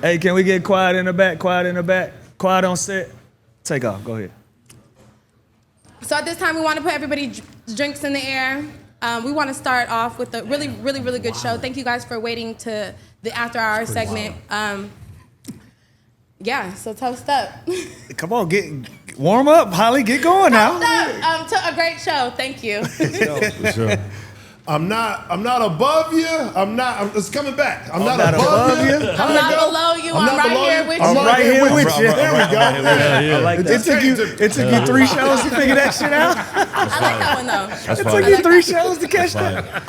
Hey, can we get quiet in the back? Quiet in the back. Quiet on set. Take off. Go ahead. So at this time, we want to put everybody's drinks in the air. We want to start off with a really, really, really good show. Thank you guys for waiting to the after hours segment. Yeah, so toast up. Come on, get warm up, Holly. Get going now. Toast up to a great show. Thank you. For sure. I'm not above you. It's coming back. I'm not above you. I'm not below you. I'm right here with you. I'm right here with you. There we go. I like that. It took you 3 shows to figure that shit out. I like that one though. It took you 3 shows to catch that.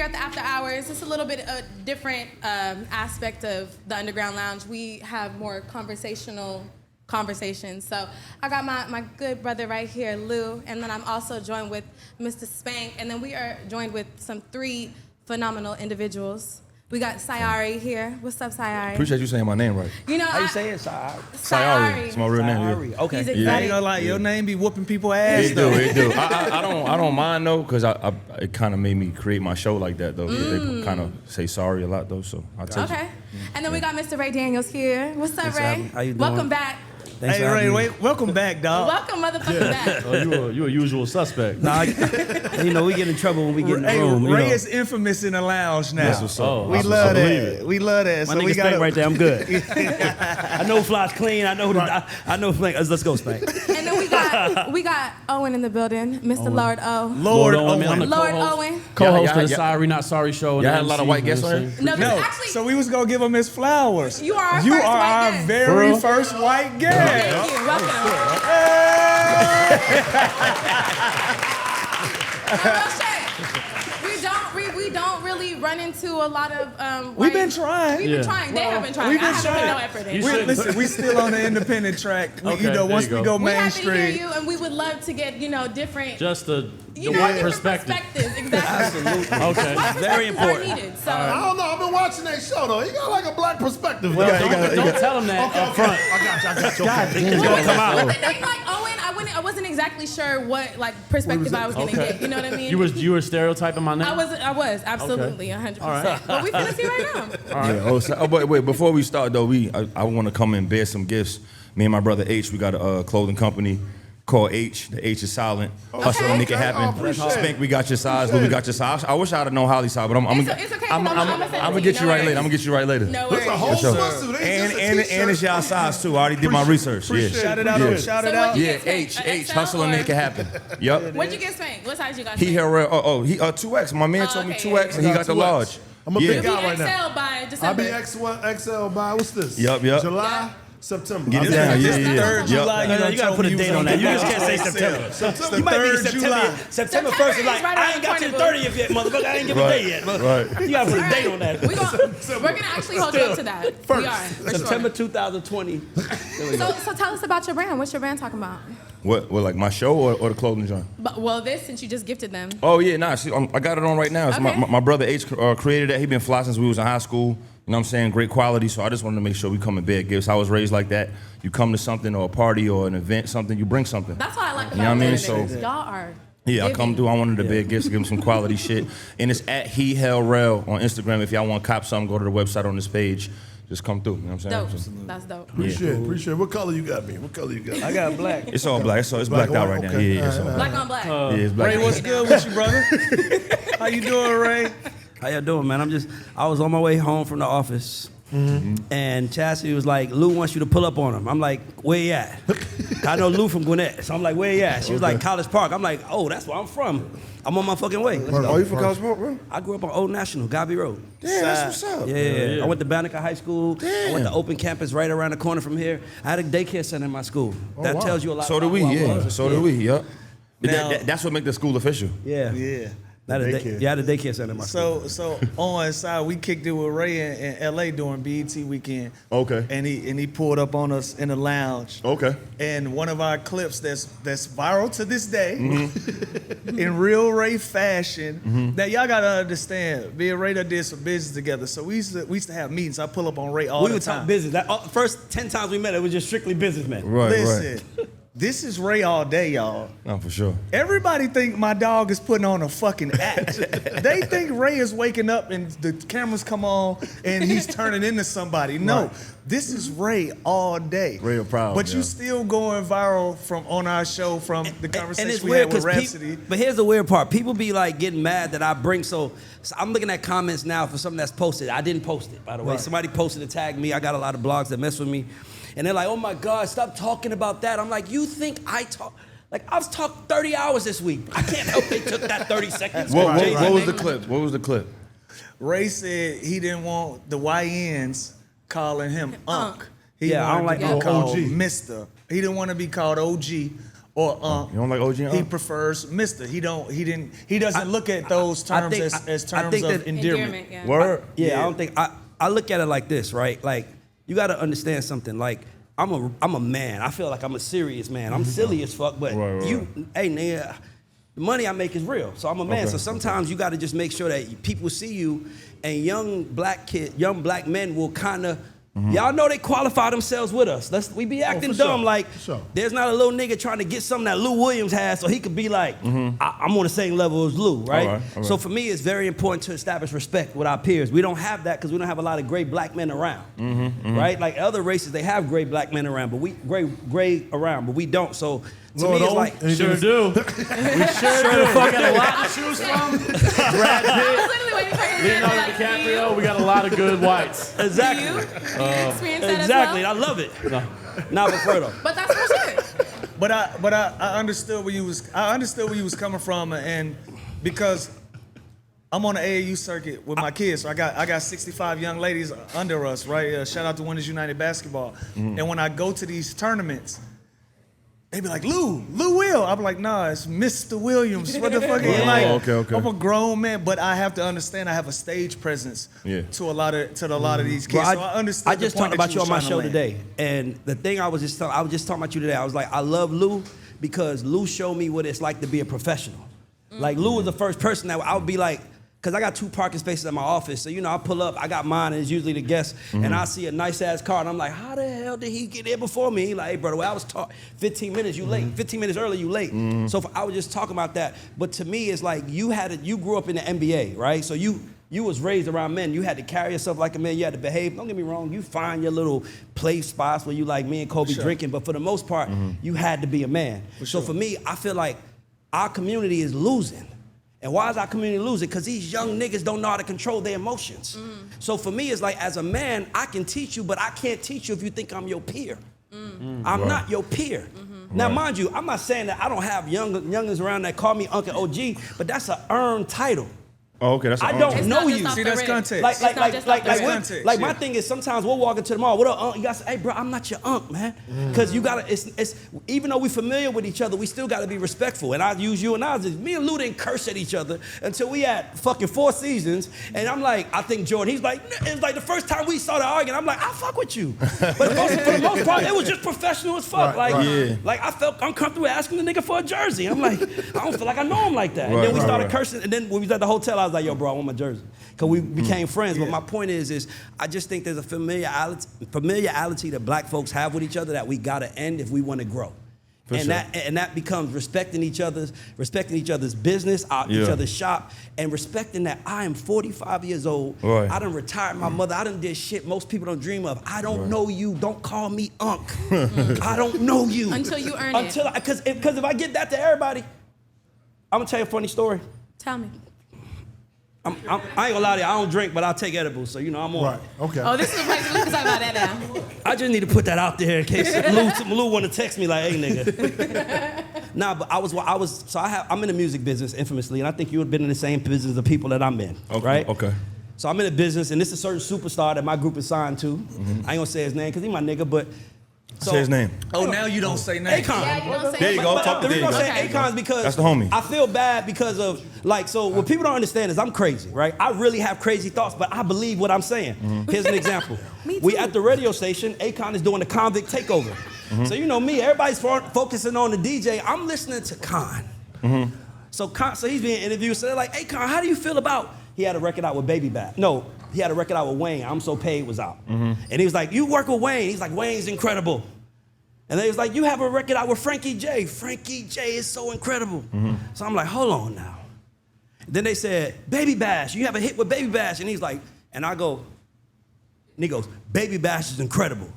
At the after hours, it's a little bit a different aspect of the Underground Lounge. We have more conversations. So I got my good brother right here, Lou, and then I'm also joined with Mr. Spank, and then we are joined with some 3 phenomenal individuals. We got Sayari here. What's up, Sayari? Appreciate you saying my name right. You know, how you say it, Sayari? Sayari. It's my real name. Okay. He's I ain't gonna lie, your name be whooping people ass. It do. I don't mind though, cause it kind of made me create my show like that though. They kind of say sorry a lot though, so I take it. Okay. And then we got Mr. Ray Daniels here. What's up, Ray? How you doing? Welcome back. Thanks hey, Ray, wait, welcome back, dog. Welcome, motherfucker, back. Oh, you a usual suspect. Nah, you know, we get in trouble when we get in the room. Ray is infamous in the lounge now. That's what's up. We love that. We love that. My so nigga we Spank got right there. I'm good. I know Fly's clean. I know Spank. Let's go, Spank. And then we got Owen in the building, Mr. Lord O. Lord Owen. I'm the Lord co-host. Owen. Co-host of the Sorry Not Sorry show. Y'all had a lot of white guests on here? No, No, actually, so we was gonna give him his flowers. You are our You first are white our guest. very first white guest. Thank you. Welcome. We don't really run into a lot of. We've been trying. We've been trying. They have been trying. We've been I haven't trying. put no effort in. Listen, we still on the independent track. Okay, You know, there once you we go. go We're happy to hear mainstream. you, and we would love to get different. Just the you know, white different perspective. perspectives. Exactly. Absolutely. Okay. Very Are important. needed, so. I don't know. I've been watching that show though. He got like a black perspective. Well, don't tell him that up front. I got you. God damn, it's gonna come out. With a name like Owen, I wasn't exactly sure what perspective I was gonna get. You know what I mean? You were stereotyping my name. I was absolutely 100%. right. But we finna see right now. Yeah. But wait, before we start though, I want to come and bear some gifts. Me and my brother H, we got a clothing company called H. The H is silent. Hustle and make it happen. Spank, we got your size. Lou, we got your size. I wish I'd have known Holly's size, but I'm It's okay. I'm I'ma gonna get you right later. I'm gonna get you right later. No It's a worries. whole sure. swimsuit. And it's y'all size too. I already did my research. Yeah. Shout it out. Yeah. Shout it So out. what'd you Yeah, get, Spank? H, XL hustle and or- make it happen. Yep. What'd you get, Spank? What size you got? He Spank? here, he 2X. My man told me okay. 2X, and he got the 2X. large. I'm a big Be guy right now. XL by I'll December. be XL by what's this? Yup. July, September. Get it I'll down. be- Yeah. 3rd July. No, done you gotta told put me a you date was on that. You gonna just do can't say it. September. You might be in September. September 1st is like, I ain't got to the 30th yet, motherfucker. I ain't give a date yet. Right. You gotta put All a date right. on that. We're gonna actually hold you up to that. We are. For September sure. 2020. So tell us about your brand. What's your brand talking about? What, like my show or the clothing joint? Well, this since you just gifted them. Oh yeah, nah. See, I got it on right now. It's Okay. my brother H created that. He been fly since we was in high school. You know what I'm saying? Great quality. So I just wanted to make sure we come in big gifts. I was raised like that. You come to something or a party or an event, something, you bring something. That's what I like about You know what I mean? Leonard. So- Y'all are. Yeah, I giving. come through. I wanted the big gifts to give him some quality shit. And it's at He Hell Rel on Instagram. If y'all want to cop something, go to the website on this page. Just come through. You know what I'm Dope. saying? That's dope. Appreciate it. What color you got me? What color you got? I got black. It's all black. So it's blacked out right now. Okay. Yeah, it's all black. Black on black. Yeah, it's black. Ray, what's good with you, brother? How you doing, Ray? How y'all doing, man? I was on my way home from the office. And Chastity was like, Lou wants you to pull up on him. I'm like, where you at? I know Lou from Gwinnett, so I'm like, where you at? She was like, College Park. I'm like, oh, that's where I'm from. I'm on my fucking way. Let's go. Oh, you from College Park, bro? I grew up on Old National, Gobby Road. Damn, that's what's up. Yeah. I went to Banneker High School. I went to Open Campus right around the corner from here. I had a daycare center in my school. That tells you a lot So do about we, who I yeah. was. So do we, yup. Now- That's what make the school official. Yeah. Yeah. At a Daycare. at a daycare center. In my school. So on his side, we kicked it with Ray in LA during BET weekend. Okay. And he pulled up on us in the lounge. Okay. And one of our clips that's viral to this day, in real Ray fashion. Now y'all gotta understand, me and Ray did some business together. So we used to have meetings. I pull up on Ray all We the would time. talk business. That first 10 times we met, it was just strictly businessmen. Right. Listen, this is Ray all day, y'all. No, for sure. Everybody think my dog is putting on a fucking act. They think Ray is waking up and the cameras come on and he's turning into somebody. No, this is Ray all day. Ray are proud, But yeah. you still going viral from on our show from the And conversation it's we weird had with because Rhapsody. but here's the weird part. People be like getting mad that I bring so I'm looking at comments now for something that's posted. I didn't post it, by the way. Somebody posted and tagged me. I got a lot of blogs that mess with me. And they're like, oh my God, stop talking about that. I'm like, you think I talk? Like, I've talked 30 hours this week. I can't help they took that 30 seconds. What Jay-Z was the made. clip? What was the clip? Ray said he didn't want the YNs calling him Unc. He Yeah, I don't wanted like to be OG. called Mr. He didn't want to be called OG or Unc. You don't like OG and He Unc? prefers Mr. He doesn't look at those terms think- as I terms think of that- endearment. Yeah. Word? Yeah, I don't think I look at it like this, right? Like, you gotta understand something. Like, I'm a man. I feel like I'm a serious man. I'm silly as fuck, but Right. hey nigga, the money I make is real. So I'm a man. Okay. So sometimes you gotta just make sure that people see you, and young black men will kinda. Y'all know they qualify themselves with us. We be acting for sure. dumb like For sure. there's not a little nigga trying to get something that Lou Williams has so he could be like, I'm on the same level as Lou, right? All right. So for me, it's very important to establish respect with our peers. We don't have that because we don't have a lot of great black men around, right? Like other races, they have great black men around, but gray around, but we don't. So to Lord me, it's Owen, like, anything Sure to- do. We sure do. We got a lot to choose from. Brad I Pitt, was literally waiting for you to Leonardo like, DiCaprio. We got a lot of good whites. exactly, Do you experience that exactly. as well? I love it. Not Alfredo. But that's for sure. But I understood where you was coming from, and because I'm on the AAU circuit with my kids, so I got 65 young ladies under us, right? Shout out to Winners United Basketball. And when I go to these tournaments, they be like, Lou Will. I'm like, nah, it's Mr. Williams. What the fuck? Yeah. Like, Okay. I'm a grown man, but I have to understand I have a stage presence to a lot of these kids. Well, so I understood. I just the point talked about that you on my was show trying to land. today, and the thing I was just talking about you today. I was like, I love Lou because Lou showed me what it's like to be a professional. Like Lou was the first person that I would be like, because I got 2 parking spaces at my office, so I pull up, I got mine, and it's usually the guest, and I see a nice ass car, and I'm like, how the hell did he get there before me? He like, hey brother, well, I was 15 minutes, you late. 15 minutes early, you late. So I was just talking about that, but to me, it's like you grew up in the NBA, right? So you was raised around men. You had to carry yourself like a man. You had to behave. Don't get me wrong. You find your little play spots where you like me and Kobe drinking, but for the most part, you had to be a man. So for me, I feel like our community is losing. And why is our community losing? Because these young niggas don't know how to control their emotions. So for me, it's like, as a man, I can teach you, but I can't teach you if you think I'm your peer. I'm not your peer. Now, mind you, I'm not saying that I don't have youngins around that call me Uncle OG, but that's an earned title. Oh, okay. That's I an don't honor. It's know not just you. off See, the that's rip. context. Like, It's not just off the That's rip. context, my yeah. thing is sometimes we'll walk into the mall. What up, Unc? You gotta say, hey, bro, I'm not your Unc, man. Because you gotta, it's even though we're familiar with each other, we still gotta be respectful. And I use you and I was me and Lou didn't curse at each other until we had fucking 4 seasons. And I'm like, I think Jordan, he's like, it was like the first time we started arguing, I'm like, I fuck with you. But for the most part, it was just professional as fuck. Like I felt uncomfortable asking the nigga for a jersey. I'm like, I don't feel like I know him like that. And then we started cursing. And then when we was at the hotel, I was like, yo, bro, I want my jersey. Because we became friends. But my point is I just think there's a familiarity that black folks have with each other that we gotta end if we want to grow. And that becomes respecting each other's business, each other's shop, and respecting that I am 45 years old. Right. I done retired my mother. I done did shit most people don't dream of. I don't know you. Don't call me Unc. I don't know you. Until you earn it. Because if I give that to everybody, I'm gonna tell you a funny story. Tell me. I ain't gonna lie to you, I don't drink, but I'll take edibles, so I'm on. Right. Okay. Oh, this is the place we can talk about that now. I just need to put that out there in case Lou want to text me like, hey nigga. Nah, but I'm in the music business infamously, and I think you have been in the same business of people that I'm in, right? Okay. So I'm in a business, and this is a certain superstar that my group is signed to. I ain't gonna say his name because he's my nigga, but So, Say his name. Oh, now you don't say names. Akon. Yeah, you don't say There you go. but- Talk- The there you reason I'm go. saying Akon is because That's the homie. I feel bad because of so what people don't understand is I'm crazy, right? I really have crazy thoughts, but I believe what I'm saying. Here's an example. Me We too. at the radio station, Akon is doing the convict takeover. So you know me, everybody's focusing on the DJ. I'm listening to Khan. So he's being interviewed. So they're like, Akon, how do you feel about? He had a record out with Baby Back. No, he had a record out with Wayne. I'm So Paid was out. And he was like, you work with Wayne. He's like, Wayne's incredible. And they was like, you have a record out with Frankie J. Frankie J is so incredible. So I'm like, hold on now. Then they said, Baby Bash, you have a hit with Baby Bash. And he's like, and I go, and he goes, Baby Bash is incredible.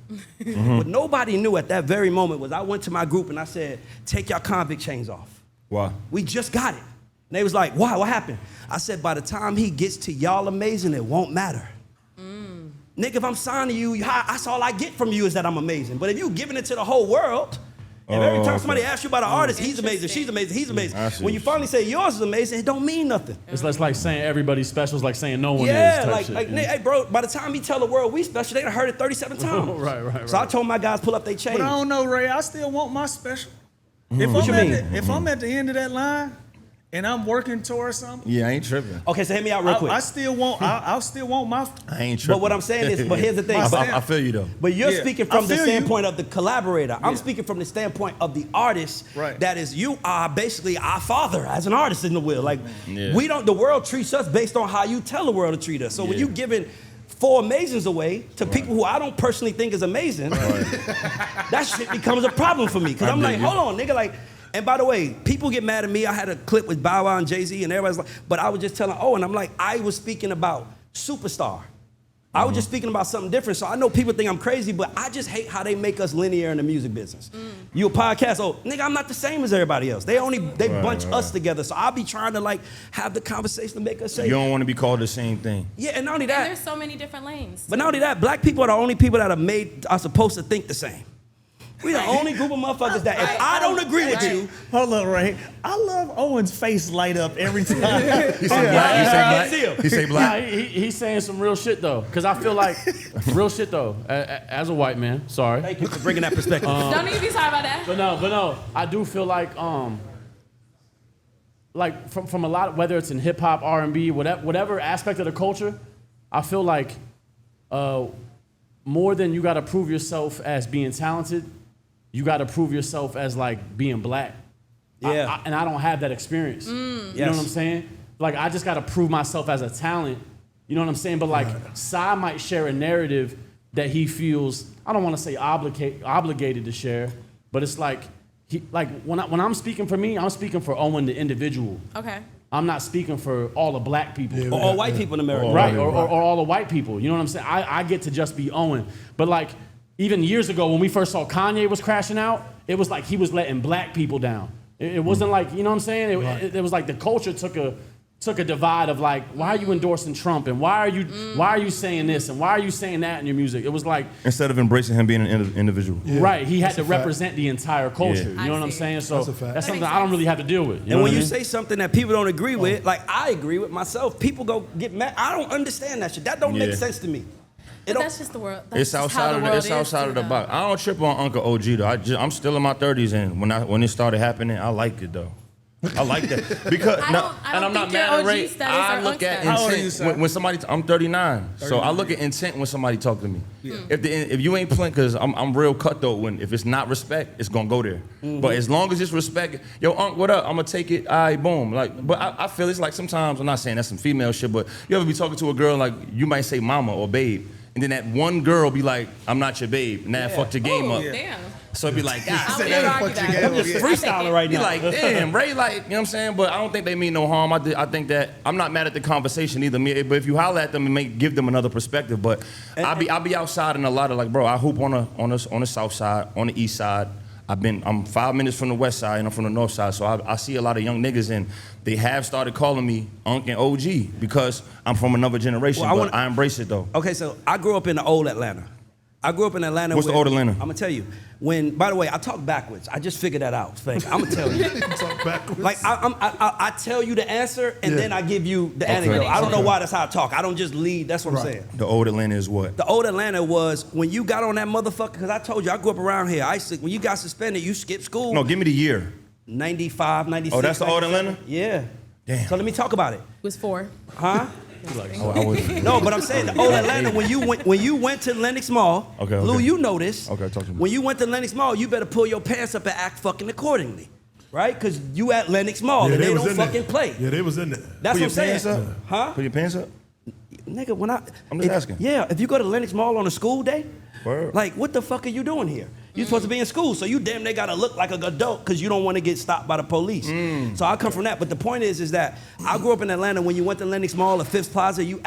What nobody knew at that very moment was I went to my group and I said, take your convict chains off. Why? We just got it. And they was like, why, what happened? I said, by the time he gets to y'all amazing, it won't matter. Nigga, if I'm signing you, that's all I get from you is that I'm amazing. But if you giving it to the whole world, and every time somebody asks you about an artist, he's amazing, she's amazing, he's amazing. When you finally say yours is amazing, it don't mean nothing. It's less like saying everybody's special. It's like saying no one is. Yeah, Type shit, nigga, hey, bro, by the time he tell the world we special, they done heard it 37 times. Right. So I told my guys, pull up their chains. But I don't know, Ray. I still want my special. What you mean? If I'm at the end of that line and I'm working towards something, Yeah, I ain't tripping. Okay, so hit me out real quick. I still want. I still want my. I ain't tripping. But what I'm saying is, but here's the thing. I feel you though. But you're Yeah, speaking I from the feel you. standpoint of the collaborator. I'm speaking from the standpoint of the artist. Right. That is, you are basically our father as an artist in the will. Like, Yeah. we don't. The world treats us based on how you tell the world to treat us. So when Yeah. you giving 4 amazings away to people who I don't personally think is amazing, that shit becomes a problem for me. Because I'm like, hold on, nigga, like. And by the way, people get mad at me. I had a clip with Bow Wow and Jay-Z, and everybody's like, but I was just telling Owen, I'm like, I was speaking about Superstar. I was just speaking about something different. So I know people think I'm crazy, but I just hate how they make us linear in the music business. You a podcast, oh, nigga, I'm not the same as everybody else. They bunch us together. So I'll be trying to like have the conversation to make us say, You don't want to be called the same thing. yeah, and not only And that, there's so many different lanes. but not only that, black people are the only people that are supposed to think the same. We the only group of motherfuckers that if I don't agree with you, Hold up, Ray. I love Owen's face light up every time. He say black. He say black. Seal. He say Nah, black. he's saying some real shit though, because I feel like real shit though. As a white man, sorry, thank you for bringing that perspective. Don't even be sorry about that. but no, I do feel like from a lot of, whether it's in hip hop, R&B, whatever aspect of the culture, I feel like more than you got to prove yourself as being talented, you got to prove yourself as like being black. Yeah. And I don't have that experience. You know Yes. what I'm saying? Like I just got to prove myself as a talent. You know what I'm saying? But like Sai might share a narrative that he feels, I don't want to say obligated to share, but it's like when I'm speaking for me, I'm speaking for Owen the individual. Okay. I'm not speaking for all the black people. Or all white people in America. Right, or all the white people. You know what I'm saying? I get to just be Owen. But like, even years ago when we first saw Kanye was crashing out, it was like he was letting black people down. It wasn't like, you know what I'm saying? It was like the culture took a divide of like, why are you endorsing Trump? And why are you saying this? And why are you saying that in your music? It was like, Instead of embracing him being an individual. right, he had That's to a fact. represent the entire culture. Yeah. You know what I'm saying? So That's a fact. that's That something makes I don't sense. really have to deal with. You know And what when I you mean? say something that people don't agree with, like I agree with myself, people go get mad. I don't understand that shit. That don't make Yeah. sense to me. But that's just the world. That's It's just how outside the of world it's is, outside of the too, box. I don't trip on Uncle OG though. I'm still in my 30s, and when it started happening, I liked it though. I like that because I don't and I'm not think your mad at OG Ray. status I or look unk at status. How old are you, intent sir? when somebody. I'm 39, so I look at intent when somebody talk to me. If you ain't playing, because I'm real cutthroat. If it's not respect, it's gonna go there. But as long as it's respect, yo, Unc, what up? I'm gonna take it. All right, boom. Like, but I feel it's like sometimes I'm not saying that's some female shit, but you ever be talking to a girl like you might say mama or babe, and then that one girl be like, I'm not your babe, and that fucked your game Ooh, up. Damn. So it'd be like, God, I would said never that argue fucked that. your I'm just freestyling right be now. like, damn, Ray, like, you know what I'm saying? But I don't think they mean no harm. I think that I'm not mad at the conversation either. But if you holler at them, it may give them another perspective. But I'll be outside in a lot of like, bro, I hoop on the south side, on the east side. I'm 5 minutes from the west side and I'm from the north side. So I see a lot of young niggas and they have started calling me Unc and OG because I'm from another generation. Well, I embrace it though. Okay, so I grew up in the old Atlanta. I grew up in Atlanta. What's the old Atlanta? I'm gonna tell you. By the way, I talk backwards. I just figured that out, Spank. I'm gonna tell you. Talk backwards. Like I tell you the answer and then I give you the anecdote. I don't know why that's how I talk. I don't just lead. That's what I'm saying. The old Atlanta is what? The old Atlanta was when you got on that motherfucker. Because I told you I grew up around here. When you got suspended, you skipped school. No, give me the year. 95, 96. Oh, that's the old Atlanta? Yeah. Damn. So let me talk about it. It was 4. Huh? I was. No, but I'm saying the old Atlanta, when you went to Lennox Mall, Okay. Lou, you know this. Okay, talk to me. When you went to Lennox Mall, you better pull your pants up and act fucking accordingly. Right? Because you at Lennox Mall and they don't fucking play. Yeah, they was in there. That's what I'm saying. Put your pants up? Huh? Put your pants up? Nigga, I'm just asking. Yeah, if you go to Lennox Mall on a school day, Word. like, what the fuck are you doing here? You're supposed to be in school, so you damn near gotta look like an adult because you don't want to get stopped by the police. So I come from that. But the point is that I grew up in Atlanta. When you went to Lennox Mall or Fifth Plaza, you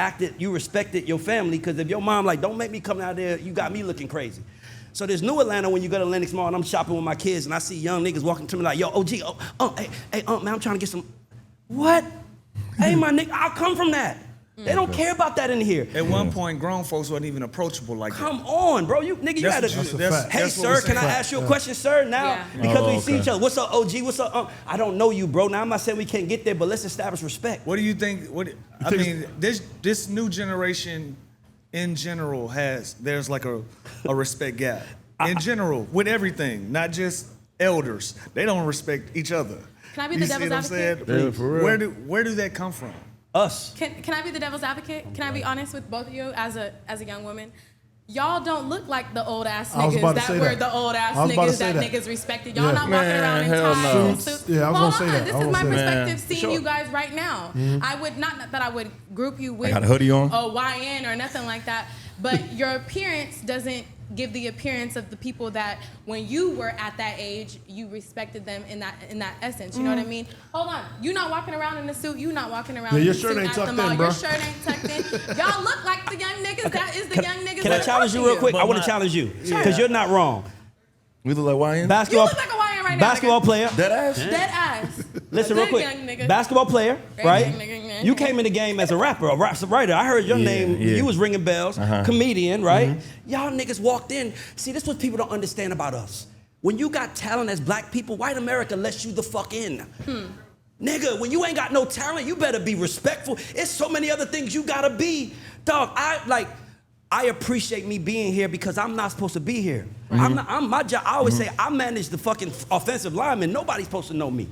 respected your family, because if your mom like, don't make me come out there, you got me looking crazy. So there's new Atlanta when you go to Lennox Mall and I'm shopping with my kids and I see young niggas walking to me like, yo, OG, hey, man, I'm trying to get some. What? Hey, my nigga, I'll come from that. They don't care about that in here. At one point, grown folks wasn't even approachable like that. Come on, bro. Nigga, you had to. Hey, that's what sir, we're can I saying. ask you a question, sir? Now, Yeah. because we see each other. What's up, OG? What's up? I don't know you, bro. Now, I'm not saying we can't get there, but let's establish respect. What do you think? I mean, this new generation, in general, there's like a respect gap in general with everything, not just elders. They don't respect each other. Can I be the devil's advocate? Yeah, for real. Where do that come from? Us. Can I be the devil's advocate? Can I be honest with both of you as a young woman? Y'all don't look like the old ass niggas that were the old ass niggas that niggas respected. Y'all not walking around in ties and suits. Yeah, I was gonna say that. This is my perspective seeing you guys right now. I would not that I would group you with I got a hoodie on. a YN or nothing like that. But your appearance doesn't give the appearance of the people that when you were at that age, you respected them in that essence. You know what I mean? Hold on. You not walking around in a suit. You not walking around in your a shirt suit ain't at the tucked mall. in, bro. Your shirt ain't tucked in. Y'all look like the young niggas. That is the young niggas. Can I that challenge you real quick? I want to challenge you because you're not wrong. We look like YN? You Basketball. look like a YN right now. Basketball player. Dead ass? Dead ass. Listen A real good young quick. nigga. Basketball player, Very right? young nigga, yeah. You came in the game as a rapper, a writer. I heard your name. yeah. You was ringing bells. Comedian, right? Y'all niggas walked in. See, this is what people don't understand about us. When you got talent as black people, white America lets you the fuck in. Nigga, when you ain't got no talent, you better be respectful. It's so many other things you gotta be. Dog, I appreciate me being here because I'm not supposed to be here. My job, I always say, I manage the fucking offensive lineman. Nobody's supposed to know me.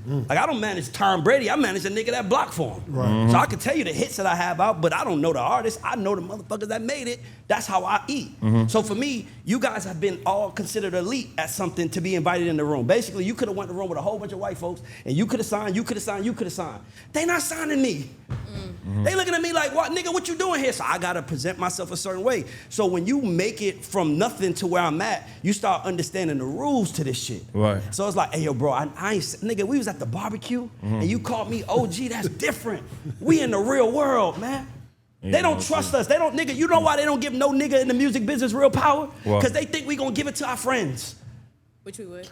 Like, I don't manage Tom Brady. I manage the nigga that blocked for him. So I can tell you the hits that I have out, but I don't know the artists. I know the motherfuckers that made it. That's how I eat. So for me, you guys have been all considered elite at something to be invited in the room. Basically, you could have went in the room with a whole bunch of white folks, and you could have signed, you could have signed, you could have signed. They not signing me. They looking at me like, what, nigga, what you doing here? So I gotta present myself a certain way. So when you make it from nothing to where I'm at, you start understanding the rules to this shit. Right. So it's like, hey, yo, bro, I ain't, nigga, we was at the barbecue, and you called me OG, that's different. We in the real world, man. They don't trust us. They don't, nigga, you know why they don't give no nigga in the music business real power? Because they think we gonna give it to our friends. Which we would.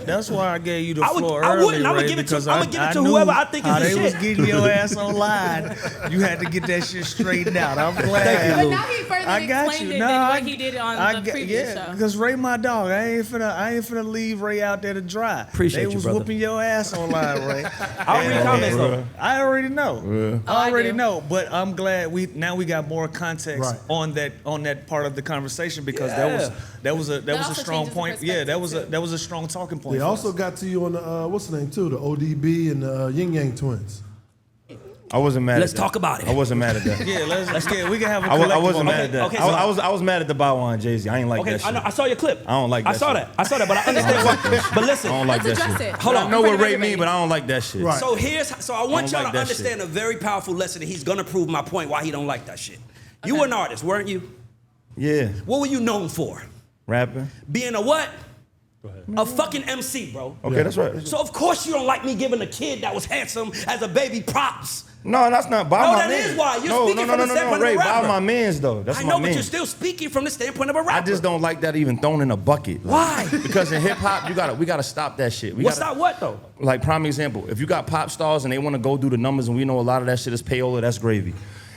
That's why I gave you the floor I early, wouldn't. I'm gonna give it to whoever I think is the shit. They was getting your ass online. You had to get that shit straightened out. I'm glad. But now he further explained it than what he did on the previous show. Because Ray my dog. I ain't finna leave Ray out there to dry. Appreciate you, They was brother. whooping your ass online, Ray. I'll read comments though. I already know. I I already do. know. But I'm glad we got more context on that part of the conversation because that was a also strong changes the point. Yeah, that was perspective, a strong talking point. They for also us. got to you on the what's the name too? The ODB and the Yin Yang twins. I wasn't mad Let's at that. talk about it. I wasn't mad at that. Yeah, we can have a I collective wasn't on mad that. at that. Okay, I was mad at the Bow Wow and Jay-Z. I ain't like Okay, that shit. I know. I saw your clip. I don't like that I saw shit. that. I saw that, but I understand why. But listen, I don't like Let's that address shit. it. Hold on. I know what Ray Everybody. mean, but I don't like that shit. Right. So I want y'all like to that understand shit. a very powerful lesson that he's gonna prove my point why he don't like that shit. You were an artist, weren't you? Yeah. What were you known for? Rapping. Being a what? A fucking MC, bro. Okay, that's right. So of course you don't like me giving a kid that was handsome as a baby props. No, that's not by No, my that mans. is why. You're no, speaking no, from no, the no, standpoint no, of a Ray, by rapper. my mans though. That's I my know, but mans. you're still speaking from the standpoint of a rapper. I just don't like that even thrown in a bucket. Like, Why? Because in hip hop, we gotta stop that shit. What's that what though? Like prime example, if you got pop stars and they want to go do the numbers, and we know a lot of that shit is payola, that's gravy.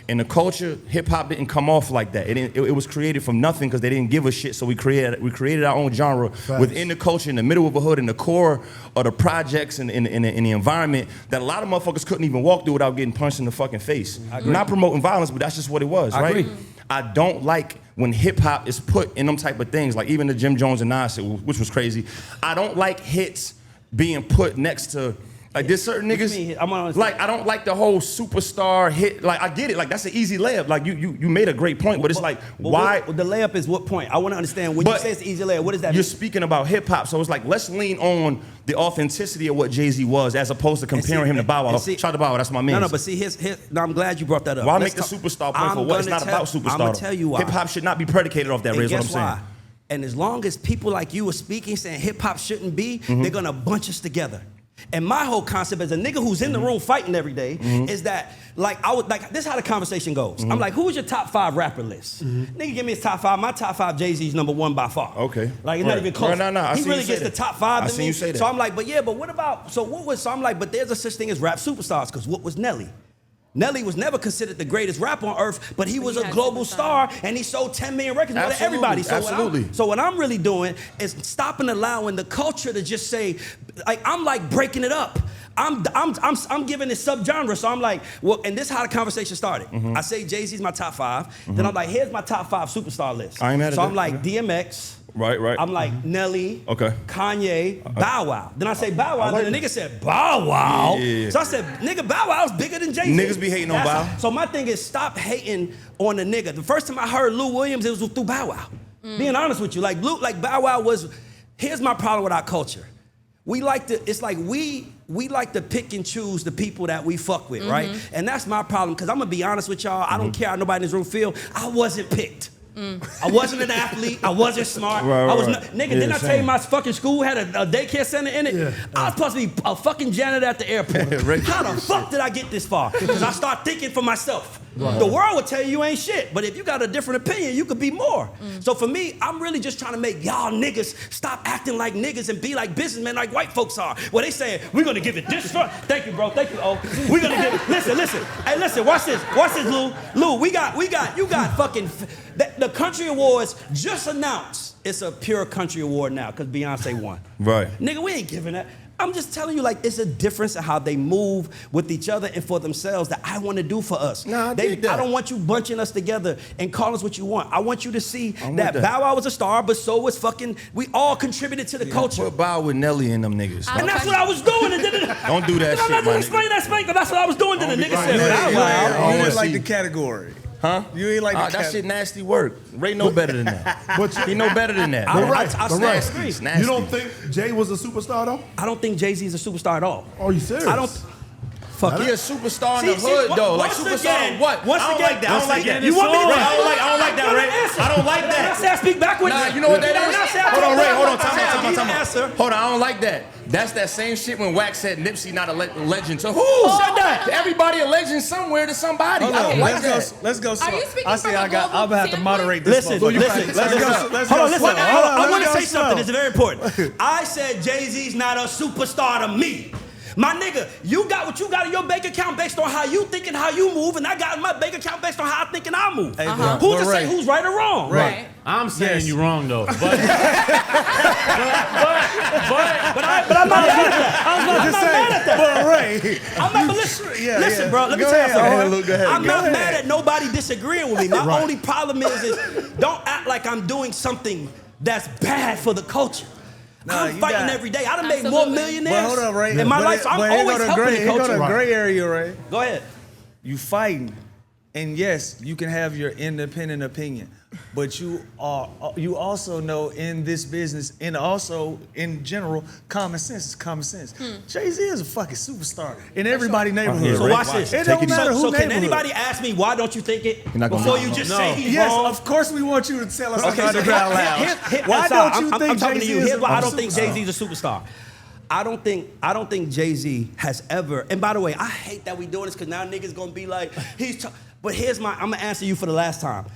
In the culture, hip hop didn't come off like that. It was created from nothing because they didn't give a shit. So we created our own genre within the culture, in the middle of a hood, in the core of the projects and in the environment that a lot of motherfuckers couldn't even walk through without getting punched in the fucking face. Not promoting violence, but that's just what it was, right? Agree. I don't like when hip hop is put in them type of things, like even the Jim Jones and Nas shit, which was crazy. I don't like hits being put next to. Like there's certain niggas, like I don't like the whole superstar hit. Like I get it, like that's an easy layup. Like you made a great point, but it's like why? The layup is what point? I want to understand when you say it's an easy layup. What does that mean? You're speaking about hip hop, so it's like let's lean on the authenticity of what Jay-Z was, as opposed to comparing him to Bow Wow. Shout out to Bow Wow, that's my man. No, but see, no, I'm glad you brought that up. Why make the superstar point for what? It's not about superstar. I'm gonna tell you why. Hip hop should not be predicated off that. Is what I'm saying. And as long as people like you are speaking, saying hip hop shouldn't be, they're gonna bunch us together. And my whole concept as a nigga who's in the room fighting every day is that, like, this is how the conversation goes. I'm like, who's your top 5 rapper list? Nigga, give me his top 5. My top 5, Jay-Z's #1 by far. Okay. Like, it's not even close. No, he really gets the top 5 to me. You say that. So I'm like, but what about, so I'm like, but there's a such thing as rap superstars, because what was Nelly? Nelly was never considered the greatest rapper on earth, but he was a global star, and he sold 10 million records more than everybody. So what I'm really doing is stopping allowing the culture to just say, like, I'm like breaking it up. I'm giving it subgenre. So I'm like, well, and this is how the conversation started. I say Jay-Z's my top 5. Then I'm like, here's my top 5 superstar list. I ain't mad at so that. I'm like DMX. Right. I'm like Nelly, Okay. Kanye, Bow Wow. Then I say Bow Wow, and then the nigga said Bow Wow. Yeah. So I said, nigga, Bow Wow's bigger than Jay-Z. Niggas be hating on Bow. So my thing is stop hating on the nigga. The first time I heard Lou Williams, it was through Bow Wow. Being honest with you, like Bow Wow was. Here's my problem with our culture. We like to. It's like we like to pick and choose the people that we fuck with, right? And that's my problem. Because I'm gonna be honest with y'all. I don't care how nobody in this room feel. I wasn't picked. I wasn't an athlete. I wasn't smart. I was not, nigga. Didn't I tell you my fucking school had a daycare center in it? Yeah. I was supposed to be a fucking janitor at the airport. How the fuck did I get this far? Because I start thinking for myself. The world will tell you ain't shit, but if you got a different opinion, you could be more. So for me, I'm really just trying to make y'all niggas stop acting like niggas and be like businessmen like white folks are. Well, they saying, we're gonna give it this far. Thank you, bro. Thank you, O. We're gonna give it, listen. Hey, listen, watch this, Lou. Lou, you got fucking, the Country Awards just announced it's a pure country award now, because Beyonce won. Right. Nigga, we ain't giving that. I'm just telling you, like, it's a difference in how they move with each other and for themselves that I want to do for us. Nah, I don't want you bunching us together and calling us what you want. I want you to see that Bow Wow was a star, but so was fucking, we all contributed to the culture. Put Bow with Nelly and them niggas. And that's what I was doing. Don't do that shit, I'm not going to explain that, Spank, but that's what I was doing. Then the nigga said, Bow Wow. You ain't like the category. Huh? You ain't like the that shit nasty work. Ray know better than that. He know better than that. I agree. You don't think Jay was a superstar though? I don't think Jay-Z is a superstar at all. Are you serious? I don't. Fuck He a superstar in the hood though. Like superstar in what? Once I don't again, like that. I don't like that. You want me to? I don't like that, Ray. I don't like that. When I say I speak backwards. Nah, you know what that is? Hold on, Ray. Hold on. Time Answer. out. Hold on. I don't like that. That's that same shit when Wax said Nipsey not a legend. So who? Said that? Everybody a legend somewhere to somebody. I don't like that. Let's go. Are you speaking I see. from a I'm gonna global have to standpoint? moderate this. Listen. Hold on, Listen. I want to say slow. something that's very important. I said Jay-Z's not a superstar to me. My nigga, you got what you got in your bank account based on how you think and how you move, and I got in my bank account based on how I think and I move. Who's to say who's right or wrong? Right. I'm saying you're wrong though. But I'm not mad at that. I'm not mad at that. But Ray, Listen, bro. Let me tell you something. Go ahead. I'm not mad at nobody disagreeing with me. My only problem is don't act like I'm doing something that's bad for the culture. I'm fighting every day. I done made more millionaires hold on, Ray. in my life. So I'm always helping the Here go culture. to gray area, Ray. Go ahead. You fighting, and yes, you can have your independent opinion, but you also know in this business and also in general, common sense is common sense. Jay-Z is a fucking superstar in everybody's neighborhood. So watch this. It don't matter who So can neighborhood. anybody ask me why don't you think it before you just say he's Yes, wrong? of course we want you to tell us Okay, on so Underground Lounge. Why don't you think Jay-Z is Here's why I don't a think superstar? Jay-Z's a superstar. I don't think Jay-Z has ever, and by the way, I hate that we doing this because now niggas gonna be like, but I'm gonna answer you for the last time.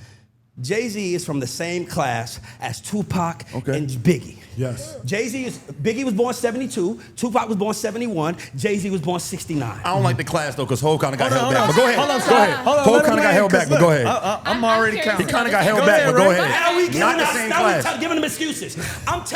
Jay-Z is from the same class as Tupac Okay. and Biggie. Yes. Biggie was born 72, Tupac was born 71, Jay-Z was born 69. I don't like the class though, because Hov kind of got held Hold back. on, But go ahead. hold on, Go ahead. hold on, Hov let him kind of got land, held back, 'cause but go look, ahead. I'm already curious. counting. He kind of got held Go back, ahead, but go Ray. ahead. Now we Not the same class. giving him excuses.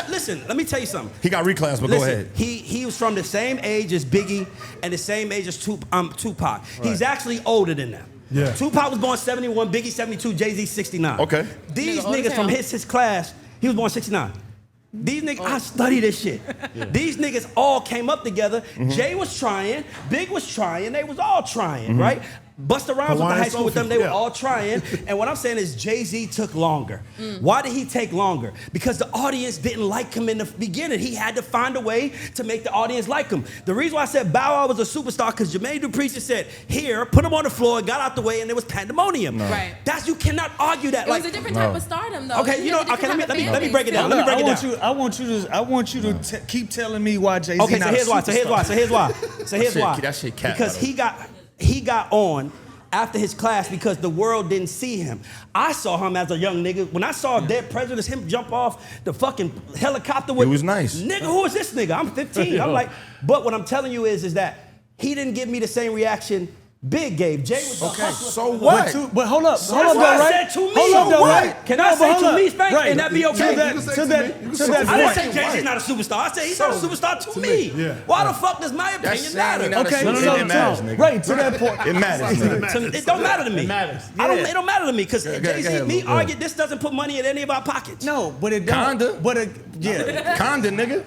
Listen, let me tell you something. He got reclassed, but go Listen, ahead. he was from the same age as Biggie and the same age as Tupac. He's actually older than them. Yeah. Tupac was born 71, Biggie 72, Jay-Z 69. Okay. These Nigga old as niggas from hell. his class, he was born 69. These niggas, I study this shit. These niggas all came up together. Jay was trying, Big was trying, they was all trying, right? Busta Rhymes went to Hawaiian high school with them, Sophie, they were yeah. all trying. And what I'm saying is Jay-Z took longer. Why did he take longer? Because the audience didn't like him in the beginning. He had to find a way to make the audience like him. The reason why I said Bow Wow was a superstar, because Jermaine Dupri just said, here, put him on the floor, got out the way, and there was pandemonium. Right. You cannot argue that. It was a different type of stardom, though. Okay, you know, okay, let me break it down. Look, Let me break it down. I want you to keep telling me why Jay-Z Okay, not a superstar. so here's why. That shit cat, Because by the he got on after his class because the world didn't see him. I saw him as a young nigga. When I saw Dead Presidents, him jump off the fucking helicopter with... It was nice. Nigga, who is this nigga? I'm 15. I'm like... But what I'm telling you is that he didn't give me the same reaction Big gave. Jay was the hustler. So what? But hold up, That's hold up, what though, I right? said to me. Hold up, though, What? right? Can I No, say but hold to up. me, Spank, Right. and that be okay? To You can that say to me. You can say to that me. I didn't point. say Jay-Z's not a superstar. I said he's not a superstar to me. Yeah. Why the fuck does my opinion saying matter? he not a Okay, superstar. so It matters, nigga. right to that point. It matters, nigga. It don't matter to me. It matters. It don't matter to me because Go Jay-Z, ahead, me Lou. argued this doesn't put money in any of our pockets. No, but it don't. Kinda. But yeah. Kinda, nigga.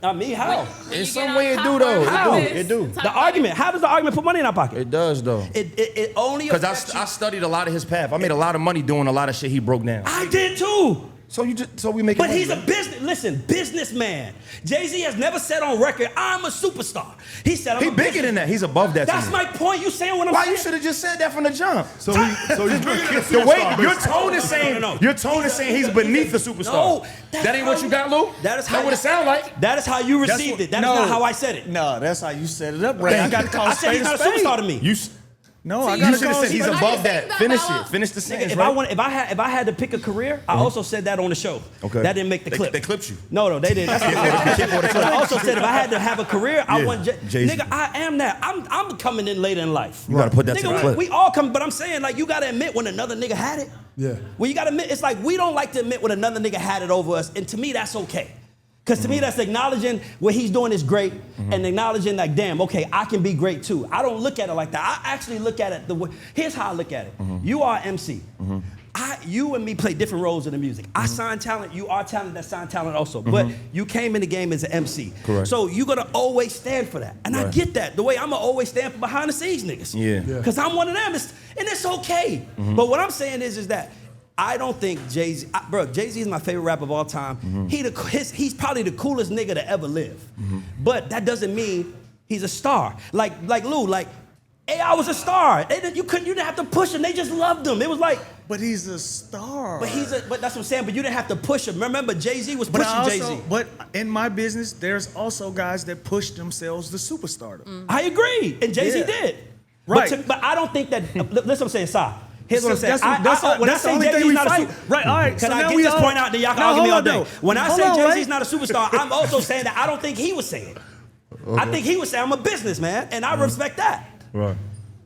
Not me, how? In some way it do, though. It do. The argument, how does the argument put money in our pocket? It does, though. It only Because affects you. I studied a lot of his path. I made a lot of money doing a lot of shit he broke down. I did too. So we make it. But he's a businessman. Jay-Z has never said on record, I'm a superstar. He said, I'm He a bigger business- than that. He's above that. That's to me. my point. You saying what I'm Why saying? you should have just said that from the jump? So he's bigger than a The way superstar, your basically. tone is saying, No. your tone is saying he's beneath the superstar. No, that ain't what you got, Lou. That is That's what it sound like. That is how you That's received what- it. That is no. not how I said it. No, that's how you set it up, Ray. I got to call I said he's not a superstar to me. No, So I you got You to should have call said he's But are you above saying that. that Finish Bow Wow- it. Finish the sentence, If right? if I had to pick a career, I also said that on the show. Okay. That didn't make the clip. They clipped you. No, they didn't. That's I also said if I had to have a career, I Yeah, want Jay-Z. nigga. I am that. I'm coming in later in life. You gotta put that to the Nigga, clip. we all come, but I'm saying like you gotta admit when another nigga had it. Yeah. Well, you gotta admit it's like we don't like to admit when another nigga had it over us, and to me that's okay. Because to me, that's acknowledging what he's doing is great and acknowledging like, damn, okay, I can be great too. I don't look at it like that. I actually look at it the way, here's how I look at it. You are MC. You and me play different roles in the music. I sign talent, you are talent that sign talent also. But you came in the game as an MC. Correct. So you're gonna always stand for that. And I get that. The way I'm gonna always stand for behind the scenes niggas. Yeah. Because I'm one of them, and it's okay. But what I'm saying is that I don't think Jay-Z, bro, Jay-Z is my favorite rapper of all time. He's probably the coolest nigga to ever live. But that doesn't mean he's a star. Like Lou, like, AI was a star. You didn't have to push him. They just loved him. It was like, But he's a star. but that's what I'm saying. But you didn't have to push him. Remember, Jay-Z was But pushing Jay-Z. But in my business, there's also guys that push themselves to superstardom. I agree, and Jay-Z Yeah. did. Right. But I don't think that. Listen, what I'm saying, Si. Here's what I'm saying. That's When I the say only thing Jay-Z's we not a fight. superstar, Right, all right. Can so I now get we this all- point out that y'all can No, argue me all hold on, day? though. When I Hold say on, Jay-Z's Ray. not a superstar, I'm also saying that I don't think he was saying. I think he was saying I'm a businessman, and I respect that. Right.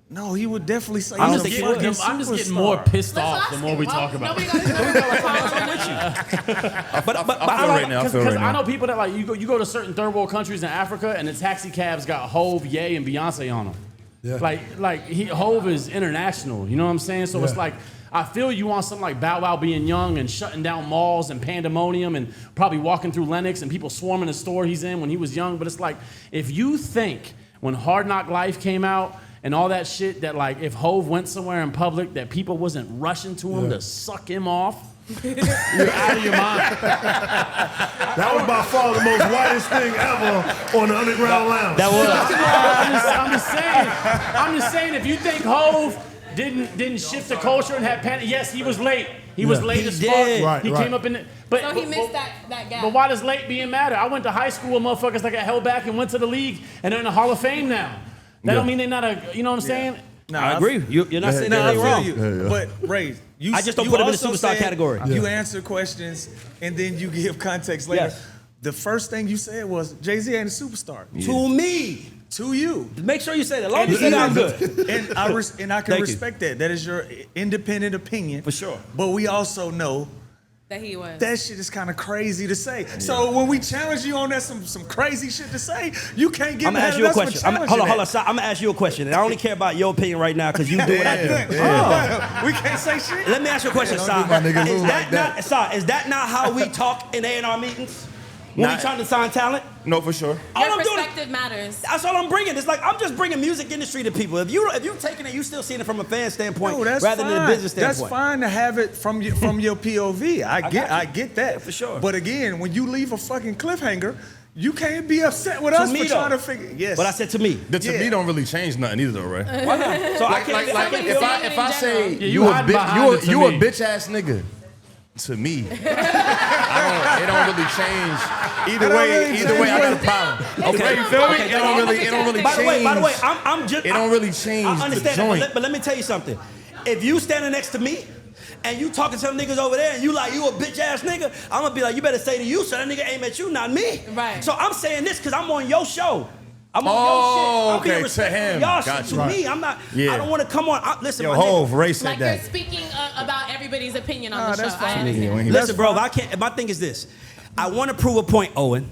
No, he would definitely say I'm he's just a getting- fucking I'm just getting superstar. more pissed Let's off ask the more him. we Well, talk about nobody it. got his But I feel right now. I feel Because right I now. know people that like you go to certain third world countries in Africa and the taxi cabs got Hov, Ye, and Beyonce on them. Yeah. Hov is international. You know what I'm saying? So it's Yeah. like I feel you want something like Bow Wow being young and shutting down malls and pandemonium and probably walking through Lenox and people swarming the store he's in when he was young. But it's like if you think when Hard Knock Life came out and all that shit that like if Hov went somewhere in public that people wasn't rushing to him Yeah. to suck him off. You're out of your mind. That was by far the most whitest thing ever on the Underground Lounge. that was. I'm just saying, if you think Hov didn't shift the culture and had panic, yes, he was late. He was Yeah. late He as did. fuck. Right, he right. came up in the, but So he missed that gap. But why does late being matter? I went to high school with motherfuckers that got held back and went to the league and they're in the Hall of Fame now. That don't mean they're not a, you know what I'm saying? I agree. You're not saying No, I anything feel wrong. you. But Ray, you I just don't you put him in the also superstar said category. You answer questions and then you give context later. Yes. The first thing you said was Jay-Z ain't a superstar. To me. To you. Make sure you say that. As long as you say that, I'm good. And I can Thank respect that. That is your independent opinion. For sure. But we also know That he was. that shit is kind of crazy to say. So when we challenge you on that some crazy shit to say, you can't get I'm gonna mad ask at you a us for question. challenging Hold on. that. I'm gonna ask you a question, and I only care about your opinion right now because you do what I do. We can't say shit. Let me ask you a question, Don't Sai. do my nigga Lou Is like that that. not, Sai, is that not how we talk in A&R meetings when we Not- trying to sign talent? No, for sure. All Your I'm doing is- perspective matters. That's all I'm bringing. It's like I'm just bringing music industry to people. If you taking it, you still seeing it from a fan standpoint No, that's rather fine. than a business standpoint. That's fine to have it from your POV. I get that for sure. But again, when you leave a fucking cliffhanger, you can't be upset with us me, for trying though. to figure. Yes. But I said to me. The to me don't really change nothing either, though, right? Why not? So I can't. Like Somebody if saying it I in say general. Yeah, you you a hide behind it to you a me. bitch ass nigga, to me, it don't really change. Either way, I got a problem. Okay. You feel me? Okay, It don't really By the way, change. I'm just. It don't really change I the understand joint. that, but let me tell you something. If you standing next to me and you talking to some niggas over there and you like you a bitch ass nigga, I'm gonna be like, you better say to you, so that nigga aim at you, not me. Right. So I'm saying this because I'm on your show. I'm on Oh, your shit. I'm okay, being respectful to him. of y'all Got shit. you. To Right. me, I'm not. Yeah. I don't want to come on. Listen, Yo, my nigga. Hov, Ray said Like you're that. speaking about everybody's opinion on Nah, the show. that's I fine. understand. When he- Listen, bro, if I can't. My thing is this. I want to prove a point, Owen.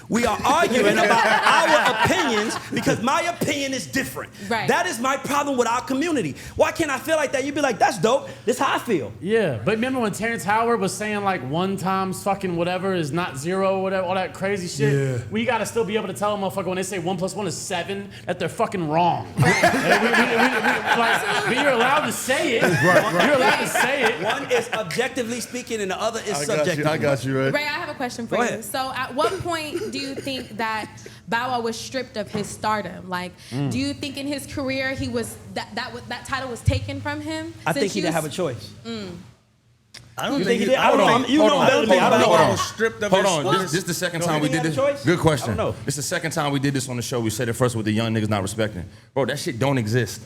We are arguing about our opinions because my opinion is different. Right. That is my problem with our community. Why can't I feel like that? You'd be like, that's dope. This is how I feel. Yeah, but remember when Terrence Howard was saying like 1 times fucking whatever is not 0, whatever, all that crazy shit? Yeah. We gotta still be able to tell a motherfucker when they say 1 + 1 is 7 that they're fucking wrong. Like, you're allowed to say it. You're allowed to say it. One is objectively speaking and the other is subjectively. I got you, right? Ray, I have a question for Go you. ahead. So, at what point do you think that Bow Wow was stripped of his stardom? Like, do you think in his career he was that title was taken from him? I think Since he you didn't have a choice. I don't You think think he did? I don't know. You know better than me. I don't know. Hold on. was stripped of Hold his. on, this the second time You we think did he this. had a choice? Good question. I don't know. This the second time we did this on the show. We said it first with the young niggas not respecting. Bro, that shit don't exist.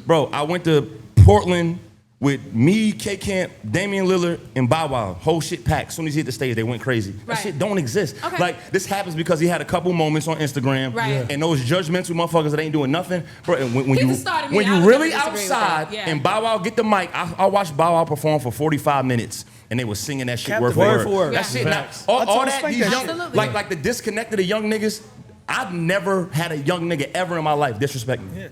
Bro, I went to Portland with me, K-Camp, Damian Lillard, and Bow Wow. Whole shit packed. As soon as he hit the stage, they went crazy. That Right. shit don't exist. Okay. Like, this happens because he had a couple moments on Instagram. Right. Yeah. And those judgmental motherfuckers that ain't doing nothing. Bro, and when He's you a star to me. when I you would really never disagree with outside that. Yeah. and Bow Wow get the mic, I watched Bow Wow perform for 45 minutes. And they was singing that shit word Captivating. for Word for word. word. That Yeah. shit, now, Facts. all told that, Spank these that young, shit. Absolutely. like the disconnected of young niggas, I've never had a young nigga ever in my life disrespect me.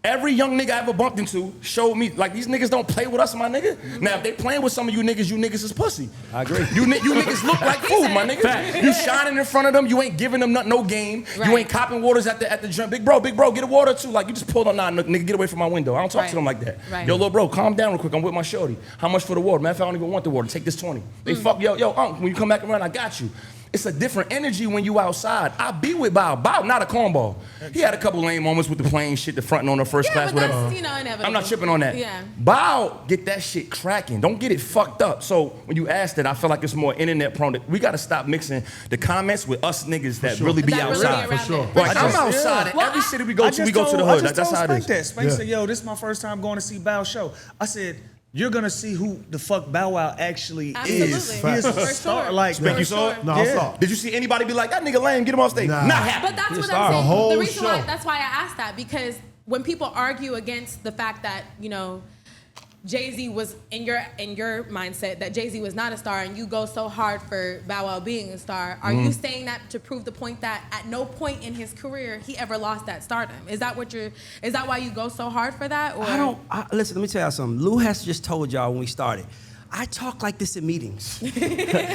Every young nigga I ever bumped into showed me, like, these niggas don't play with us, my nigga. Now, if they playing with some of you niggas is pussy. I agree. You niggas look like food, my nigga. Facts. You shining in front of them, you ain't giving them no game. You Right. ain't copping waters at the gym. Big bro, get a water too. Like, you just pulled on, nah, nigga, get away from my window. I don't talk Right. to them like that. Right. Yo, little bro, calm down real quick. I'm with my shorty. How much for the water? Man, if I don't even want the water, take this 20. They fuck, yo, when you come back around, I got you. It's a different energy when you outside. I be with Bow. Bow, not a cornball. He had a couple lame moments with the plane shit, the fronting on the first Yeah, class, but whatever. that's, inevitable. I'm not tripping on that. Yeah. Bow, get that shit cracking. Don't get it fucked up. So when you ask that, I feel like it's more internet prone. We gotta stop mixing the comments with us niggas that really be That really outside. around For sure. it. Like, I I'm just- outside. yeah. In every city we go I to, just we go to the told- hood. I just That's told how it Spank is. that. Spank Yeah. said, yo, this is my first time going to see Bow's show. I said, you're gonna see who the fuck Bow Wow actually Absolutely. is. He is a For star. sure. Like, Spank, For you saw it? sure. No, I Yeah. saw. Did you see anybody be like, that nigga lame, get him off stage? Nah. Not happening. But that's what star. I'm saying. The whole The reason why show. that's why I asked that, because when people argue against the fact that, Jay-Z was in your mindset that Jay-Z was not a star and you go so hard for Bow Wow being a star, are you saying that to prove the point that at no point in his career he ever lost that stardom? Is that why you go so hard for that? Or Listen, let me tell y'all something. Lou has just told y'all when we started. I talk like this in meetings.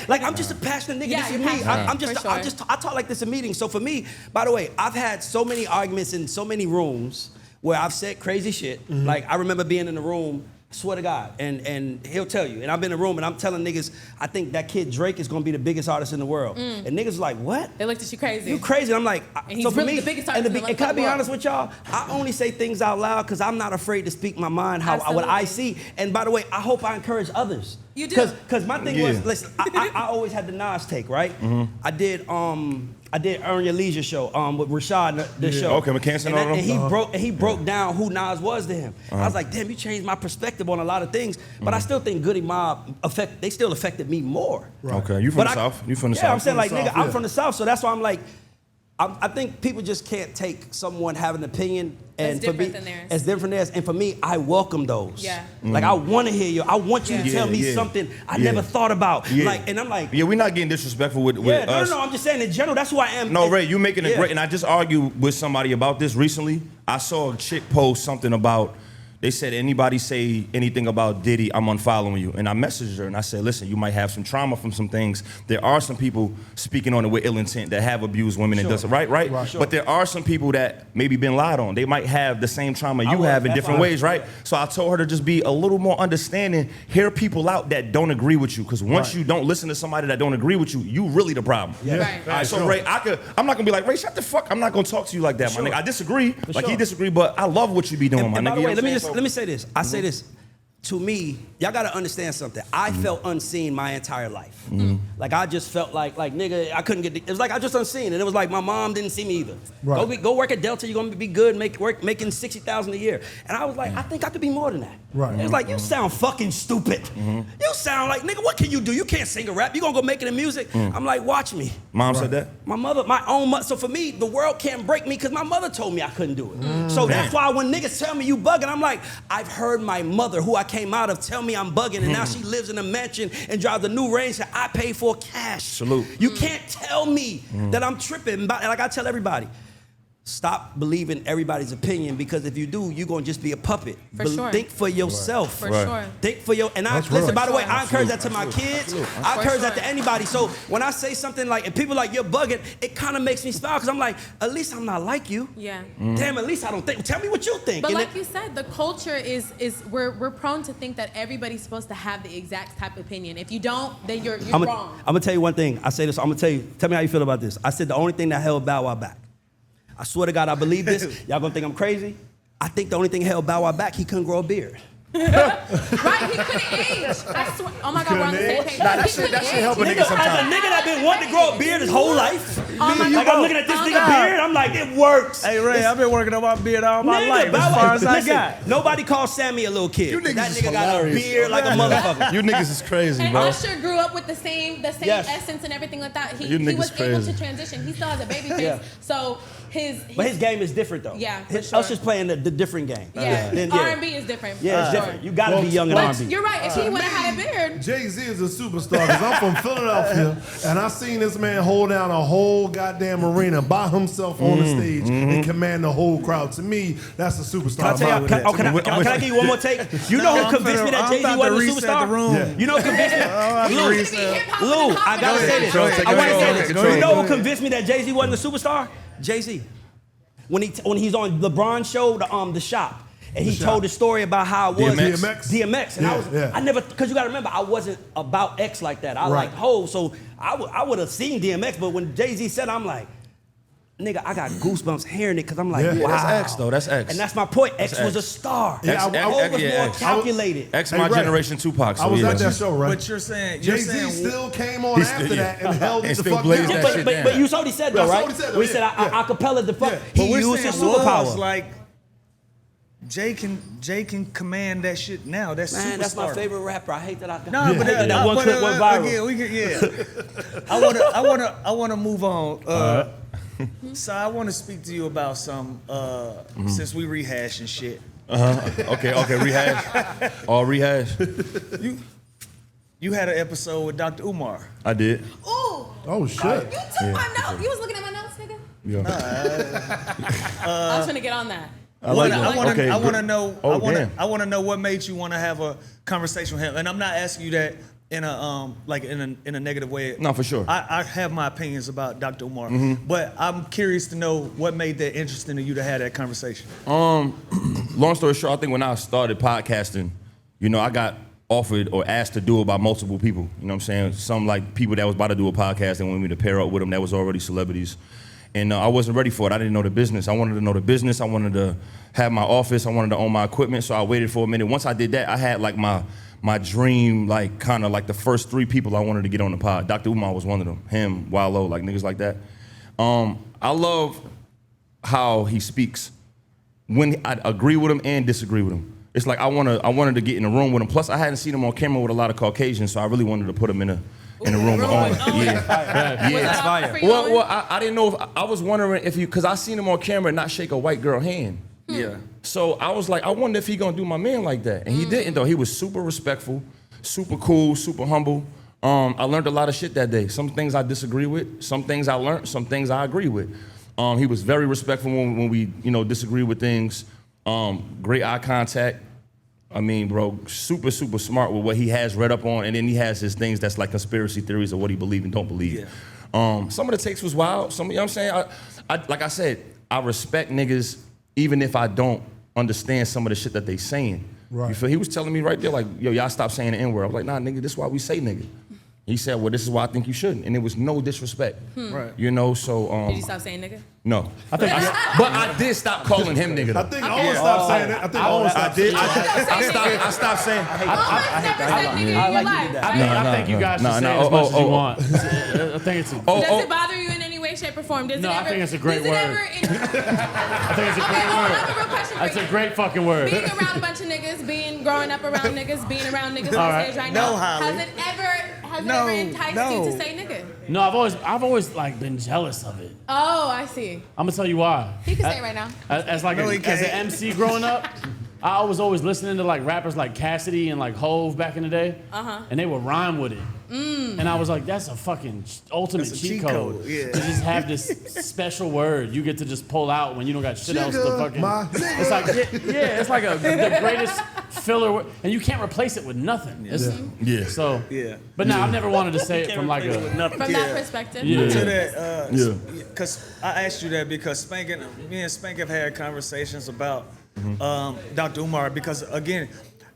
Like, I'm just a passionate nigga. Yeah, This is you're me. passionate. For sure. I talk like this in meetings. So for me, by the way, I've had so many arguments in so many rooms where I've said crazy shit. Like, I remember being in the room, swear to God, and he'll tell you. And I've been in a room and I'm telling niggas, I think that kid Drake is gonna be the biggest artist in the world. And niggas like, what? They looked at you crazy. You crazy? And I'm like, And he's so for really me, the biggest artist in the and can I be world. honest with y'all? I only say things out loud because I'm not afraid to speak my mind, what I see. And by the way, I hope I encourage others. You do. Because my thing was, listen, I always had the Nas take, right? I did I did Earn Your Leisure show with Rashad, the show. Okay, McCann and all them? And he broke down who Nas was to him. I was like, damn, you changed my perspective on a lot of things. But I still think Goody Mob still affected me more. Right. Okay, you from the South? You from the South? Yeah, I'm saying like, South, nigga, yeah. I'm from the South, so that's why I'm like, I think people just can't take someone having an opinion and That's different than theirs. It's different than theirs. And for me, I welcome those. Yeah. Like I want to hear you. I want you to Yeah. tell me Yeah. something I Yeah. never thought about. Yeah. Like, and I'm like, Yeah, we're not getting disrespectfful with us. no. I'm just saying in general. That's who I am. No, Ray, you making a Yeah. great. And I just argued with somebody about this recently. I saw a chick post something about. They said, anybody say anything about Diddy, I'm unfollowing you. And I messaged her and I said, listen, you might have some trauma from some things. There are some people speaking on it with ill intent that have abused women and does it, right? Sure. But there are some people that maybe been lied on. They might have the same trauma you would. have in That's different fine. ways, right? So I told her to just be a little more understanding, hear people out that don't agree with you. Because once you don't listen to somebody that don't agree with you, you really the problem. Yeah. Right. All right, so Ray, I'm not gonna be like, Ray, shut the fuck. I'm not gonna talk to you like that, my nigga. I disagree. Like he sure. disagree, but I love what you be doing, And my by nigga. the You way, know what I'm saying? let me say this. I say this. To me, y'all gotta understand something. I felt unseen my entire life. Like I just felt like nigga, I couldn't get. It was like I just unseen, and it was like my mom didn't see me either. Right. Go work at Delta. You're gonna be good, making $60,000 a year. And I was like, I think I could be more than that. Right. It was like you sound fucking stupid. You sound like nigga. What can you do? You can't sing a rap. You gonna go make it in music? I'm like, watch me. Mom said that? My mother, my own mother. So for me, the world can't break me because my mother told me I couldn't do it. So that's why when niggas tell me you bugging, I'm like, I've heard my mother, who I came out of, tell me I'm bugging, and now she lives in a mansion and drives a new Range that I pay for cash. Salute. You can't tell me that I'm tripping. Like I tell everybody, stop believing everybody's opinion, because if you do, you're gonna just be a puppet. For sure. Think for yourself. For sure. Think for your, and I That's listen. real. By the way, For I encourage that to my kids. I For encourage that sure. to anybody. So when I say something like, and people like you're bugging, it kind of makes me smile because I'm like, at least I'm not like you. Yeah. Damn, at least I don't think. Tell me what you think. But And like then- you said, the culture is we're prone to think that everybody's supposed to have the exact type of opinion. If you don't, then you're I'm wrong. gonna tell you one thing. I say this. I'm gonna tell you. Tell me how you feel about this. I said the only thing that held Bow Wow back. I swear to God, I believe this. Y'all gonna think I'm crazy? I think the only thing held Bow Wow back, he couldn't grow a beard. Right? He couldn't age. I swear. Oh my God, we're on the same page. Nah, that He shit couldn't help a age. nigga sometimes. As a nigga that been wanting to grow a beard his whole life, Oh my like God. I'm looking at this Oh nigga God. beard, I'm like, it works. Hey Ray, I've been working on my beard all my Nigga, life, Bow as Wow- far as I listen, got. Nobody calls Sammy a little kid. You niggas That is nigga got a hilarious. beard like a motherfucker. You niggas is crazy, And bro. Usher grew up with the same Yes. essence and everything like that. He You niggas was able crazy. to transition. He still has a baby face. Yeah. So But his game is different though. Yeah, for His, sure. Usher's playing the different game. yeah, Then, R&B is different. Yeah, it's for sure. different. You gotta be young in But R&B. you're right. If he would have had a beard, Jay-Z is a superstar because I'm from Philadelphia and I seen this man hold down a whole goddamn arena by himself on the stage and command the whole crowd. To me, that's a superstar. Can I tell you? Can I give you one more take? You know who convinced me that I'm Jay-Z about to wasn't a reset superstar? the room. Yeah. You know who convinced me? Lou, Used to be hip-hop Lou, and I gotta say this. Go I ahead, want to go say ahead, this. go ahead. You know who convinced me that Jay-Z wasn't a superstar? Jay-Z. When he's on LeBron's show, the shop. And he told the story about how it was DMX. And Yeah. I never, because you got to remember, I wasn't about X like that. I Right. like Ho, so I would have seen DMX, but when Jay-Z said it, I'm like, nigga, I got goosebumps hearing it because I'm like, Yeah. wow. That's X though. That's X. And that's my point. X That's was a X. star. Yeah, Ho was more X. calculated. X Hey, my Ray, generation Tupac. So I was yeah. at that show, right? But you're saying Jay-Z still came on He's still- after that and held and it the still fuck blazed down. that But, shit but, down. but you saw what he said though, That's right? what he said, We yeah, said yeah. I cappella the fuck. Yeah. But He we're used saying his superpower. was like Jay can command that shit now. That's Man, that's my superstar. favorite rapper. I hate that I got Nah, but that one clip went viral. Again, we could, I wanna move on. So I want to speak to you about some since we rehashing shit. Okay, rehash. All rehash. You had an episode with Dr. Umar. I did. ooh, Oh, shit. you took my notes. You was looking at my notes, nigga. I was gonna get on that. I want Okay, to good. know. Oh, I damn. want to know what made you want to have a conversation with him. And I'm not asking you that in a in a negative way. No, for sure. I have my opinions about Dr. Umar, but I'm curious to know what made that interesting to you to have that conversation. Long story short, I think when I started podcasting, you know, I got offered or asked to do it by multiple people. You know what I'm saying? Some like people that was about to do a podcast and wanted me to pair up with them that was already celebrities. And I wasn't ready for it. I didn't know the business. I wanted to know the business. I wanted to have my office. I wanted to own my equipment. So I waited for a minute. Once I did that, I had like my dream, like kind of like the first 3 people I wanted to get on the pod. Dr. Umar was one of them. Him, Wallow, like niggas like that. I love how he speaks when I agree with him and disagree with him. It's like I wanted to get in the room with him. Plus, I hadn't seen him on camera with a lot of Caucasians, so I really wanted to put him in a room with Owen. Yeah. Was that fire. for you, Owen? Well, I didn't know if I was wondering if because I seen him on camera not shake a white girl hand. Yeah. So I was like, I wonder if he gonna do my man like that, and he didn't though. He was super respectful, super cool, super humble. I learned a lot of shit that day. Some things I disagree with, some things I learned, some things I agree with. He was very respectful when we, disagree with things. Great eye contact. I mean, bro, super, super smart with what he has read up on, and then he has his things that's like conspiracy theories of what he believe and don't believe. Yeah. Some of the takes was wild. Some, you know what I'm saying? I like I said, I respect niggas even if I don't understand some of the shit that they saying. Right. You feel? He was telling me right there, like, yo, y'all stop saying the N-word. I was like, nah, nigga, this is why we say nigga. He said, well, this is why I think you shouldn't. And it was no disrespect. Right. So. Did you stop saying nigga? No. But I did stop calling him nigga. I think Owen stopped saying it. I think Owen stopped saying it. I stopped saying. Almost never said nigga in your life. I think you guys should say it as much as you want. I think it's. Does it bother you in any way, shape, or form? Does No, it I ever, think it's a great does word. It ever, I think it's a okay, great well, I word. have a real question for That's you. a great fucking word. Being around a bunch of niggas, growing up around niggas, being around niggas All on right. stage right No, now, Holly. has it ever enticed you to say nigga? No, I've always like been jealous of it. Oh, I see. I'm gonna tell you why. He can say it right now. As like No, he as can't. an MC growing up, I was always listening to like rappers like Cassidy and like Hove back in the day, and they would rhyme with it. And I was like, that's a fucking ultimate That's a cheat cheat code. code, yeah. To just have this special word you get to just pull out when you don't got shit else to Jigga, fucking. my It's like it's like the greatest filler word, and you can't replace it with nothing. Yeah. So Yeah. But now I've never wanted to say it from like a. From that perspective. Yeah. To that, because I asked you that because me and Spank have had conversations about Dr. Umar because again,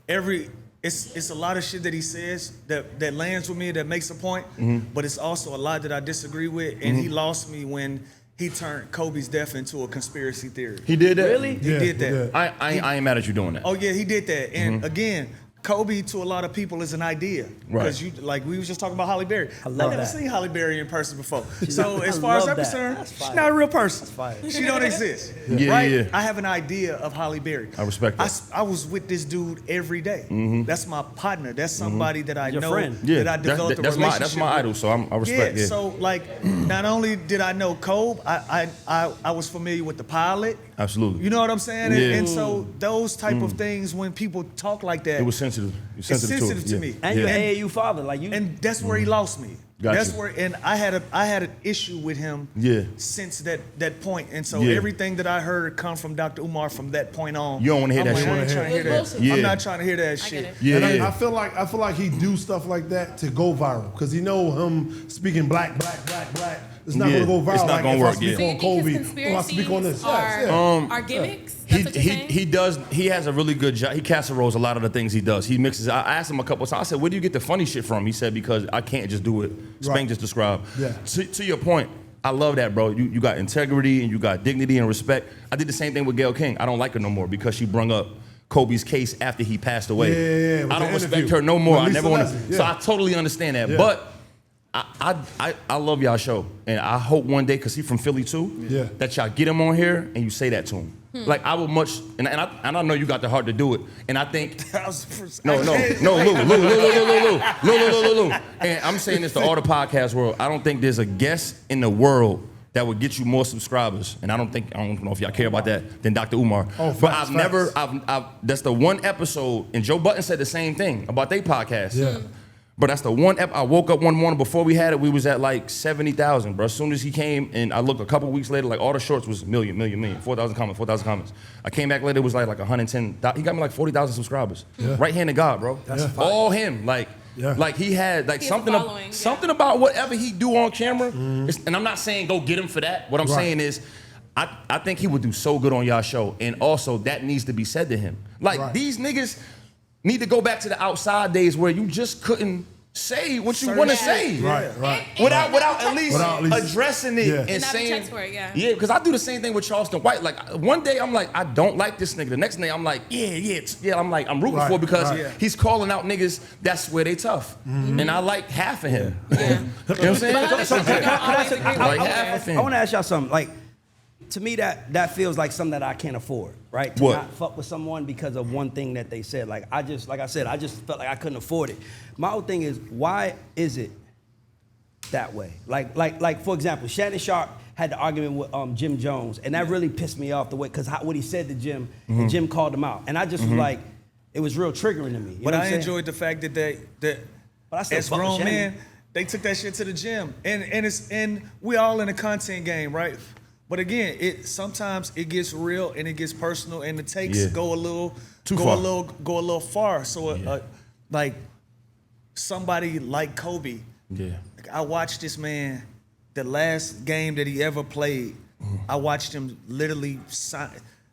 it's a lot of shit that he says that lands with me that makes a point, but it's also a lot that I disagree with, and he lost me when he turned Kobe's death into a conspiracy theory. He did that? Really? He did that. I ain't mad at you doing that. Oh yeah, he did that. And again, Kobe to a lot of people is an idea. Right. Because we was just talking about Holly Berry. I love never that. seen Holly Berry in person before. So I as far as love I'm that. concerned, That's she's fire. not a real person. fire. She don't exist. Yeah, right? yeah. I have an idea of Holly Berry. I respect that. I was with this dude every day. That's my partner. That's somebody that I Your know friend. that I developed a that's relationship my with. idol, so I respect it. So like, not only did I know Kobe, I was familiar with the pilot. Absolutely. You know what I'm saying? Yeah. And so those type of things, when people talk like that, It was sensitive. You're it's sensitive, sensitive to it. me. Yeah. And you're And- an AAU father, like you. And that's where he lost me. Gotcha. That's where, and I had an issue with him. Yeah. Since that point, and so Yeah. everything that I heard come from Dr. Umar from that point on. You don't wanna hear I'm that like, shit. I ain't trying to hear It was that. bullshit. I'm Yeah. not trying to hear that I shit. get it. Yeah, And yeah. I feel like he do stuff like that to go viral because he know him speaking black. It's not Yeah, gonna go viral. it's not like gonna if work, I speak yeah. So you on think Kobe, his or I speak on this. conspiracies Yes, are gimmicks? That's what you're saying? He does. He has a really good job. He casseroles a lot of the things he does. He mixes. I asked him a couple of times. I said, "Where do you get the funny shit from?" He said, "Because I can't just do it." Spank Right. just described. Yeah. To your point, I love that, bro. You got integrity and you got dignity and respect. I did the same thing with Gayle King. I don't like her no more because she brung up Kobe's case after he passed away. Yeah, with I don't the respect interview her no more. with I Lisa never want Leslie, to. yeah. So I totally understand that. Yeah. But I love y'all show, and I hope one day, cause he's from Philly too, Yeah. that y'all get him on here and you say that to him. Like I would much, and I know you got the heart to do it, and I think That was the first- no, Lou. And I'm saying this to all the podcast world. I don't think there's a guest in the world that would get you more subscribers, and I don't know if y'all care about that, than Dr. Umar. Oh, but facts, that's the one episode, and Joe Button said the same thing about their podcast. Yeah. But that's the one I woke up one morning before we had it, we was at like 70,000, bro. As soon as he came, and I looked a couple weeks later, like all the shorts was million, 4,000 comments. I came back later, it was like 110. He got me like 40,000 subscribers. Yeah. Right hand to God, bro. That's fire. All him, like he had like He has a following, something about whatever he do on camera. And I'm not saying go get him for that. What I'm Right. saying is, I think he would do so good on y'all show, and also that needs to be said to him. Like Right. these niggas need to go back to the outside days where you just couldn't say what you Certain want to shit. say. Right. Without at least addressing it Yeah. and And not be saying, checked for it, yeah. yeah, because I do the same thing with Charleston White. Like one day I'm like, I don't like this nigga. The next day I'm like, yeah. I'm like, I'm rooting Right, for it because right. he's calling out niggas. That's where they tough, and I like half of him. Yeah. You know what I'm saying? But other people don't always agree with Like you. half of I him. want to ask y'all something. Like, to me, that feels like something that I can't afford, right? To What? not fuck with someone because of one thing that they said. Like I just felt like I couldn't afford it. My whole thing is, why is it that way? Like for example, Shannon Sharp had the argument with Jim Jones, and that really pissed me off the way because what he said to Jim, and Jim called him out, and I just was like, it was real triggering to me. You But know what I I'm saying? enjoyed the fact that But I still as fuck with grown Shannon. men, they took that shit to the gym, and we all in a content game, right? But again, sometimes it gets real and it gets personal, and the takes go a little far. So like somebody like Kobe, like I watched this man, the last game that he ever played, I watched him literally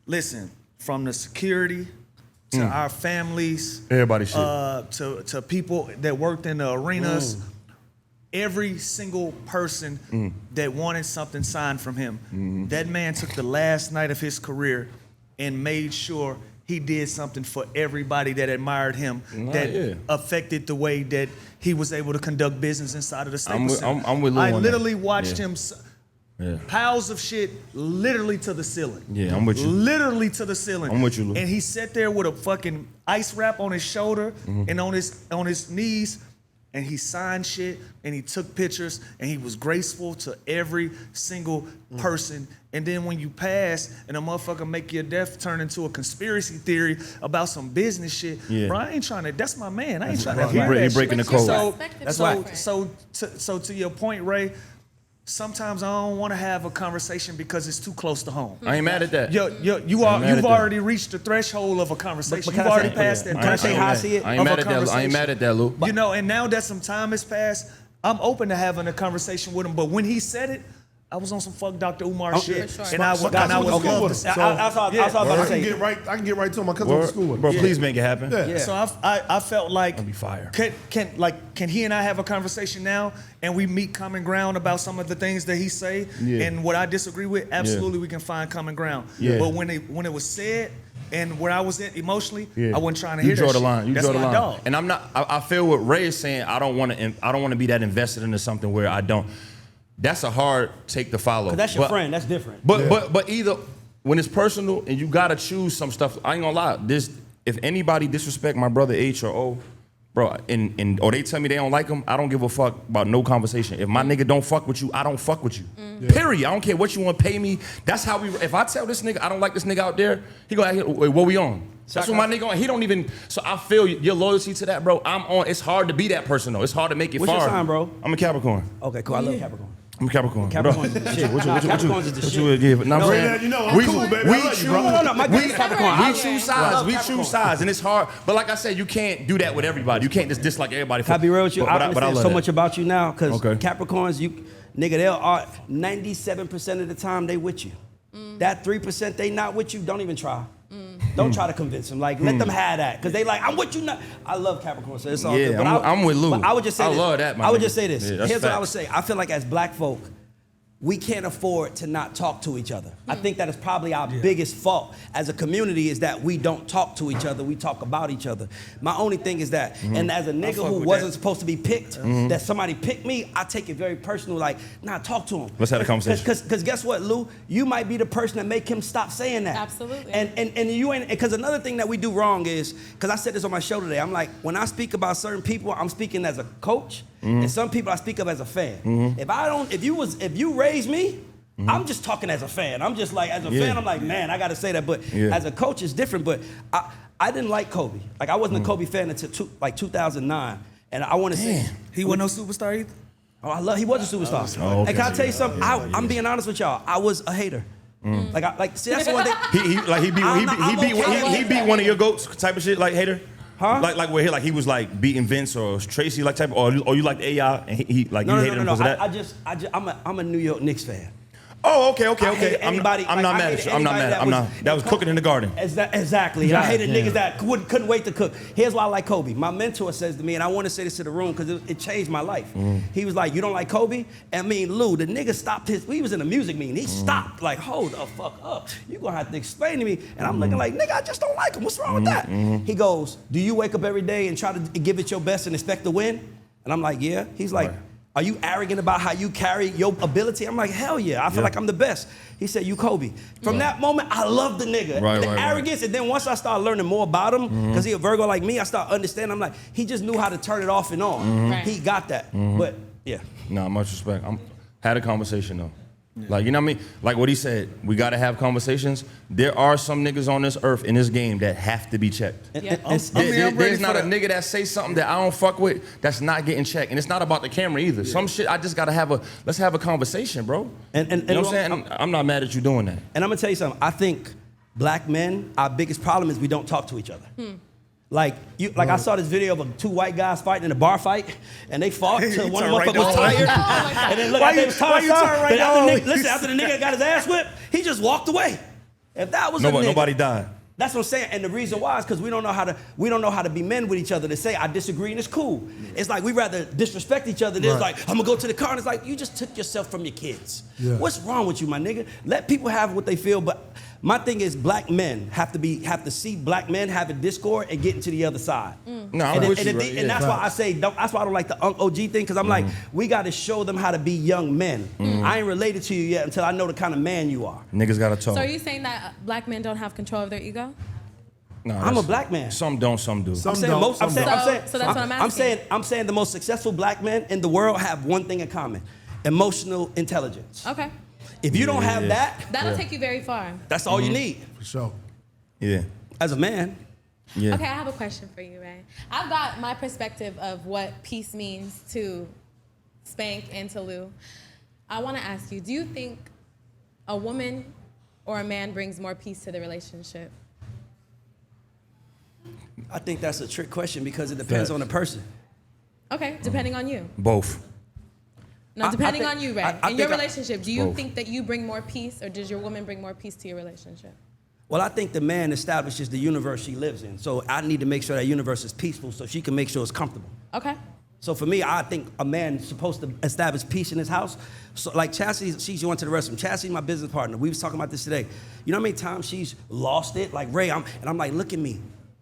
listen, from the security to our families, Everybody shit. to people that worked in the arenas. Every single person that wanted something signed from him, that man took the last night of his career and made sure he did something for everybody that admired him, affected the way that he was able to conduct business inside of the Staples Center. I'm with Lou I on literally that. watched Yeah. him piles of shit literally to the ceiling. Yeah, I'm with you. Literally to the ceiling. I'm with you, Lou. And he sat there with a fucking ice wrap on his shoulder and on his knees, and he signed shit and he took pictures and he was graceful to every single person. And then when you pass and a motherfucker make your death turn into a conspiracy theory about some business shit, bro, I ain't trying to. That's my man. I ain't trying to hear that. He breaking the But your code. perspective is So, different. so to your point, Ray, sometimes I don't want to have a conversation because it's too close to home. I ain't mad at that. You've mad at that. already reached the threshold of a conversation. But can You've I already say- passed that Can I say threshold how I see it? I ain't of mad a at that. I ain't conversation. mad at that, Lou. You know, and now that some time has passed, I'm open to having a conversation with him. But when he said it, I was on some fuck Dr. Umar shit, For sure. and I Fuck was Dr. love Umar. to. So- I was about to I say. can get right to him. My cousin went to school with him. Bro, please make it happen. Yeah. So I felt like That'd be fire. Can he and I have a conversation now and we meet common ground about some of the things that he say and what I disagree with? Absolutely, we can find common ground. Yeah. But when it was said and where I was at emotionally, I wasn't trying to hear You draw that the shit. line. You That's draw the my line. dog. And I'm not. I feel what Ray is saying. I don't want to be that invested into something where I don't. That's a hard take to follow. 'Cause that's your But- friend. That's different. But either when it's personal and you gotta choose some stuff. I ain't gonna lie. If anybody disrespect my brother H or O, bro, or they tell me they don't like him, I don't give a fuck about no conversation. If my nigga don't fuck with you, I don't fuck with you. Period. I don't care what you want to pay me. That's how we. If I tell this nigga I don't like this nigga out there, he go, hey, wait, what we on? That's what my nigga on. He don't even. So I feel your loyalty to that, bro. I'm on. It's hard to be that person though. It's hard to make it What's far. your sign, bro? I'm a Capricorn. Okay, cool. I love Capricorn. I'm a Capricorn. Capricorn's is the shit. Capricorn's is the shit. would give? No, I'm saying, Ray, you know, I'm cool, baby. I love you, bro. No, my guy's Capricorn. we I- choose I sides. love We Capricorn. choose sides, and it's hard. But like I said, you can't do that with everybody. You can't just dislike everybody. Can I be real with you? I understand love so that. much about you now because Okay. Capricorns, nigga, they'll 97% of the time they with you. That 3% they not with you, don't even try. Don't try to convince them. Like, let them have that. Because they like, I'm with you now. I love Capricorn, so it's all Yeah, good. But I'm with Lou. But I would just say I this. love that, my I would nigga. just say this. Yeah, that's Here's what I would facts. say. I feel like as black folk, we can't afford to not talk to each other. I think that is probably our biggest fault as a community is that we don't talk to each other. We talk about each other. My only thing is that, and as a nigga fuck who with wasn't that. supposed to be picked, that somebody picked me, I take it very personal. Like, nah, talk to him. Let's have a conversation. Because guess what, Lou? You might be the person that make him stop saying that. Absolutely. And you ain't, because another thing that we do wrong is, because I said this on my show today, I'm like, when I speak about certain people, I'm speaking as a coach, and some people I speak of as a fan. If you raise me, I'm just talking as a fan. I'm just like, as a fan, I'm like, man, I got to say that. But as a coach, it's different. But I didn't like Kobe. Like, I wasn't a Kobe fan until 2009. And I want to say, He wasn't no superstar either. oh, he was a superstar. Oh, okay. And can I tell you something? I'm being honest with y'all. I was a hater. See, that's the one thing. He beat one of your goats type of shit like hater. Huh? Like where he was like beating Vince or Tracy like type or you like AI and he like you hated him because of that. I'm a New York Knicks fan. Oh, okay. I hated anybody- I'm not like, I mad at hated you. I'm not anybody mad. that I'm was- not. That was cooking in the garden. Exactly. And I hated Yeah. niggas that couldn't wait to cook. Here's why I like Kobe. My mentor says to me, and I want to say this to the room because it changed my life. He was like, you don't like Kobe? I mean, Lou, the nigga stopped he was in a music meeting. He stopped, like, hold the fuck up. You gonna have to explain to me. And I'm looking like, nigga, I just don't like him. What's wrong with that? He goes, do you wake up every day and try to give it your best and expect to win? And I'm like, yeah. He's like, are you arrogant about how you carry your ability? I'm like, hell yeah, I feel like I'm the best. He said, you Kobe. From that moment, I love the nigga. The arrogance, and then once I started learning more about him, because he a Virgo like me, I started understanding, I'm like, he just knew how to turn it off and on. Right. He got that. But yeah. Nah, much respect. Had a conversation though. Like, you know what I mean? Like what he said, we gotta have conversations. There are some niggas on this earth in this game that have to be checked. Yeah. There's not a nigga that say something that I don't fuck with that's not getting checked. And it's not about the camera either. Some shit I just gotta let's have a conversation, bro. And you know what I'm saying? I'm not mad at you doing that. And I'm gonna tell you something. I think black men, our biggest problem is we don't talk to each other. Like I saw this video of two white guys fighting in a bar fight, and they fought till one turned right motherfucker was down. tired, and then look, after they was tired, right after the nigga got his ass whipped, he just walked away. If that was a nigga, Nobody died. that's what I'm saying. And the reason why is because we don't know how to be men with each other to say I disagree and it's cool. It's like we rather disrespect each other than it's like I'm gonna go to the car and it's like you just took yourself from your kids. Yeah. What's wrong with you, my nigga? Let people have what they feel, but my thing is black men have to see black men have a discord and get into the other side. No, I'm with you, bro. And that's why I say that's why I don't like the OG thing because I'm like we got to show them how to be young men. I ain't related to you yet until I know the kind of man you are. Niggas gotta talk. So are you saying that black men don't have control of their ego? No, I'm a black man. Some don't, some do. Some I'm saying don't, most. some don't. So that's what I'm asking. I'm saying the most successful black men in the world have one thing in common: emotional intelligence. Okay. If you don't have that, That'll take you very far. that's all you need For sure. Yeah. as a man. Yeah. Okay, I have a question for you, Ray. I've got my perspective of what peace means to Spank and to Lou. I want to ask you, do you think a woman or a man brings more peace to the relationship? I think that's a trick question because it depends on the person. Okay, depending on you. Both. No, I depending think- on you, Ray. I In your think relationship, do you Both. think that you bring more peace or does your woman bring more peace to your relationship? Well, I think the man establishes the universe she lives in. So I need to make sure that universe is peaceful so she can make sure it's comfortable. Okay. So for me, I think a man's supposed to establish peace in his house. So like Chastity, she went to the restroom. Chastity's my business partner. We was talking about this today. You know how many times she's lost it? Like, Ray, I'm like, look at me.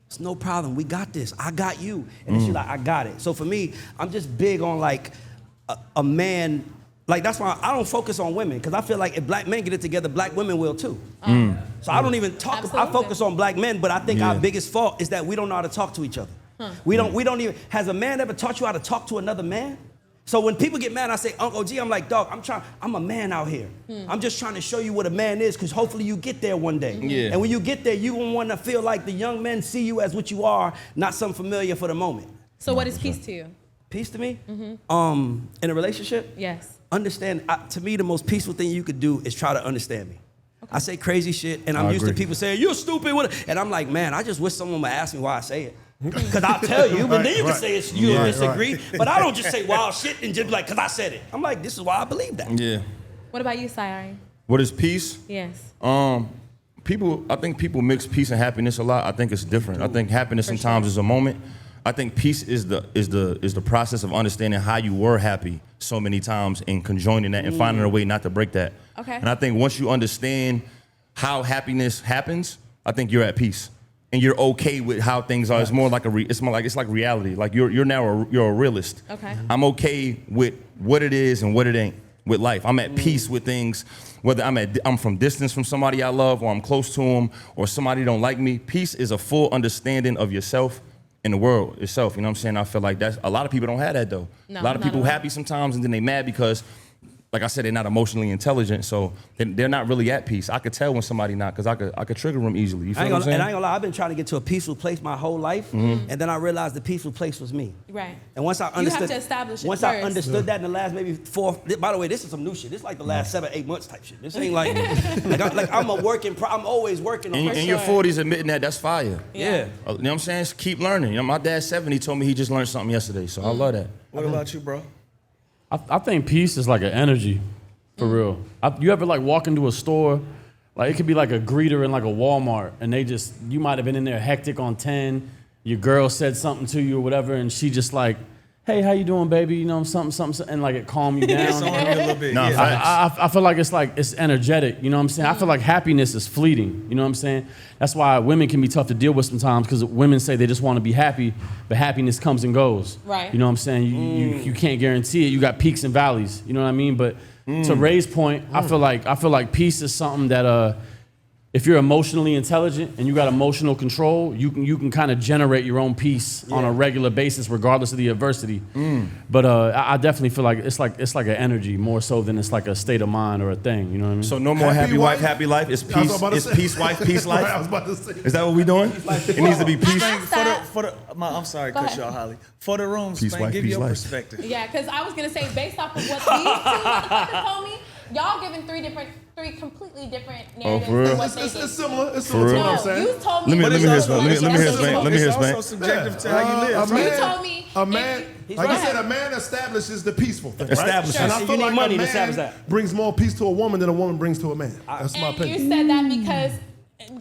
It's no problem. We got this. I got you. And then she's like, I got it. So for me, I'm just big on like a man. Like that's why I don't focus on women because I feel like if black men get it together, black women will too. So I don't even talk. I Absolutely. focus on black men, but I think our biggest fault is that we don't know how to talk to each other. We don't even. Has a man ever taught you how to talk to another man? So when people get mad, I say, Uncle G, I'm like, dog, I'm a man out here. I'm just trying to show you what a man is, because hopefully you get there one day. Yeah. And when you get there, you gonna want to feel like the young men see you as what you are, not something familiar for the moment. So what is peace to you? Peace to me? In a relationship? Yes. Understand, to me, the most peaceful thing you could do is try to understand me. I say crazy shit, and I'm I used to agree. people saying, you're stupid. And I'm like, man, I just wish someone would ask me why I say it. Because I'll tell you, but then you can say it's you disagree. But I don't just say wild shit and just be like, because I said it. I'm like, this is why I believe that. Yeah. What about you, Sayari? What is peace? Yes. I think people mix peace and happiness a lot. I think it's different. I think happiness For sometimes sure. is a moment. I think peace is the process of understanding how you were happy so many times and conjoining that and finding a way not to break that. Okay. And I think once you understand how happiness happens, I think you're at peace and you're okay with how things are. It's more like it's like reality. Like you're now you're a realist. Okay. I'm okay with what it is and what it ain't with life. I'm at peace with things, whether I'm from distance from somebody I love or I'm close to them or somebody don't like me. Peace is a full understanding of yourself and the world itself. You know what I'm saying? I feel like that's a lot of people don't have that though. No, a lot of not people at all. happy sometimes and then they mad because, like I said, they're not emotionally intelligent, so they're not really at peace. I could tell when somebody not, because I could trigger them easily. You feel what I'm saying? And I ain't gonna lie, I've been trying to get to a peaceful place my whole life, and then I realized the peaceful place was me. Right. And once I You have understood, to establish it once I first. understood that in the last maybe 4. By the way, this is some new shit. This is like the last 7-8 months type shit. This ain't like I'm a working. I'm always working on. in your 40s, admitting that's fire. Yeah. You know what I'm saying? Just keep learning. You know, my dad's 70, told me he just learned something yesterday, so I love that. What about you, bro? I think peace is like an energy. For real. You ever like walk into a store, like it could be like a greeter in like a Walmart, and you might have been in there hectic on 10, your girl said something to you or whatever, and she just like, hey, how you doing, baby? You know, something, and like it calm you down. It's on me a little bit. Nah, yeah. I feel like it's energetic, you know what I'm saying? I feel like happiness is fleeting, you know what I'm saying? That's why women can be tough to deal with sometimes, because women say they just want to be happy, but happiness comes and goes. Right. You know what I'm saying? You can't guarantee it. You got peaks and valleys, you know what I mean? But to Ray's point, I feel like peace is something that if you're emotionally intelligent and you got emotional control, you can kind of generate your own peace on a regular basis, regardless of the adversity. But I definitely feel like it's like an energy more so than it's like a state of mind or a thing. You know what I mean? So no more happy wife, happy life. It's peace. It's peace wife, peace life. Right, I was about to say. Is that what we doing? It needs to be peace. I'm sorry, Go cut ahead. y'all, Holly. For the room, Peace, Spank, wife, give peace, your life. perspective. Yeah, because I was gonna say, based off of what these two motherfuckers told me, y'all giving three completely different narratives for real? than what they It's gave. similar. It's similar to what I'm No, saying. you told me. Let me hear Spank. Let me hear That's Spank. Let me hear It's Spank. also subjective to how you live. A man, You told me. A man, He's like right. you said, a man establishes the peaceful thing. Establishes. Right? And I Sure. feel You need like money a to establish man that. brings more peace to a woman than a woman brings to a man. That's my And opinion. you said that because.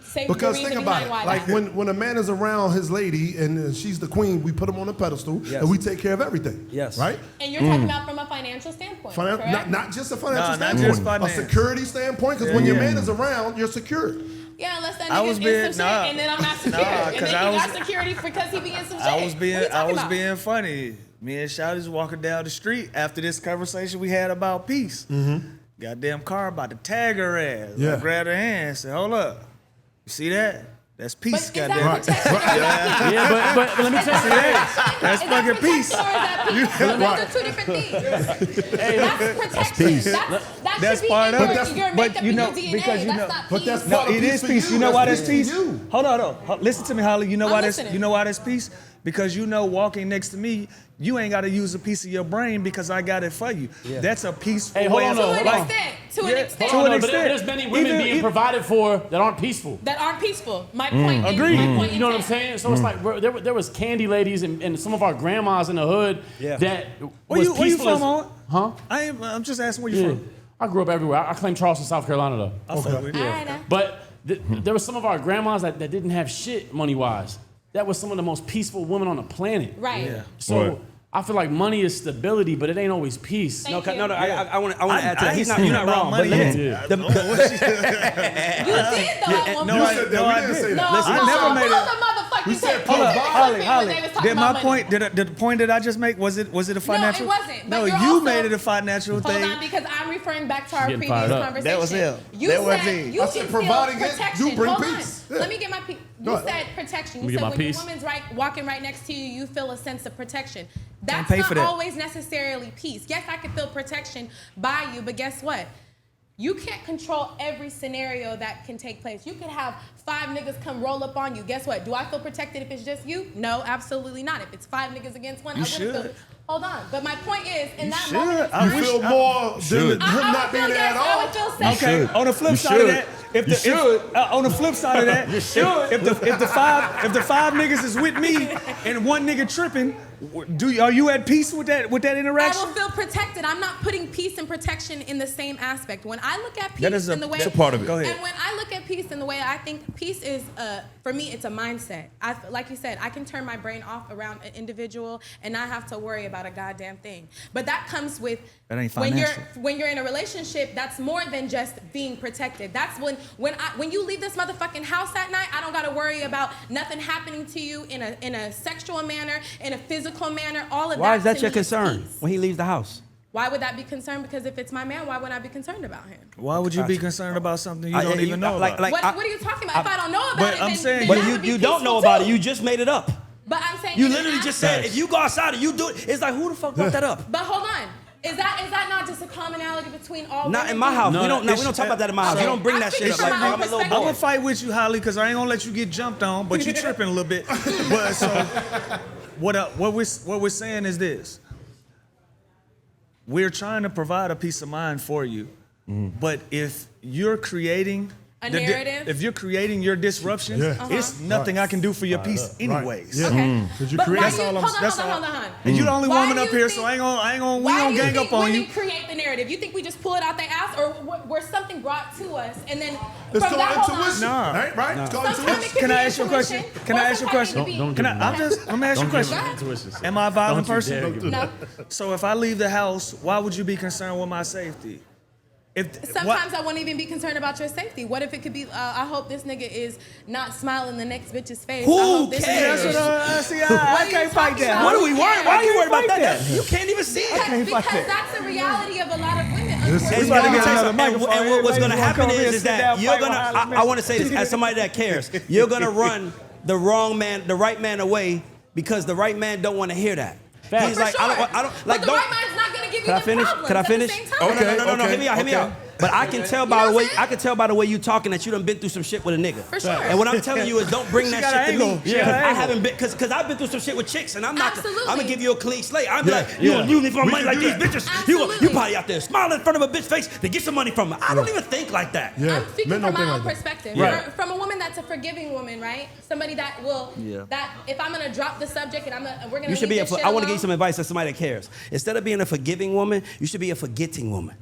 Say the Because reason think about behind it, why like that. when a man is around his lady and she's the queen, we put him on a pedestal Yes. and we take care of everything. Yes. Right? And you're talking about from a financial standpoint, correct? Not just a financial Nah, not standpoint, just a finance. security standpoint. Because when your man is around, you're secure. Yeah, unless that I nigga's was in being- some nah. shit, and then I'm not secure. Nah, and 'cause then I he was- got security because he be in some shit. I was being What are you talking about? funny. Me and Shawty's walking down the street after this conversation we had about peace. Goddamn car about to tag her ass. Yeah. I grabbed her hand and said, hold up. You see that? That's But peace, is goddamn. that protection? Yeah, but let me tell you this. That's fucking peace. Or is that peace? Those are two different things. That's protection. peace. That That's should be part in of your, it. your But makeup you and know, your DNA. because you that's know- not But peace. that's No, part of it peace is for peace. you. You know why that's for peace? you. Hold on. Listen to me, Holly. You know I'm why that's listening. you know why that's peace? Because you know walking next to me, you ain't got to use a piece of your brain because I got it for you. That's a peaceful Hey, hold way on, of though, To hold an on. extent. To an Yeah, extent. to an But extent. there's many women Even- being provided for that aren't peaceful. That aren't peaceful. My point. Agreed. My point You know what I'm intent. saying? So it's like there was candy ladies and some of our grandmas in the hood Yeah. that Where was you peaceful from, as- on? Huh? I'm just asking where you Yeah. from. I grew up everywhere. I claim Charleston, South Carolina though. I fuck with you. All right, now. But there was some of our grandmas that didn't have shit money wise. That was some of the most peaceful women on the planet. Right. Yeah. So Right. I feel like money is stability, but it ain't always peace. Thank No, you. no, I want to add to I that. He's ain't not, you're saying not about wrong. But money let me, yet. the, You did though at one No, You point. said that. no, We I didn't say didn't. that. No, Listen, no, I never no, made those it. are motherfuckers. We You said said provide. Holly, did my money. point? Did the point that I just make was it a financial? No, it wasn't. But No, you're you also- made it a financial Hold thing. on, because I'm referring back to our Getting previous fired up. conversation. That was him. You That was said me. you I said can providing feel it, protection. you bring Hold on. peace. Yeah. Let me get my peace. Go You ahead. said protection. Let me You get said my when piece. your woman's walking right next to you, you feel a sense of protection. That's pay not for that. always necessarily peace. Yes, I can feel protection by you, but guess what? You can't control every scenario that can take place. You could have 5 niggas come roll up on you. Guess what? Do I feel protected if it's just you? No, absolutely not. If it's 5 niggas against one, You I wouldn't feel. should. Hold on. But my point is, in that should. moment, I You wish- feel more than should. him I not would being feel there at yes, I all. would feel safe. Okay. should. On the flip You side of should. that, if the You should. on the flip side of that, You should. if the five niggas is with me and one nigga tripping, are you at peace with that I interaction? will feel protected. I'm not putting peace and protection in the same aspect. When I look at peace That is in the way, that's a part of it. Go ahead. And when I look at peace in the way, I think peace is, for me, it's a mindset. Like you said, I can turn my brain off around an individual and not have to worry about a goddamn thing. But that comes with That ain't when financial. you're in a relationship. That's more than just being protected. That's when you leave this motherfucking house at night, I don't gotta worry about nothing happening to you in a sexual manner, in a physical manner. All of why is to that your me is concern peace. when he leaves the house? Why would that be concerned? Because if it's my man, why would I be concerned about him? Why would you be concerned about something you don't you- even know like- about? like- What are you talking about? If I don't know about it, I'm then, saying- then But that you would be you don't peaceful know about too. it. You just made it up. But I'm saying You in an literally just said aspect- if you go outside and you do it, it's like who the fuck brought that up? But hold on. Is that not just a commonality between all Not women? in my house. No, we don't it's- talk about that in my house. Okay. You don't bring I'm that speaking shit up from like my own I'm a little perspective. I'm boy. gonna fight with you, Holly, because I ain't gonna let you get jumped on, but you tripping a little bit. But so what we're saying is this: we're trying to provide a peace of mind for you, but if you're creating A narrative? If you're creating your disruption, it's nothing I can do for your peace anyways. Yeah. Okay. Because you But create. why do you, all hold I'm- on. And you the only Why woman do up you here, think- so we Why don't do you gang think up on women you. create the narrative? You think we just pull it out their ass, or was something brought to us and then It's from called that hold intuition. Nah. Right? It's called Sometimes intuition. it could Can be I ask you a question? intuition, Can or I ask you a sometimes it question? could be- Don't Can do I? that. Let me ask you a question. Intuition. Am I a violent Don't you dare person? give me No. So if I leave the house, why would you be concerned with my safety? Sometimes I won't even be concerned about your safety. What if it could be, I hope this nigga is not smiling the next bitch's face. Who I hope this cares? nigga is- See, What are I you can't fight talking that. about? What are we worried? Why are you worried about fight that? that. You can't even see it. Because that's the reality of a lot of women. And, unfortunately. about to let me get tell you another something. microphone. And what's going to Everybody happen come here, is sit down, that you're fight going to, behind the I want to say this as somebody that cares, you're going to run the right man away because the right man don't want to hear that. Facts. He's For like, sure. I don't, But like, the don't. right man's not going to give you Can I the finish? problems Can I at the finish? same time. No. Hear me out. But I can tell by You the know way what I'm I can tell by the way you talking that you done been through some shit with a nigga. For sure. And what I'm telling you is don't bring that got shit an to me. angle. She got Because an I angle. haven't been because I've been through some shit with chicks and I'm not Absolutely. I'm gonna give you a clean slate. I'm be Yeah. like, you Yeah. gonna use me for We money can like do these that. bitches. You Absolutely. probably out there smiling in front of a bitch face to get some money from her. I don't even think like that. Yeah. I'm speaking Men from don't my think own like that. perspective. Right. From a woman that's a forgiving woman, right? Somebody that will, that if I'm gonna drop the subject and we're gonna You should be leave this shit I want to give you alone. some advice as somebody that cares. Instead of being a forgiving woman, you should be a forgetting woman.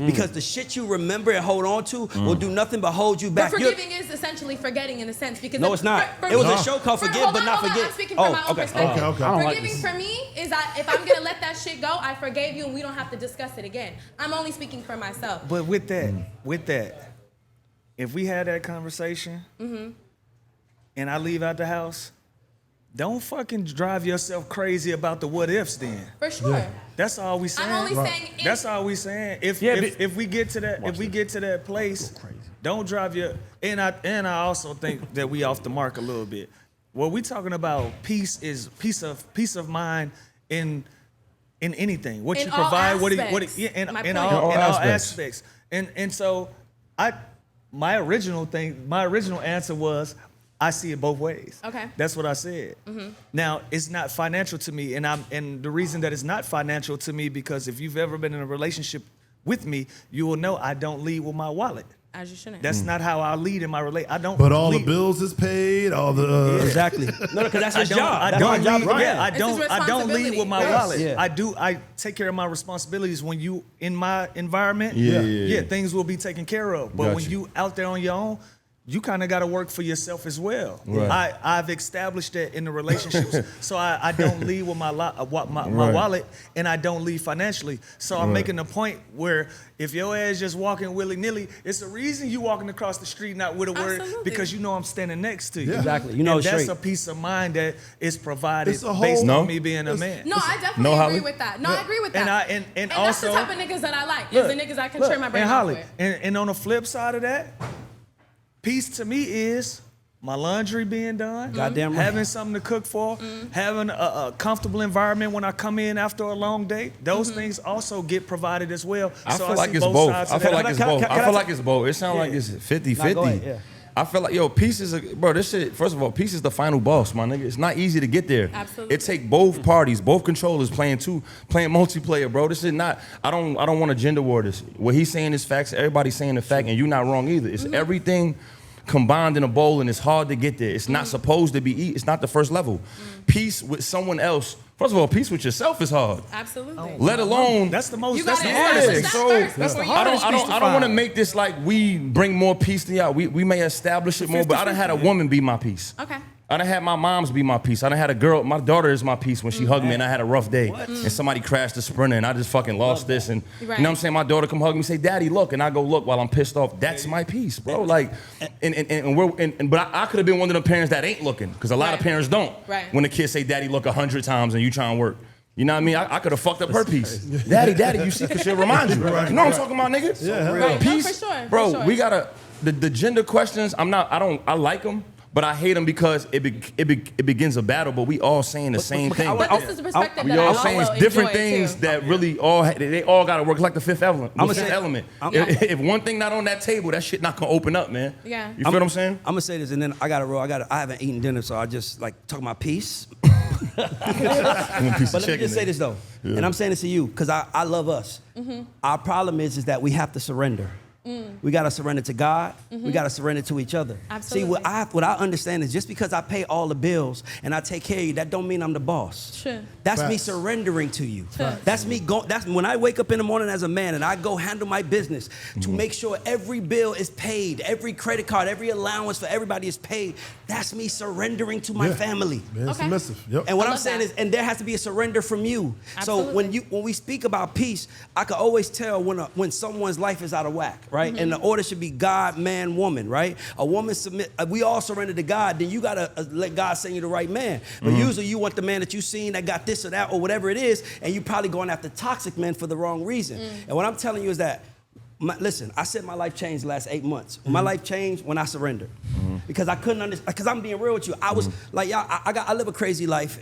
Because the shit you remember and hold on to will do nothing but hold you But back. You're- forgiving is essentially forgetting in a sense because No, it's not. It was a show called Forgive hold But on, Not hold on. Forget. I'm speaking Oh, from my own okay. perspective. Okay. I don't like Forgiving this. for me is if I'm gonna let that shit go, I forgave you and we don't have to discuss it again. I'm only speaking for myself. But with that, if we had that conversation and I leave out the house, don't fucking drive yourself crazy about the what ifs then. For sure. That's all we saying. I'm only saying if, That's all we saying. If we get to that place, don't drive your and I also think that we off the mark a little bit. What we talking about peace is peace of mind in anything. What In you all provide, what aspects. in My in point. all aspects. aspects. And so my original answer was I see it both ways. Okay. That's what I said. Now, it's not financial to me, and the reason that it's not financial to me because if you've ever been in a relationship with me, you will know I don't lead with my wallet. as you shouldn't. That's not how I lead in my relationship. I don't. But all the lead- bills is paid. All the Exactly. No, because that's his job. I That's don't my job. lead. Right. Yeah, I It's his don't lead with my responsibility. wallet. Yeah. I take care of my responsibilities when you in my environment. Yeah. Things will be taken care of. But when Gotcha. you out there on your own, you kind of got to work for yourself as well. Right. I've established that in the relationships, so I don't lead with my wallet, and I don't lead financially. So I'm making a point where if your ass just walking willy nilly, it's the reason you walking across the street not with a word Absolutely. because you know I'm standing next to you. Yeah. Exactly. You know and it's that's straight. a peace of mind that is provided It's a whole- based No. on me being a man. No, I definitely No, agree Holly? with that. No, I agree with that. And that's also the type of niggas that I like. Look, Is the niggas I can look, turn my brain and off Holly, with. and on the flip side of that, peace to me is my laundry being done, Goddamn right. having something to cook for, having a comfortable environment when I come in after a long day. Those things also get provided as well. I So feel like see it's both both. sides I of feel that. like it's Can I- both. can I I feel say- like it's both. It sounds like it's 50-50. Nah, go ahead, yeah. I feel like, peace is bro, this shit, first of all, peace is the final boss, my nigga. It's not easy to get there. Absolutely. It take both parties, both controllers playing multiplayer, bro. This is not, I don't want to gender war this. What he's saying is facts, everybody's saying the fact, and you're not wrong either. It's everything combined in a bowl, and it's hard to get there. It's not supposed to be easy. It's not the first level. Peace with someone else. First of all, peace with yourself is hard. Absolutely. Let alone That's the most. You That's gotta the establish hardest. that So first that's the before you- hardest. I don't want to find. make this like we bring more peace to y'all. We may establish it more, but I done had a woman be my peace. Okay. I done had my moms be my peace. I done had a girl, my daughter is my peace when she hugged me and I had a rough day. And somebody crashed the Sprinter and I just fucking lost this. And Right. you know what I'm saying? My daughter come hug me and say, Daddy, look. And I go look while I'm pissed off. That's my peace, bro. Like, but I could have been one of the parents that ain't looking. Because a lot of Right. parents don't. Right. When the kids say Daddy look 100 times and you trying to work. You know what I mean? I could have fucked up her peace. Daddy, you see, because she'll remind you. You know what I'm talking about, nigga? Yeah. Right. Peace, No, for sure, for bro. sure. We gotta the gender questions. I like them, but I hate them because it begins a battle. But we all saying the same thing. But this is a perspective We that I all also saying different enjoy, things too. that really they all gotta work. It's like the fifth element. I'ma Fifth say- element. Yeah. If one thing not on that table, that shit not gonna open up, man. Yeah. You feel what I'm saying? I'm gonna say this, and then I gotta roll. I haven't eaten dinner, so I just like talking about peace. One piece But of let me chicken, just say nigga. this though, and I'm saying this to you because I love us. Our problem is that we have to surrender. We gotta surrender to God. We gotta surrender to each other. Absolutely. See, what I understand is just because I pay all the bills and I take care of you, that don't mean I'm the boss. Sure. That's me Facts. surrendering to you. Facts. That's me going. That's when I wake up in the morning as a man and I go handle my business to make sure every bill is paid, every credit card, every allowance for everybody is paid. That's me surrendering to my family. Being Okay. submissive. Yep. And what I I'm love saying that. is, and there has to be a surrender from you. Absolutely. So when we speak about peace, I can always tell when someone's life is out of whack, right? And the order should be God, man, woman, right? A woman submit. We all surrender to God. Then you gotta let God send you the right man. But usually you want the man that you seen that got this or that or whatever it is, and you probably going after toxic men for the wrong reason. And what I'm telling you is that. Listen, I said my life changed the last 8 months. My life changed when I surrendered. Because I couldn't understand, because I'm being real with you. I was like, y'all, I live a crazy life.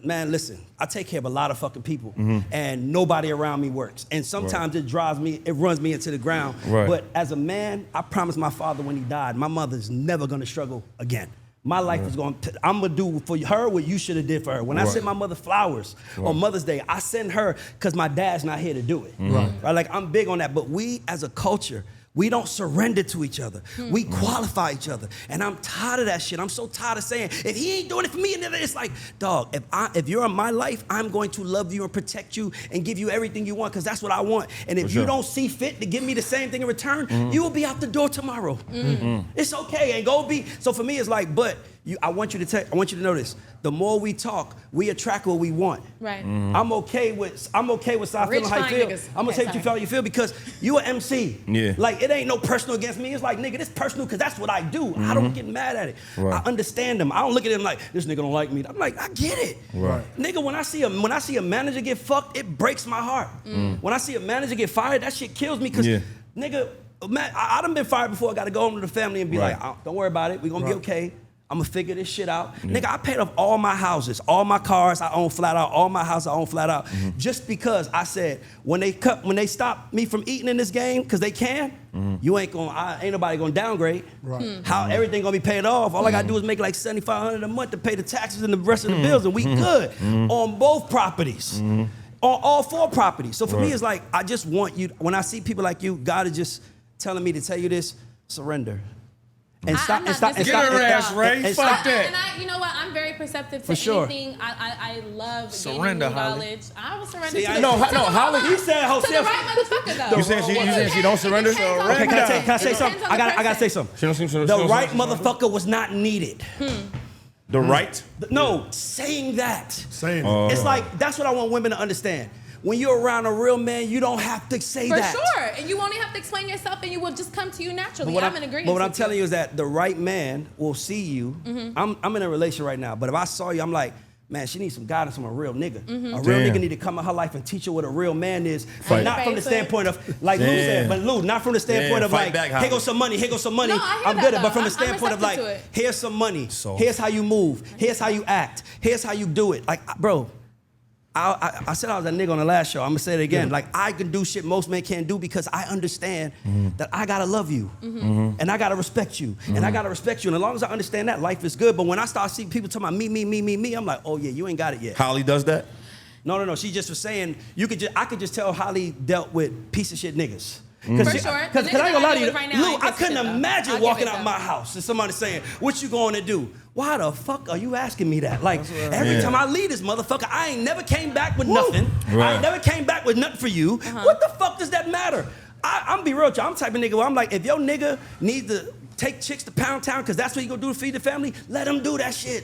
Listen, I take care of a lot of fucking people and nobody around me works. And sometimes it runs me into the ground. Right. But as a man, I promised my father when he died, my mother's never gonna struggle again. My life is I'm gonna do for her what you should have did for her. When I send my mother flowers on Mother's Day, I send her because my dad's not here to do it. Right? Like I'm big on that. But we as a culture, we don't surrender to each other. We qualify each other. And I'm tired of that shit. I'm so tired of saying, if he ain't doing it for me, and then it's like, dog, if you're in my life, I'm going to love you and protect you and give you everything you want because that's what I want. And if you don't see fit to give me the same thing in return, you will be out the door tomorrow. It's okay. And go be. So for me, it's like, but I want you to know this. The more we talk, we attract what we want. Right. I'm okay with stop Rich feeling how you fine feel. niggas. I'm gonna Okay, say what you feel because you an MC. Yeah. Like it ain't no personal against me. It's like nigga, this personal because that's what I do. I don't get mad at it. Right. I understand them. I don't look at them like this nigga don't like me. I'm like I get it. Right. Nigga, when I see a manager get fucked, it breaks my heart. When I see a manager get fired, that shit kills me because nigga, man, I done been fired before. I got to go home to the family and be like, don't worry about it. We gonna be okay. I'm gonna figure this shit out. Nigga, I paid off all my houses, all my cars I own flat out, all my house I own flat out. Just because I said, when they stop me from eating in this game, cause they can, ain't nobody gonna downgrade. Right. How everything gonna be paid off. All I gotta do is make like $7,500 a month to pay the taxes and the rest of the bills, and we good on both properties. On all 4 properties. So for me, it's like, I just want you, when I see people like you, God is just telling me to tell you this, surrender. And I'm not disagreeing Get her with ass, y'all. Ray. and Fuck stop- that. And you know what? I'm very perceptive to For sure. anything. I love Surrender, gaining new Holly. knowledge. I will surrender See, to I the know- to the- Holly, hold you on. said to Jose- the right motherfucker though. You saying she don't surrender? Okay, can I say something? I gotta say something. The right motherfucker was not needed. The right? No, saying that. Saying it. It's like, that's what I want women to understand. When you're around a real man, you don't have to say For that. sure. And you won't even have to explain yourself and you will just come to you naturally. I'm in agreement. But what I'm telling you is that the right man will see you. I'm in a relationship right now, but if I saw you, I'm like, man, she needs some guidance from a real nigga. A real Damn. nigga need to come in her life and teach her what a real man is. Fight. And not from the Basic. standpoint of, like Lou said, but Lou, not from the standpoint Yeah, of fight like, back, here Holly. goes some money, here goes some money, No, I hear I'm that, good. But though. from the I'm standpoint of like, receptive to it. here's some money, So- here's how you move, here's how you act, here's how you do it. Like, bro, I said I was a nigga on the last show. I'm gonna say it again. Like, I can do shit most men can't do because I understand that I gotta love you and I gotta respect you and I gotta respect you. And as long as I understand that, life is good. But when I start seeing people talking about me, I'm like, oh yeah, you ain't got it yet. Holly does that? No. She just was saying I could just tell Holly dealt with piece of shit niggas. For sure. Because I ain't gonna lie to you, Right now, Lou, ain't I piece of couldn't shit, though. imagine I'll give walking it out though. my house and somebody saying, what you going to do? Why the fuck are you asking me that? Like, every time I leave this motherfucker, I ain't never came back with nothing. I Right. ain't never came back with nothing for you. What the fuck does that matter? I'm be real with you. I'm the type of nigga where I'm like, if your nigga needs to take chicks to Pound Town because that's what he gonna do to feed the family, let him do that shit.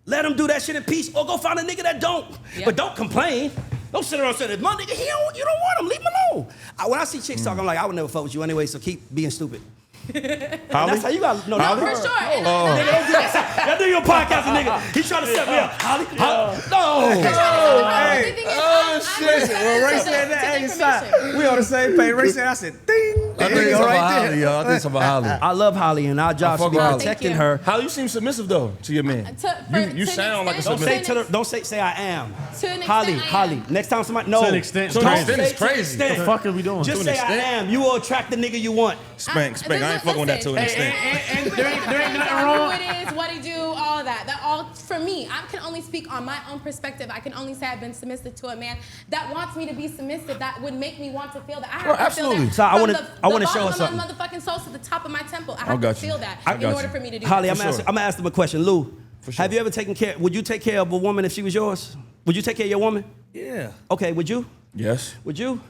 Let him do that shit in peace, or go find a nigga that don't. Yep. But don't complain. Don't sit around and say, my nigga, you don't want him, leave him alone. When I see chicks talk, I'm like, I would never fuck with you anyway, so keep being stupid. Holly? That's how you got no, No, not for her. sure. Nigga, don't do that. Y'all do your podcast, nigga. He's trying to set me up. Holly? No. Shit. Well, Ray said that. Hey, stop. We on the same page. Ray said, I said, ding. I think There you it's go, about right Holly, there. yo. I think it's about Holly. I love Holly, and our job fuck should be with Holly. protecting Thank you. her. Holly, you seem submissive though to your man. You sound like a Don't submissive. Don't say I am. To an extent, Holly, I am. Holly. Next time somebody no. To an extent, To an crazy. extent, it's Say to an crazy. extent. What the fuck are we doing? Just To an say I extent? am. You will attract the nigga you want. Spank. I ain't fucking with that to an extent. And there ain't nothing Who wrong. it is, what he do, all that. that all, for me, I can only speak on my own perspective. I can only say I've been submissive to a man that wants me to be submissive. That would make me want to feel that. I have to absolutely. feel that. So I From wanna the show her bottom something. of my motherfucking soul to the top of my temple. I I have to got you. feel that I in got order you. for me to do Holly, that. I'm gonna ask them a question. Lou, sure. have you ever taken care? Would you take care of a woman if she was yours? Would you take care of your woman? Yeah. Okay, would you? Yes. Would you?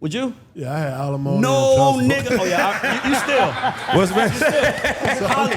Would you? Yeah, I had alimony. No, and child nigga. Oh yeah, you still. What's that?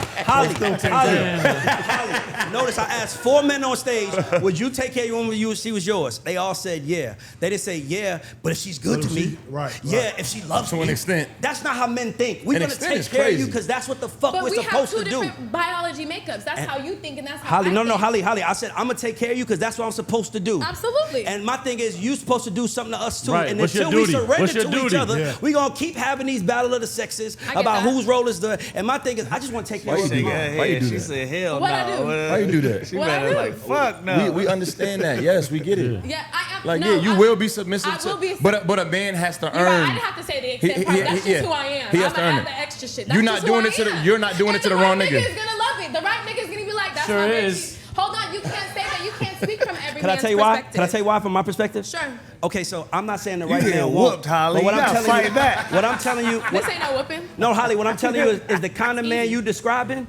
Holly. Notice I asked 4 men on stage, would you take care of your woman if she was yours? They all said yeah. They didn't say yeah, but if she's good to me, right. Yeah, if she loves me. To an extent. That's not how men think. We're An gonna extent take is care of you crazy. because that's what the fuck But we're we have supposed two to do. different biology makeups. That's how you think, and that's how Holly, I no, think. Holly. I said I'm gonna take care of you because that's what I'm supposed to do. Absolutely. And my thing is, you supposed to do something to us too. Right. And What's your until we duty? surrender What's your to each duty? other, Yeah. we gonna keep having these battle of the sexes I get about that. whose role is the. And my thing is, I just want to take care Why of you you. do that? Why you do She that? said, hell What I no. do? Why you do that? She What I better do? like, fuck no. We understand that. Yes, we get it. Yeah, I am. Like, no, yeah, you I- will be submissive I to, will be. but a man has to You're right, I earn. didn't have to say the He- extent he- part. he- That's just yeah. who I am. He has I'm to gonna earn add it. the extra shit. You're That's not just doing who it to I the- am. you're not doing it to the And wrong right nigga. nigga is gonna love it. The right nigga is gonna be like, that's Sure my is. bitch. Hold on, you can't say that. You can't speak from every Can I man's tell you why? perspective. Can I tell you why from my perspective? Sure. Okay, so I'm not saying the You right getting man won't. whooped, Holly. But what You I'm gotta telling you, fight back. what I'm telling you, This ain't no whooping. no, Holly, what I'm telling you is the kind of man you describing.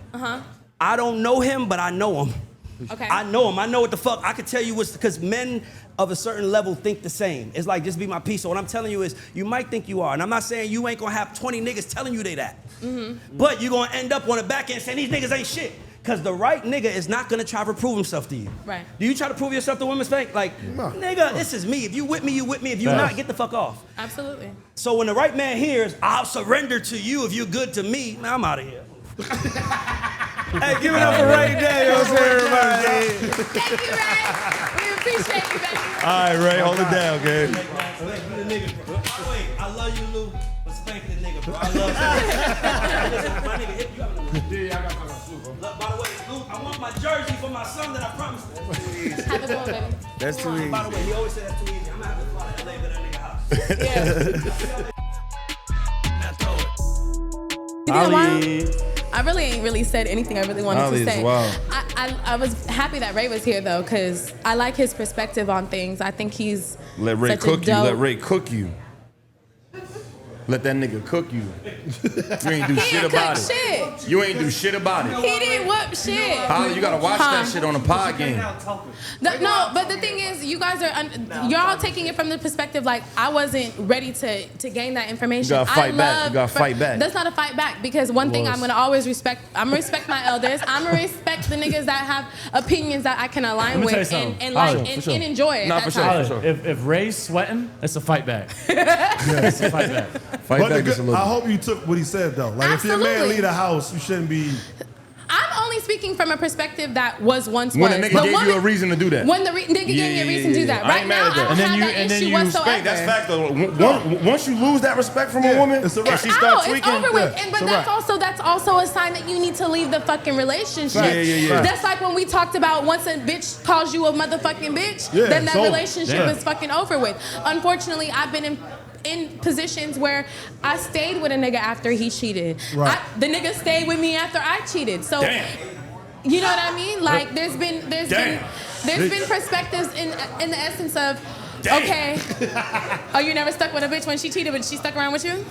I don't know him, but I know him. Okay. I know him. I know what the fuck. I could tell you what's because men of a certain level think the same. It's like, just be my piece. So what I'm telling you is, you might think you are, and I'm not saying you ain't gonna have 20 niggas telling you they that. But you're gonna end up on the back end saying these niggas ain't shit. Cause the right nigga is not gonna try to prove himself to you. Right. Do you try to prove yourself to women, Spank? Like, nigga, this is me. If you with me, you with me. If you not, get the fuck off. Absolutely. So when the right man hears, I'll surrender to you if you're good to me, man, I'm out of here. Hey, give it up for Ray Daniels, everybody. Thank you, Ray. We appreciate you, baby. All right, Ray, hold it down, okay? Spank, you the nigga, bro. By the way, I love you, Lou, but Spank the nigga, bro. I love you. Listen, my nigga, hit you up. Yeah, I got my too, bro. Look, by the way, Lou, I want my jersey for my son that I promised him. Have a good one, baby. That's too easy. By the way, he always said that's too easy. I'm gonna have to fly to LA to that nigga house. Yeah. You know why? I really ain't really said anything I really wanted Holly to is say. wild. I was happy that Ray was here though, because I like his perspective on things. I think he's Let Ray such a cook you. dope- Let Ray cook you. Let that nigga cook you. You ain't do He shit didn't about cook it. shit. You ain't do shit about it. He didn't whoop shit. Holly, you gotta watch that shit on the pod game. No, but the thing is, you guys are you're all taking it from the perspective like I wasn't ready to gain that information. You gotta fight I back. love- You gotta fight back. That's not a fight back because one thing I'm gonna always respect. I'm gonna respect my elders. I'm gonna respect the niggas that have opinions that I can align Let me tell you with something. and like Holly, and, for sure. and enjoy it. Nah, at for that sure, time. for sure. If Ray's sweating, it's a fight back. It's a fight back. Fight But back just a little I bit. hope you took what he said though. Like if your man Absolutely. leave the house, you shouldn't be. I'm only speaking from a perspective that was once When was. a nigga The gave you woman- a reason to do that. When the nigga gave me a reason to do that. I Right ain't mad now, at that. I don't And then have you- that and then issue you whatsoever. Spank, that's fact though. Once you lose that respect from a woman, it's a and wrap. she It's start out. tweaking, It's over with. yeah, And, but it's a that's also a sign that you need to leave the fucking relationship. Yeah. That's like when we talked about once a bitch calls you a motherfucking bitch, Yeah, then it's that over. relationship Yeah. is fucking over with. Unfortunately, I've been in positions where I stayed with a nigga after he cheated. Right. The nigga stayed with me after I cheated. So Damn. you know what I mean? Like there's been perspectives in the essence of Damn. okay, oh you never stuck with a bitch when she cheated, but she stuck around with you?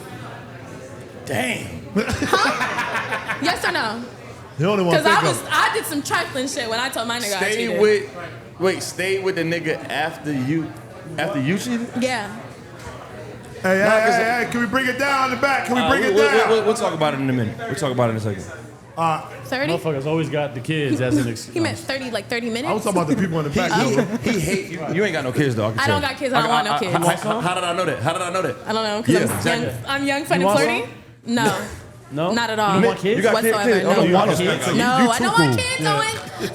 Damn. Yes or no? The only one. Because I did some trifling shit when I told my nigga I cheated. Stay with the nigga after you cheated? Yeah. Hey, can we bring it down in the back? Can we bring it down? We'll talk about it in a minute. We'll talk about it in a second. 30? Motherfuckers always got the kids as an excuse. He meant 30, like 30 minutes? I was talking about the people in the back. though. He hate you. You ain't got no kids though. I don't got kids. I don't want no kids. How did I know that? I don't know, Yeah, because exactly. I'm young, fun, You and want flirty. No. No? Not at all. You want kids? You got Whatsoever. kids? No. Oh, You want okay. kids? No, You I too don't cool. want kids. I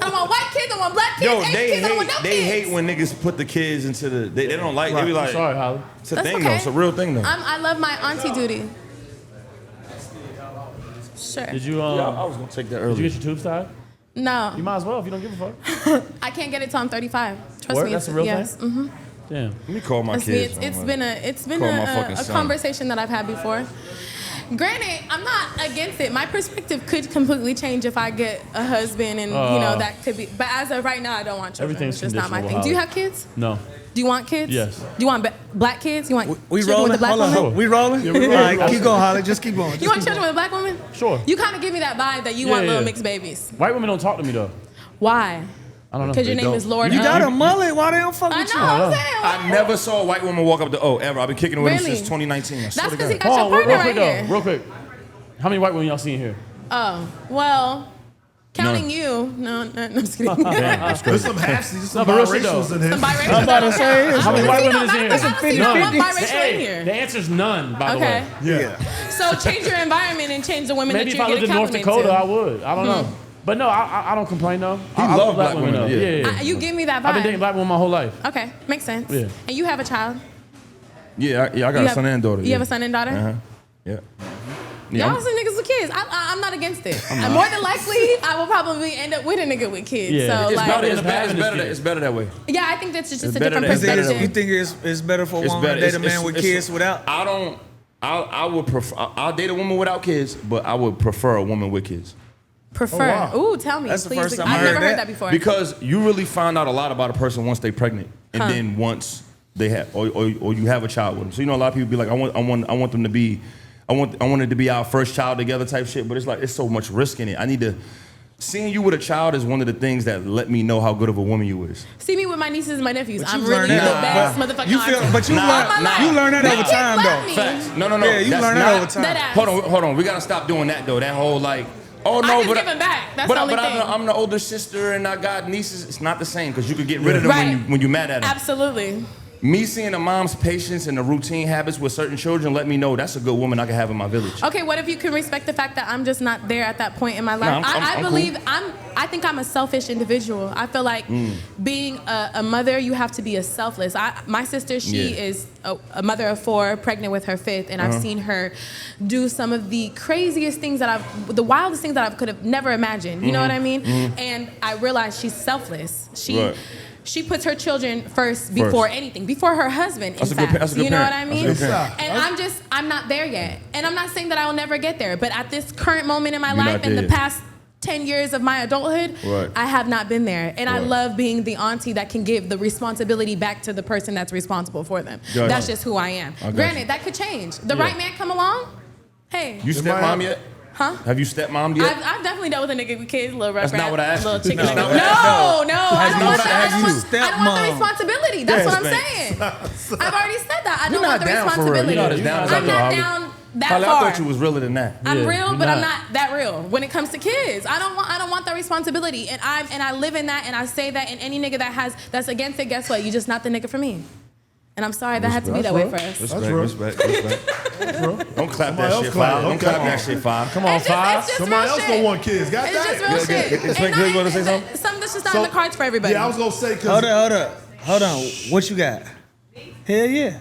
don't want white kids. I don't want black kids. Yo, Asian they kids. I don't want no hate. kids. They hate when niggas put the kids into the. They don't like. They be I'm like, sorry, Holly. it's a That's thing okay. though. It's a real thing though. I love my auntie duty. Sure. Did you I was gonna take that did you earlier. get your tubes tied? No. You might as well if you don't give a fuck. I can't get it till I'm 35. Trust Word? me. That's it's- a real yes. thing? Mhm. Damn. Let me call my Trust me, kids. it's been Call my fucking a son. conversation that I've had before. Granted, I'm not against it. My perspective could completely change if I get a husband, and you know that could be. But as of right now, I don't want children. Everything's It's just not my thing. conditional, Do you have kids? No. Do you want kids? Yes. Do you want black kids? You want We children rolling? with a black Hold on. woman? We rolling? Yeah, we rolling. All right, keep going, Holly. Just keep going. You want children with a black woman? Sure. You kind of give me that vibe that you Yeah, want little yeah. mixed babies. White women don't talk to me though. Why? I don't know. Because your They name don't. is Lord You got a Owen. mullet. Why they don't fuck I with know. you? I'm saying. I never saw a white woman walk up to O ever. I've been kicking it with him Really? since 2019. I swear That's to because he God. got your Hold on, partner real quick right here. though. Real quick. How many white women y'all seen here? Oh, well, counting you. No, I'm just kidding. There's some halfsies, there's some No, but real shit, biracials though. in here. Some biracial. I'm about to say, How many white women is in here? I don't see not one biracial in Hey, here. the answer's none, by the Okay. way. Yeah. So change your environment and change the women Maybe that if you're I lived getting in North acclimated Dakota, I to. would. I don't know. But no, I don't complain though. I love black women, though. yeah. You give me that vibe. I've been dating black women my whole life. Okay, makes sense. Yeah. And you have a child? Yeah, I got You a son and daughter. You have a son and daughter? Uh-huh. Yeah. Yeah, Y'all I'm- some niggas with kids. I'm not against it. More than likely, I will probably end up with a nigga with kids. Yeah. So It's like, better- It's better that way. yeah, I think that's just a better different than- it's better perspective. You think it's better for a woman to date a man with kids without? I would prefer. I'll date a woman without kids, but I would prefer a woman with kids. Prefer. Oh, wow. Ooh, tell me, That's the please. first time I've I never heard heard that. that before. Because you really find out a lot about a person once they're pregnant, and then once they have, or you have a child with them. So you know, a lot of people be like, I want them to be, I want it to be our first child together type shit. But it's like it's so much risk in it. I need to. Seeing you with a child is one of the things that let me know how good of a woman you is. See me with my nieces and my nephews. But I'm you really learn the that. best motherfucking You feel, auntie. but you learn that They over just time love though. me. Facts. No. Yeah, you that's learn not- that over time. That ass. Hold on. We gotta stop doing that though. That whole like, oh no, I just but give 'em back. That's but the only but thing. I'm the older sister and I got nieces. It's not the same because you could get rid of them Right. when you're mad at them. Absolutely. Me seeing a mom's patience and the routine habits with certain children let me know that's a good woman I can have in my village. Okay, what if you can respect the fact that I'm just not there at that point in my life? I'm I believe I think I'm a selfish individual. I feel like being a mother, you have to be a selfless. My sister, she is a mother of 4, pregnant with her 5th, and I've seen her do some of the craziest things the wildest things that I could have never imagined. You know what I mean? And I realized she's selfless. She puts her children first before anything, before her husband, That's in a good fact. that's a good You know parent. what I That's a mean? good parent. And I'm not there yet. And I'm not saying that I will never get there, but at this current moment in my You're life, not in there the yet. past 10 years of my adulthood, Right. I have not been there. And I Right. love being the auntie that can give the responsibility back to the person that's responsible for them. Gotcha. That's just who I am. got Granted, you. that could change. The Yeah. right man come along, hey. You stepmom yet? Huh? Have you stepmom yet? I've definitely dealt with a nigga with kids, little rough That's not what I asked little you. chicken. That's No, not what I asked no, I don't you- want that. have I you don't want the stepmom? responsibility. That's what I'm Thanks. saying. I've already said that. I You're don't want not the down for real. responsibility. You're not as down as I I'm thought, not Holly. down that Holly, I far. thought you was realer than that. I'm Yeah, real, you're but I'm not. not that real when it comes to kids. I don't want that responsibility, and I live in that, and I say that. And any nigga that's against it, guess what? You're just not the nigga for me. And I'm sorry that had to be that way for us. Respect. Don't clap that else shit, clap. Five. Don't Okay. clap that shit, Five. Come on, It's just Somebody real else shit. don't want kids. God It's just damn. real shit. It's And like, you wanna say not- something? Something that's just not in the cards for everybody. Yeah, I was gonna say Hold because up. What you got? Hell yeah.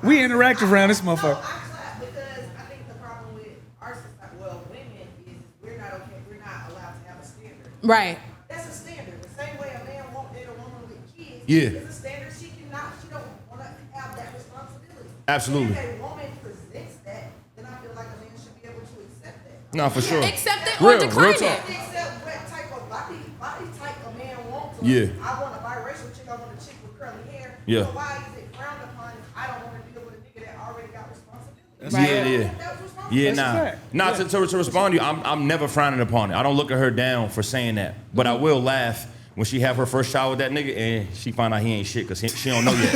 We interactive around this motherfucker. No, I clap because I think the problem with our society, well, women, is we're not allowed to have a standard. Right. That's a standard. The same way a man won't date a woman with kids. Yeah. It's a standard. She don't want to have that responsibility. Absolutely. If a woman presents that, then I feel like a man should be able to accept that. No, for sure. Accept it or Real decline talk. it. Accept what type of body type a man wants. Yeah. I want a biracial chick. I want a chick with curly hair. Yeah. So why is it frowned upon if I don't want to deal with a nigga that already got responsibility? Right. That was responsible. Yeah, That's a nah. fact. Nah, to respond to you, I'm never frowning upon it. I don't look at her down for saying that. But I will laugh when she have her first child with that nigga and she find out he ain't shit because she don't know yet.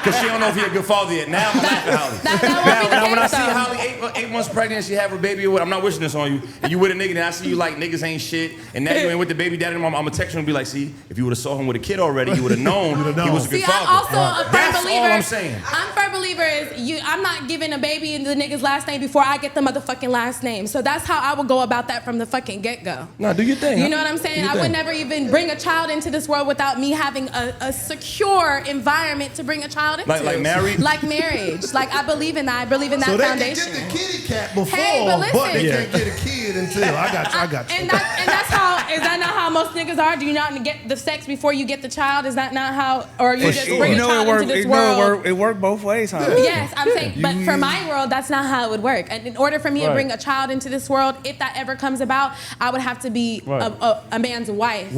Because she don't know if he a good father yet. Now I'm laughing at Holly. That won't be the Now when I case, see though. Holly 8 months pregnant and she have her baby, I'm not wishing this on you, and you with a nigga, then I see you like niggas ain't shit, and now you ain't with the baby daddy, I'm gonna text him and be like, see, if you would have saw him with a kid already, you would have known he was a good See, father. I'm also a firm That's believer. all I'm saying. I'm a firm believer is I'm not giving a baby the nigga's last name before I get the motherfucking last name. So that's how I would go about that from the fucking get-go. Nah, do your thing. You know what I'm saying? I would never even bring a child into this world without me having a secure environment to bring a child into. Like marriage? Like marriage. Like I believe in that. I believe in that so they foundation. can get the kitty cat before, Hey, but but they listen. can't get a kid until. I got you. And that's how that not how most niggas are? Do you not get the sex before you get the child? Is that not how, or you just bring a child into this world? It worked both ways, huh? Yes, I'm saying, but for my world, that's not how it would work. And in order for me to bring a child into this world, if that ever comes about, I would have to be a man's wife.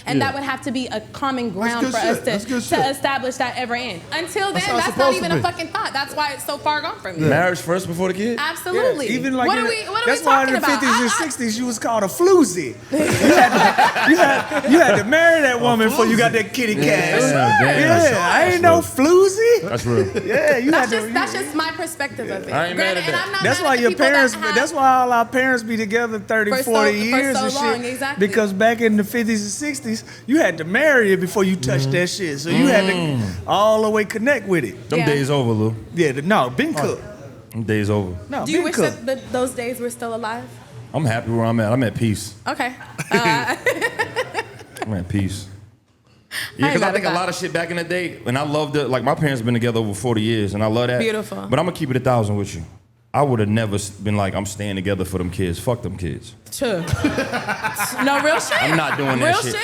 And that would have to be a common ground for us to establish that ever end. Until then, that's not even a fucking thought. That's why it's so far gone from me. Marriage first before the kid? Absolutely. Yeah, even like what are we that's talking why in the about? 50s and 60s you was called a floozy. You had to marry that woman before you got that kitty cat. I ain't no floozy. That's real. Yeah, That's just my perspective of it. I ain't mad at that. And I'm not That's mad why at the your people parents. that That's why all our parents be together 30, For 40 so years and long, shit. exactly. Because back in the 50s and 60s, you had to marry it before you touched that shit. So you had to all the way connect with it. Them days over, Lou. Yeah, no, been cooked. Them days over. No, Do you been wish cooked. that those days were still alive? I'm happy where I'm at. I'm at peace. Okay. I'm at peace. Yeah, I because I ain't think mad a at lot of shit back in the day, and I loved it. Like, my parents been together over 40 years, and I love that. Beautiful. But I'm going to keep it 1,000 with you. I would have never been like, I'm staying together for them kids. Fuck them kids. True. No, real shit. I'm not doing that real shit.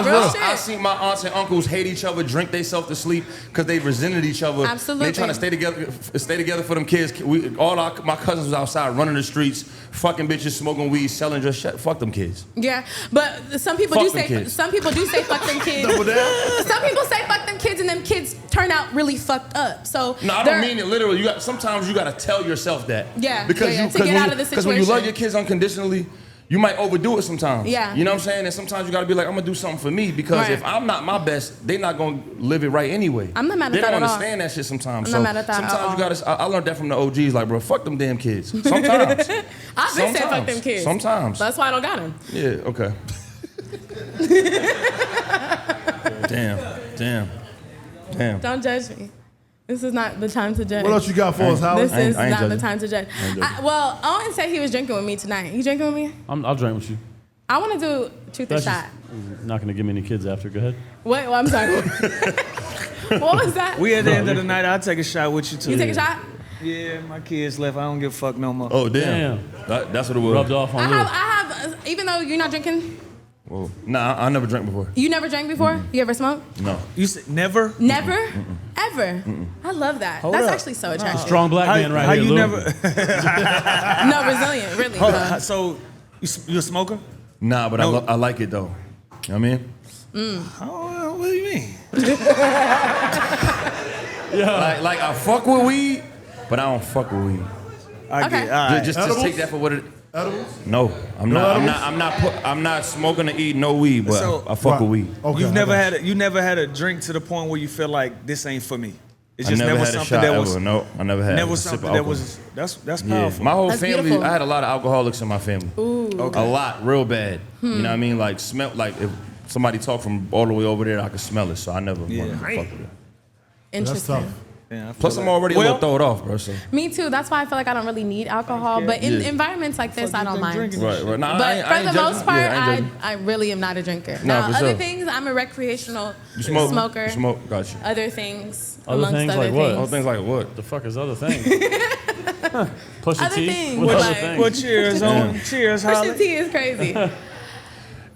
Real shit. I seen my aunts and uncles hate each other, drink themselves to sleep because they resented each other. Absolutely. They trying to stay together for them kids. My cousins was outside running the streets, fucking bitches, smoking weed, selling just shit. Fuck them kids. Yeah, but some people Fuck do them say kids. some people do say fuck them kids. Double down. Some people say fuck them kids, and them kids turn out really fucked up. So No, I don't mean it literally. Sometimes you gotta tell yourself that. Yeah, Because yeah, to get out of the Because when you love situation. your kids unconditionally, you might overdo it sometimes. Yeah. You know what I'm saying? And sometimes you gotta be like, I'm gonna do something for me because Right. if I'm not my best, they not gonna live it right anyway. I'm not mad at they that don't at all. understand that shit sometimes. I'm so not mad at that at sometimes all. you gotta. I learned that from the OGs. Like, bro, fuck them damn kids. Sometimes. I've been saying fuck them kids. Sometimes. That's why I don't got them. Yeah. Okay. Damn. Don't judge me. This is not the time to judge. What else you got for us, Howard? This is I ain't not the judging. time to judge. Well, Owen said he was drinking with me tonight. You drinking with me? I'll drink with you. I want to do truth or That's shot. just not gonna give me any kids after. Go ahead. Wait, well, I'm sorry. What was that? We at the end of the night, I'll take a shot with you too. You take a shot? Yeah, my kids left. I don't give a fuck no more. Oh damn. That's what it was. Rubbed off on Lou. I have, even though you're not drinking, Whoa. Nah, I never drank before. you never drank before? You ever smoked? No. You said never? Never? Ever? I love that. Hold That's up. actually so attractive. Strong black man right how here, you Lou. never? No, resilient, really. Hold on. So you a smoker? Nah, but No. I like it though. You know what I mean? Oh, what do you mean? Like I fuck with weed, but I don't fuck with weed. I Okay. get. All right. Just Edibles? take that for what it. Edibles? No, I'm No not. edibles? I'm not smoking or eating no weed, but So- I fuck with weed. Okay, You've I never got had you never had a drink to the point where you feel like this ain't for me. It's I just never never had a something shot that ever. was No, I never had never a sip of something that alcohol. was that's Yeah, powerful. my whole That's family. beautiful. I had a lot of alcoholics in my family. Ooh. Okay. A lot, real bad. You know what I mean? Like smell. Like if somebody talked from all the way over there, I could smell it. So I never wanted to fuck with it. That's Interesting. tough. Yeah, I feel Plus, I'm that. already a little throw it off, bro. So. Me too. That's why I feel like I don't really need alcohol. But in Yeah. environments like this, I don't mind. drinking? Right. Nah, I But ain't- I for ain't the judging. most part, Yeah, I ain't judging. I really am not a drinker. Nah, Now, for other sure. things, I'm a recreational You smoke? smoker. You smoke? Got you. Other things, Other amongst things other like what? things. All things like what? The fuck is other things? Push a Other T. things, What other like- things? Well, cheers on. Cheers, Pusha Holly. T is crazy.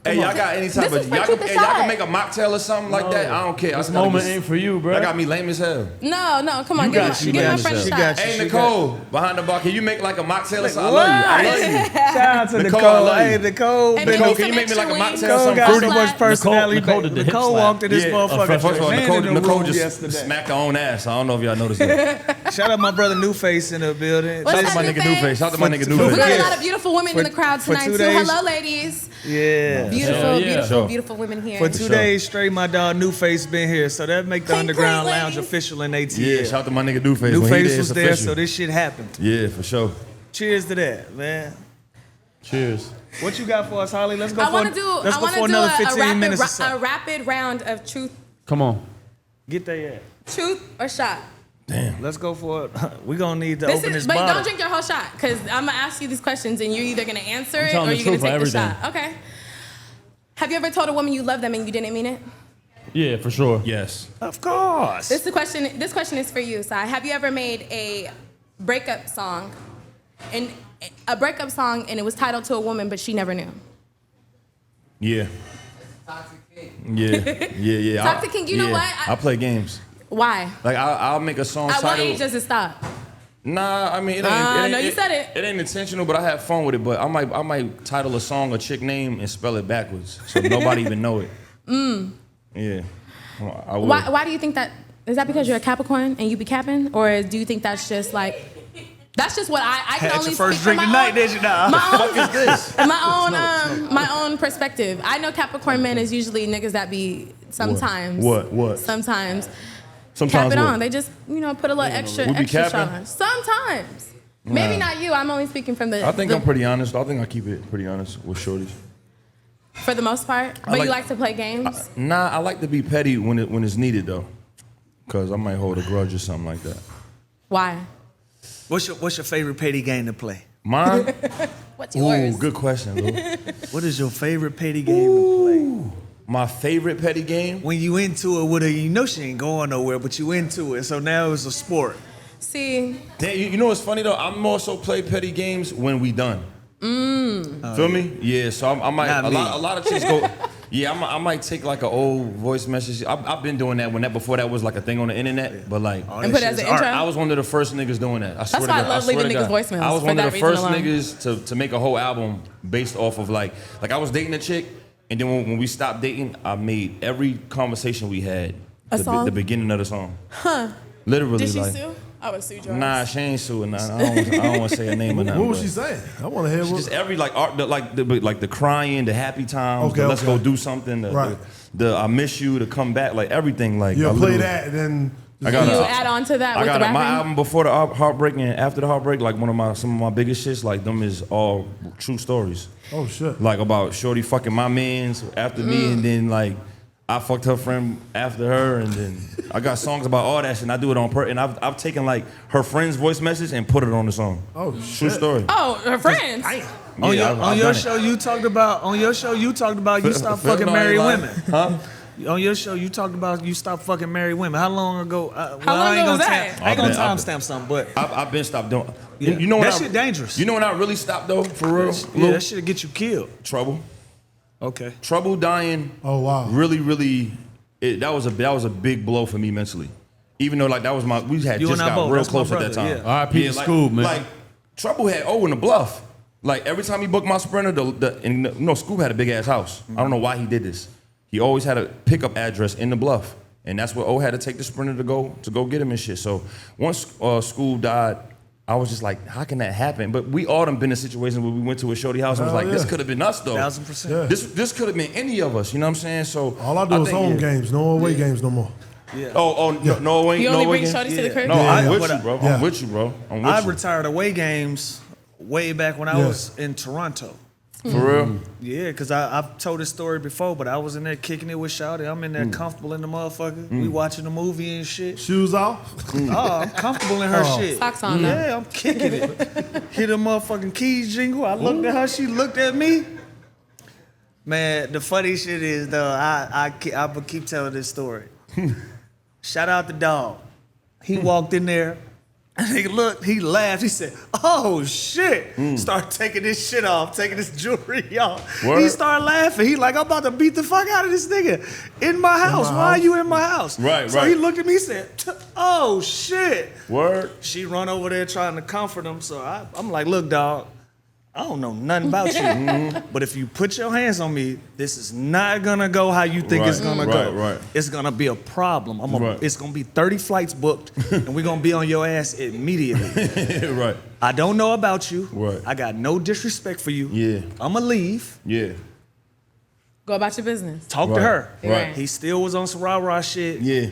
Hey, y'all got any type This of is y'all for can, the hey, y'all shot. can make a mocktail or something like that? I don't care. This I gotta moment get- ain't for you, bro. That got me lame as hell. No, come on, You give got you, my man. friend a She shot. got you. Hey, She Nicole, behind the bar, can you make like a mocktail or something? I What? love you. I love you. Shout out to Nicole, Nicole. I love Hey, you. Nicole. And been- maybe Nicole, can you some make me like a extra mocktail wings. or Nicole something? got fruity? so much personality. Nicole did the hip Nicole slap. walked in this Yeah, motherfucker. first of all, man in the Nicole room just yesterday. smacked her own ass. I don't know if y'all noticed that. Shout out my brother New Face in the building. What's Shout out to up, my New nigga New Face? Face. Shout out to my nigga New For- We Face. got a Yeah. lot of beautiful women in the crowd for tonight, 2 too. days. Hello, ladies. Yeah. Beautiful, Hell yeah. beautiful, Sure. beautiful women here. For 2 sure. days straight, my dog New Face been here, so that make the Clean, Underground clean, Lounge ladies. official in ATL. Yeah, shout out to my nigga New Face. New When he Face there, was it's there, official. so this shit happened. Yeah, for sure. Cheers to that, man. Cheers. What you got for us, Holly? Let's go I for want to do, let's I go want for to do another 15 minutes or a so. rapid round of truth Come on. Get there. truth or shot. Let's go for it. We gonna need to This open is, this but bottle. don't drink your whole shot, because I'm gonna ask you these questions and you're either gonna answer it telling or the you're gonna truth take on the everything. shot. Okay. Have you ever told a woman you love them and you didn't mean it? Yeah, for sure. Yes. Of course. This question is for you, Sai. Have you ever made a breakup song, and it was titled to a woman, but she never knew? Yeah. Yeah. Toxic King, you know what? I play games. Why? Like I'll make a song At what title. age does it stop? Nah, I mean it ain't. No, you said it. It ain't intentional, but I have fun with it. But I might title a song a chick name and spell it backwards, so nobody even know it. Yeah. I would. Why do you think that? Is that because you're a Capricorn and you be capping, or do you think that's just like? That's just what I can Had only your first speak drink from my tonight, own, did you? Nah. my own perspective. I know Capricorn men is usually niggas that be sometimes. What? Sometimes. Sometimes Cap it what? on. They just, put a little extra We be charge. capping? Sometimes. Maybe not you. I'm only speaking from the. I think I'm pretty honest. I think I keep it pretty honest with shorties. For the most part, but you like to play games. Nah, I like to be petty when it's needed though, cause I might hold a grudge or something like that. Why? What's your favorite petty game to play? Mine? What's yours? Ooh, good question, Lou. What is your favorite petty game to play? My favorite petty game? When you into it with her, you know she ain't going nowhere, but you into it, so now it's a sport. See. Damn, you know what's funny though? I'm more so play petty games when we done. Feel me? Yeah, so I might Not a me. lot of chicks go. Yeah, I might take like an old voice message. I've been doing that before that was like a thing on the internet. But like, And put it as an intro? I was one of the first niggas doing that. I swear to why I God. love swear leaving to niggas God. voicemails I was for one that of the reason first alone. niggas to make a whole album based off of like I was dating a chick, and then when we stopped dating, I made every conversation we had the beginning of the song. Huh. Literally, Did she like. sue? I would sue George. Nah, she ain't suing. Nah, I don't want to say her name or nothing. What was but she saying? I want to hear what. just every like art, the crying, the happy times, Okay, the let's okay. go do something, Right. the I miss you, to come back, like everything. Like You'll I play literally- that and then. I got You a- add on to that I with the got rapping? my album before the heartbreak and after the heartbreak. Like some of my biggest shits, like them is all true stories. Oh shit. Like about shorty fucking my mans after me, and then like I fucked her friend after her, and then I got songs about all that shit. And I do it on purpose. And I've taken like her friend's voice message and put it on the song. Oh True shit. story. Oh, her friends. On Yeah, your, I've your done it. show, you talked about you stopped fucking No, married like- women. Huh? On your show, you talked about you stopped fucking married women. How long ago? How long I ain't ago was gonna that? I ain't gonna I've timestamp something, but I've been stopped doing. Yeah. You know when That I, shit dangerous. You know when I really stopped though, for real. yeah, Lou? that shit'll get you killed. Trouble. Okay. Trouble dying. Oh wow. Really. That was a big blow for me mentally. Even though like that was we had You just and I got both. real That's my close at that brother, time. yeah. R.I.P. to school, man. Like Trouble had O in the Bluff. Like every time he booked my Sprinter, Scoop had a big ass house. I don't know why he did this. He always had a pickup address in the Bluff, and that's where O had to take the Sprinter to go get him and shit. So once School died, I was just like, how can that happen? But we all done been in situations where we went to a shorty house and was Hell like, this yeah. could have been us though. 1000%. Yeah. This could have been any of us. You know what I'm saying? So All I do is think, home yeah. games, no away games no more. No way. You no only way bring game. shorties to the crib? No, Yeah, I'm yeah. with you, bro. Yeah. I'm with you, bro. I'm with I you. retired away games way back when I Yeah. was in Toronto. For real? Yeah, because I've told this story before, but I was in there kicking it with Shawty. I'm in there comfortable in the motherfucker. We watching the movie and shit. Shoes off. Oh, I'm comfortable in her shit. Socks on, though. Yeah, I'm kicking it. Hit the motherfucking keys jingle. I looked at her, she looked at me. Man, the funny shit is though, I keep telling this story. Shout out the dog. He walked in there. He looked, he laughed, he said, oh shit. Start taking this shit off, taking this jewelry off. Word. He started laughing. He like, I'm about to beat the fuck out of this nigga in my house. Why are you in my house? Right, so right. he looked at me and said, oh shit. Word. She run over there trying to comfort him. So I'm like, look, dog, I don't know nothing about you. But if you put your hands on me, this is not gonna go how you think it's Right, gonna right, go. right. It's gonna be a problem. Right. It's gonna be 30 flights booked, and we're gonna be on your ass immediately. Right. I don't know about you. Right. I got no disrespect for you. Yeah. I'ma leave. Yeah. Go about your business. Talk to Right, her. right. He still was on some rah-rah shit. Yeah.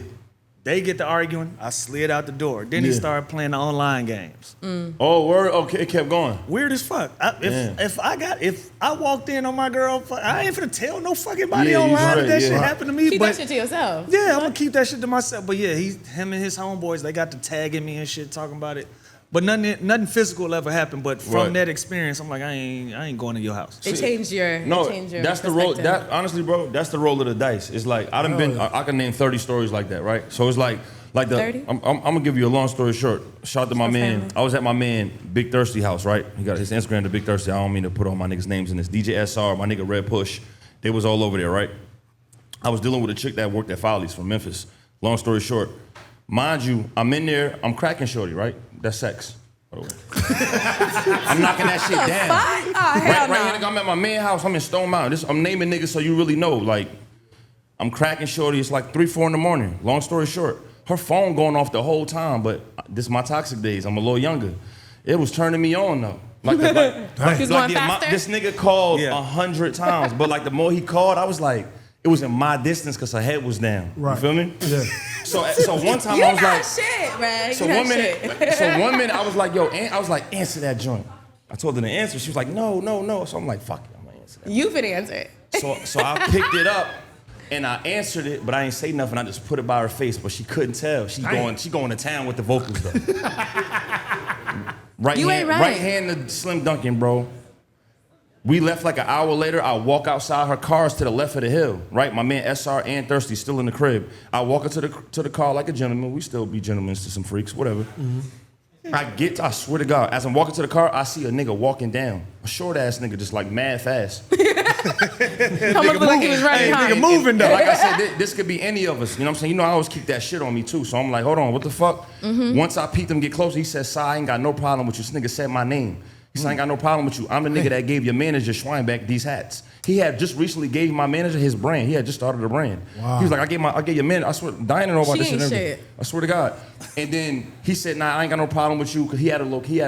They get to arguing. I slid out the door. Then he Yeah. started playing the online games. Oh, word. Okay, it kept going. Weird as fuck. Yeah. If I walked in on my girl, I ain't finna tell no fucking body Yeah, you online right, that that yeah. shit happened to me. Keep but that shit to yourself. yeah, I'm gonna keep that shit to myself. But yeah, him and his homeboys, they got to tagging me and shit, talking about it. But nothing physical ever happened. But from Right. that experience, I'm like, I ain't going to your house. It changed your. No, it changed your that's the roll. perspective. That honestly, bro, that's the roll of the dice. It's like I done been. yeah. I can name 30 stories like that, right? So it's like the. 30? I'm gonna give you a long story short. Shout out to my For man. family. I was at my man Big Thirsty house, right? He got his Instagram to Big Thirsty. I don't mean to put all my niggas' names in this. DJ SR, my nigga Red Push, They was all over there, right? I was dealing with a chick that worked at Follies from Memphis. Long story short, mind you, I'm in there, I'm cracking shorty, right? That's sex. By the way. I'm knocking that shit down. Oh, hell Right here, I'm at my man house, I'm in Stone Mountain. I'm naming niggas so you really know. Like, I'm cracking shorty, it's like 3, 4 in the morning. Long story short, her phone going off the whole time, but this is my toxic days, I'm a little younger. It was turning me on though. Like He's going faster? this nigga called 100 times, but like the more he called, I was like, it was in my distance because her head was down. Right. You feel me? Yeah. So one time You're I was not like, shit, man. so one minute I was like, yo, I was like, answer that joint. I told her to answer. She was like, no. So I'm like, fuck it, I'm gonna answer that. You could answer it. So I picked it up and I answered it, but I ain't say nothing. I just put it by her face, but she couldn't tell. She going to town with the vocals though. You ain't right. Right hand to Slim Duncan, bro. We left like an hour later. I walk outside. Her car's to the left of the hill, right? My man SR and Thirsty still in the crib. I walk into the car like a gentleman. We still be gentlemen to some freaks, whatever. I swear to God, as I'm walking to the car, I see a nigga walking down. A short ass nigga, just like mad fast. Almost like he was running hard. Nigga moving though. Like I said, this could be any of us. You know what I'm saying? You know, I always keep that shit on me too. So I'm like, hold on, what the fuck? Once I peeked him get close, he said, "Si, I ain't got no problem with you." This nigga said my name. He said, "I ain't got no problem with you. I'm the nigga that gave your manager Schweinbeck these hats." He had just recently gave my manager his brand. He had just started a brand. Wow. He was like, I gave your man. I swear, Diana know about She this ain't and everything. shit. I swear to God. And then he said, "Nah, I ain't got no problem with you," because he had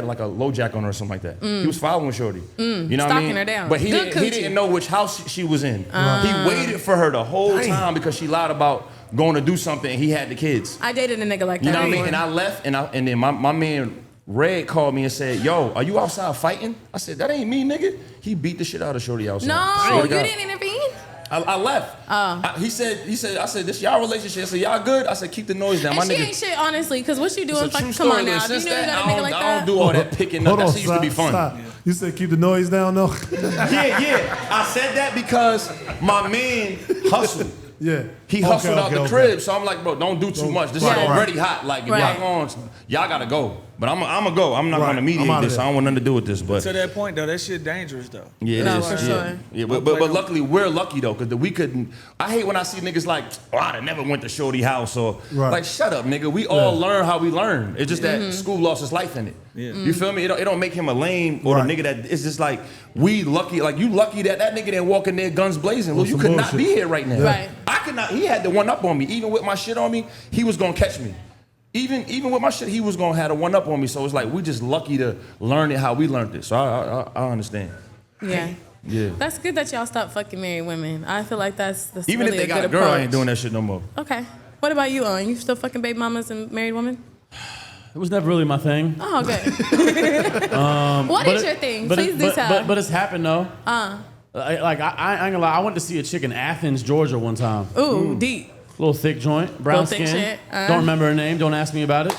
like a low jack on her or something like that. He was following shorty. You know what I mean? Stalking her down. But he Good didn't know which house she was in. He waited for her the whole time because she lied about going to do something and he had the kids. I dated a nigga like that. You know what I mean? And I left and then my man Red called me and said, "Yo, are you outside fighting?" I said, "That ain't me, nigga." He beat the shit out of shorty outside. No, you didn't intervene? I left. I said, "This y'all relationship." I said, "Y'all good?" I said, "Keep the noise down." And she ain't shit, honestly, because what you doing? It's a Like, true come on story. now. Do you Since know you that, got a nigga like I that? don't do all that picking up. That shit used to be fun. Stop. You said keep the noise down though? Yeah. I said that because my man hustled. Yeah. He hustled out the crib, so I'm like, bro, don't do too much. This shit already hot. Like, if y'all going, y'all gotta go. But I'm gonna go. I'm not gonna mediate this. I don't want nothing to do with this. But to that point though, that shit dangerous though. Yeah, it is. for sure. Yeah, but luckily we're lucky though, because we couldn't. I hate when I see niggas like, "Oh, I never went to shorty house," or like, "Shut up, nigga." We all learn how we learn. It's just that school lost its life in it. Yeah. You feel me? It don't make him a lame or a nigga that. It's just like we lucky. Like you lucky that nigga didn't walk in there guns blazing. Well, you could not be here right now. Right. I could not. He had the one up on me. Even with my shit on me, he was gonna catch me. Even with my shit, he was gonna have a one up on me. So it's like we just lucky to learn it how we learned it. So I understand. Yeah. Yeah. That's good that y'all stopped fucking married women. I feel like that's Even really if they got a good girl, approach. I ain't doing that shit no more. Okay. What about you, Owen? You still fucking baby mamas and married women? It was never really my thing. Oh, okay. What is your thing? Please do tell. But it's happened though. I ain't gonna lie. I went to see a chick in Athens, Georgia one time. Ooh, deep. Little thick joint, brown Little thick skin. shit. Don't remember her name. Don't ask me about it.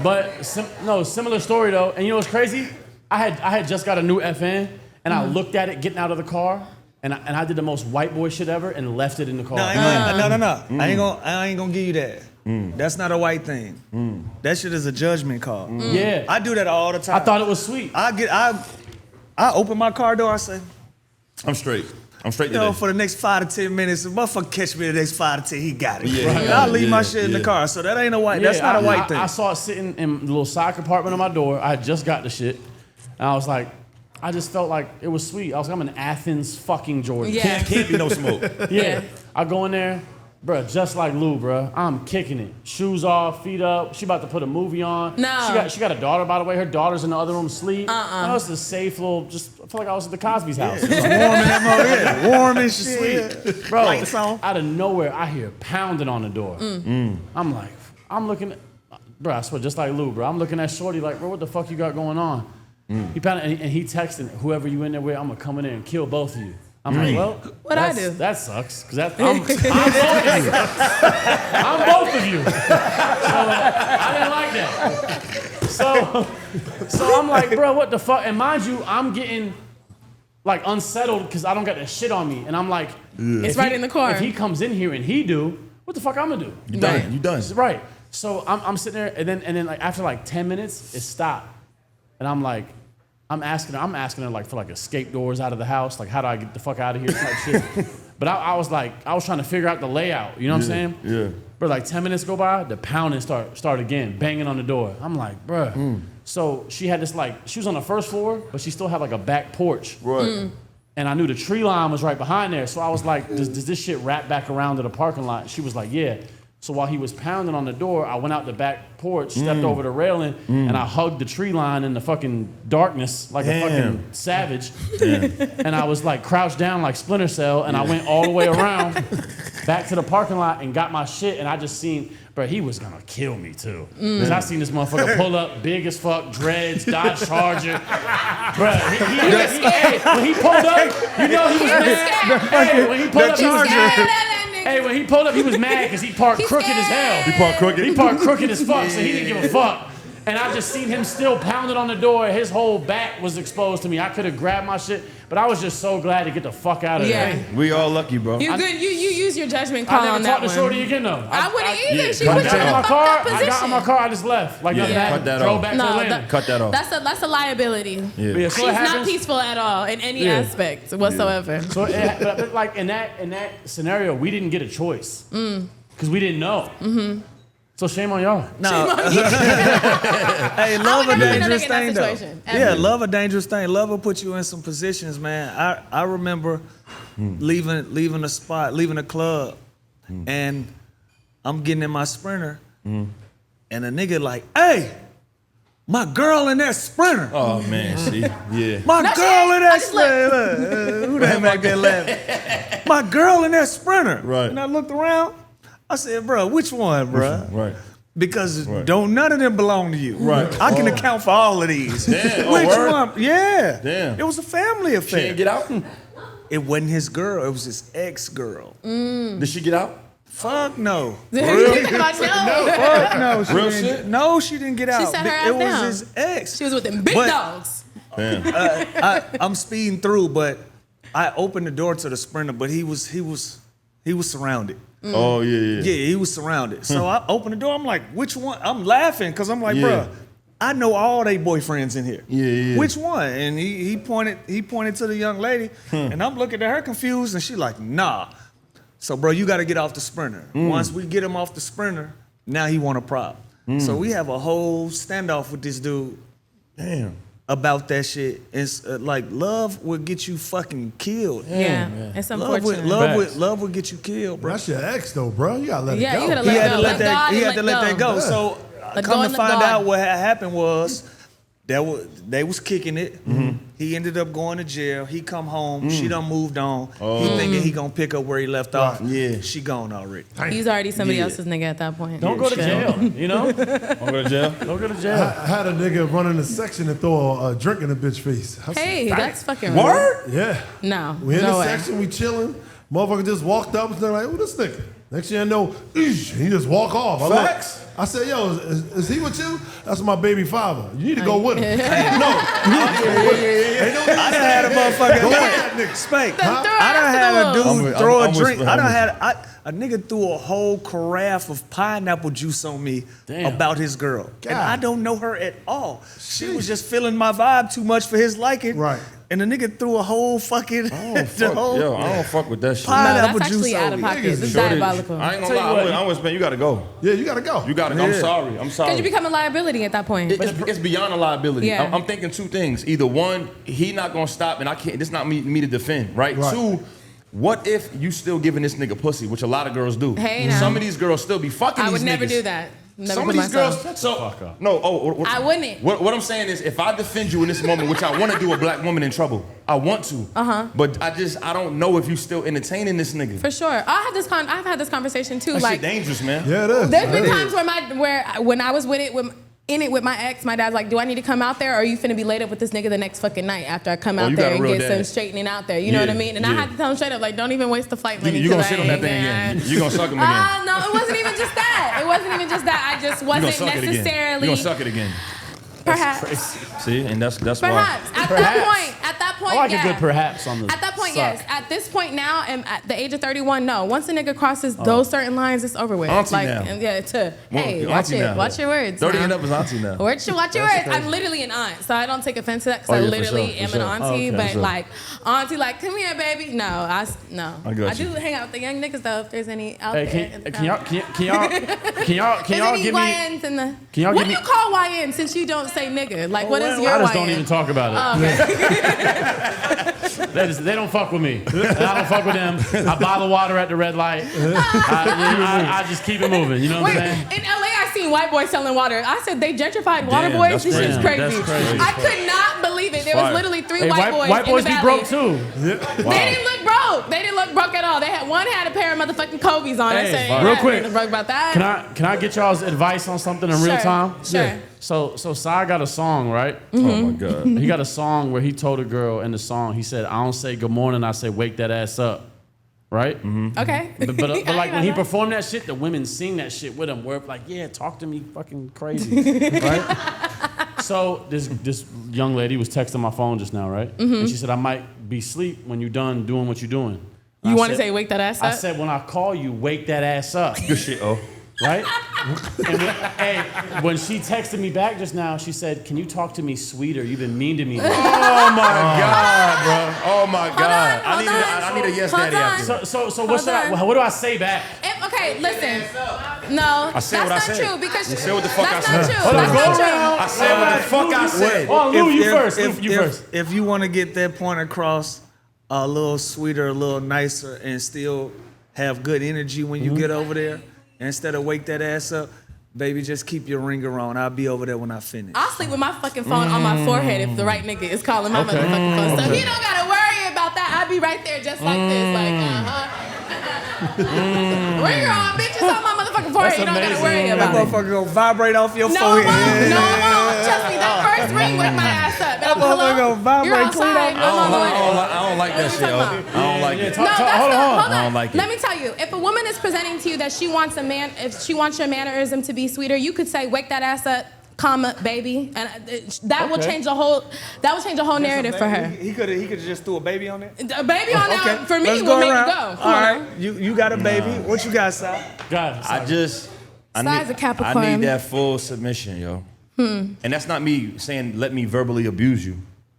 But similar story though. And you know what's crazy? I had just got a new FN, and I looked at it getting out of the car, and I did the most white boy shit ever, and left it in the car. No. I ain't gonna give you that. That's not a white thing. That shit is a judgment call. Yeah. I do that all the time. I thought it was sweet. I open my car door. I say, I'm straight. I'm straight yo, today. for the next 5 to 10 minutes, if motherfucker catch me the next 5 to 10, he got it. Yeah. And I'll leave my shit in the car. So that ain't a white. That's not a white thing. I saw it sitting in the little side compartment of my door. I had just got the shit. And I was like, I just felt like it was sweet. I was like, I'm in Athens, fucking Georgia. Yeah. Can't be no smoke. Yeah. I go in there, bruh, just like Lou, bruh. I'm kicking it. Shoes off, feet up. She about to put a movie on. No. She got a daughter, by the way. Her daughter's in the other room asleep. No, it's a safe little, I feel like I was at the Cosby's house. Warm in that mother. Warm and shit. Bro, Lights on. out of nowhere, I hear pounding on the door. I'm looking at, bro, I swear, just like Lou, bro. I'm looking at Shorty like, bro, what the fuck you got going on? He pounded, and he texted, whoever you in there with, I'm gonna come in there and kill both of you. I'm like, well, What'd I do? That sucks, because I'm both of you. I'm both of you. So I didn't like that. So I'm like, bro, what the fuck? And mind you, I'm getting like unsettled because I don't got that shit on me. And I'm like, It's right in the car. If he comes in here and he do, what the fuck I'm gonna do? You done. You done. Right. So I'm sitting there, and then like after like 10 minutes, it stopped. And I'm like, I'm asking her like for like escape doors out of the house, like how do I get the fuck out of here type shit. But I was trying to figure out the layout, you know what I'm saying? Yeah. But like 10 minutes go by, the pounding start again, banging on the door. I'm like, bruh. So she had this she was on the first floor, but she still had like a back porch. Right. And I knew the tree line was right behind there. So I was like, does this shit wrap back around to the parking lot? And she was like, yeah. So while he was pounding on the door, I went out the back porch, stepped over the railing, and I hugged the tree line in the fucking darkness like a fucking savage. And I was like crouched down like Splinter Cell, and I went all the way around back to the parking lot and got my shit, and I just seen, bro, he was gonna kill me too. Because I seen this motherfucker pull up, big as fuck, dreads, Dodge Charger. Bro, when he pulled up, you know he was mad. Hey, when he pulled up, he was mad. Hey, when he pulled up, he was mad because he parked crooked as hell. He parked crooked? He parked crooked as fuck, so he didn't give a fuck. And I just seen him still pounding on the door. His whole back was exposed to me. I could have grabbed my shit, but I was just so glad to get the fuck out of there. We all lucky, bro. You good? You use your judgment call I on never that talked one. to Shorty again though. I wouldn't either. She I put you in got in a my fucked car. up position. I got in my car. I just left. Like nothing happened. cut that Drove off. back to Atlanta. Cut that off. That's a liability. But yeah, so She's it not happens. peaceful at all in any aspect whatsoever. So but like in that scenario, we didn't get a choice because we didn't know. So shame on y'all. No. Hey, love a never been dangerous in that thing though. situation, ever. Yeah, love a dangerous thing. Love will put you in some positions, man. I remember leaving a spot, leaving a club, and I'm getting in my Sprinter, and a nigga like, hey, my girl in that Sprinter. Oh man, see, yeah. My No, girl in that I just looked. Sprinter. Who that back there laughing? My girl in that Sprinter. Right. And I looked around. I said, bro, which one, bro? Right. Because don't none of them belong to you. Right. I can account for all of these. Damn. Which Word? one? Yeah. Damn. It was a family She affair. didn't get out? It wasn't his girl. It was his ex-girl. Did she get out? Fuck no. I know. Fuck no. She Real didn't, shit? No, she didn't get out. sat her It ass was down. his ex. She was with them big But- dogs. Damn. I'm speeding through, but I opened the door to the Sprinter, but he was surrounded. Oh yeah. Yeah, he was surrounded. So I opened the door. I'm like, which one? I'm laughing because I'm like, Yeah. bruh, I know all they boyfriends in here. Yeah. Which one? And he pointed to the young lady, and I'm looking at her confused, and she like, nah. So, bro, you got to get off the Sprinter. Once we get him off the Sprinter, now he want a prop. So we have a whole standoff with this dude. Damn. About that shit. It's like love will get you fucking killed. Yeah, it's unfortunate. Love will get you killed, bro. That's your ex though, bro. You gotta let it go. You gotta He let had go. to let that. God He and had to let that go. Yeah. So Let come go to and let find God. out what had happened was they was kicking it. He ended up going to jail. He come home. She done moved on. He thinking he gonna pick up where he left off. Yeah. She gone already. He's already somebody else's nigga at that point. Don't go to jail. You know? Don't go to jail. Don't go to jail. I had a nigga run in the section and throw a drink in a bitch face. I said, Hey, "Damn." that's fucking Word? Yeah. No, We in no the way. section, we chilling. Motherfucker just walked up and they're like, who this nigga? Next thing I know, eesh, he just walk off. I look. Facts. I said, yo, is he with you? That's my baby father. You need to go with him. No. I done had a motherfucker. Go with that nigga. Spank. Throw I done after had the a wall. dude I'm with- throw I'm a with drink. Spank. I done had a nigga threw a whole carafe of pineapple juice on me Damn. about his girl. And God. I don't know her at all. She was just feeling my vibe too much for his liking. Right. And the nigga threw a whole fucking the whole Yo, I don't fuck with that shit. No, pineapple that's actually juice out on of me. pocket. Niggas This is shortage. diabolical. I ain't Tell gonna you lie. what. I always been. You gotta go. Yeah, you gotta go. You gotta go. I'm sorry. I'm sorry. Because you become a liability at that point. It's beyond a liability. Yeah. I'm thinking two things. Either one, he not gonna stop, and I can't. This not me to defend, right? Right. Two, what if you still giving this nigga pussy, which a lot of girls do? Hey, now. Some of these girls still be fucking I these would never niggas. do that. Never Some put of these myself. girls. So no. I wouldn't. What I'm saying is, if I defend you in this moment, which I want to do, a black woman in trouble, I want to. But I don't know if you still entertaining this nigga. For sure. I've had this conversation too. That like shit dangerous, man. Yeah, it is. there's been It times is. where when I was with it with my ex, my dad's like, do I need to come out there or are you finna be laid up with this nigga the next fucking night after I come out you there got a and real get dad. some straightening out there? You know what I Yeah, mean? And I yeah. had to tell him straight up, like, don't even waste the flight money. You gonna 'cause sit I on that ain't thing gonna- again. You gonna suck him again. No, it wasn't even just that. It wasn't even just that. I just You gonna wasn't suck it again. You necessarily. gonna suck it again. Perhaps. See, and that's why. Perhaps. At that point, I like yeah. a good perhaps on the At that point, suck. yes. At this point now, and at the age of 31, no. Once a nigga crosses those certain lines, it's over with. Auntie like, now. and yeah, hey, Well, watch auntie it. now. Watch your words. 30 now. and up is auntie now. Watch your words. I'm literally an aunt, so I don't take offense to that because Oh, I yeah, for literally sure, am for an sure. auntie. Oh, okay, but for sure. like, auntie, like, come here, baby. No, I got do you. hang out with the young niggas though. If there's any out Hey, there. in the can y'all Is any give me? YNs in the? Can y'all what give do me- you call YN since you don't say nigga? Like, what is your I just YN? don't even talk about it. Oh, okay. They don't fuck with me. And I don't fuck with them. I buy the water at the red light. I just keep it moving. You know what Wait, I'm saying? in LA, I seen white boys selling water. I said they gentrified water Damn, boys. that's This shit's crazy. crazy. That's crazy. I could not believe it. There was Fire. literally three Hey, white boys. white boys in be the broke valley. too. They didn't look broke. They didn't look broke at all. They had one had a pair of motherfucking Kobe's on. I Hey, said, real yeah, quick. they didn't broke about that. Can I get y'all's advice on something in real Sure, time? sure. So Sai got a song, right? Oh my God. He got a song where he told a girl in the song, he said, I don't say good morning, I say wake that ass up. Right? Okay. But like when he performed that shit, the women sing that shit with him. Where like, yeah, talk to me fucking crazy. Right? So this young lady was texting my phone just now, right? And she said, I might be asleep when you're done doing what you're doing. You I want to said- say wake that ass I up? said, when I call you, wake that ass up. Good shit, oh. Right? When she texted me back just now, she said, can you talk to me sweeter? You've been mean to me. Oh my God, bro. Oh my God. hold on. I need a yes Hold daddy on. after that. So what do I say back? Okay, listen. No, I said what I that's said. not true because You said what the fuck that's I not said. true. Hold on, That's go not true. around. I said what the fuck I said. Oh, Lou, you first. You first. If you want to get that point across a little sweeter, a little nicer, and still have good energy when you get over there, instead of wake that ass up, baby, just keep your ringer on. I'll be over there when I finish. I'll sleep with my fucking phone on my forehead if the right nigga is calling my motherfucking phone. So he don't gotta worry about that. I'll be right there just like this, like ringer on, bitch. It's on my motherfucking forehead. You don't gotta worry That about it. motherfucker gonna vibrate off your No, I forehead. won't. No, I won't. Trust me, that first ring wake my ass up. That motherfucker gonna vibrate You're clean outside. off. I'm on the way. I don't like that What shit, are you yo. talking I don't like it. No, that's not. Hold on. I don't like it. Let me tell you, if a woman is presenting to you that she wants if she wants your mannerism to be sweeter, you could say, "Wake that ass up, comma, baby," and that will change the whole. That will change the whole narrative for her. He could have just threw a baby on there. A baby on that for me let's will make around. you go. Come All on right, now. you got a baby. What you got, Si? God, I Size need, of Capricorn. I need that full submission, yo. And that's not me saying let me verbally abuse you.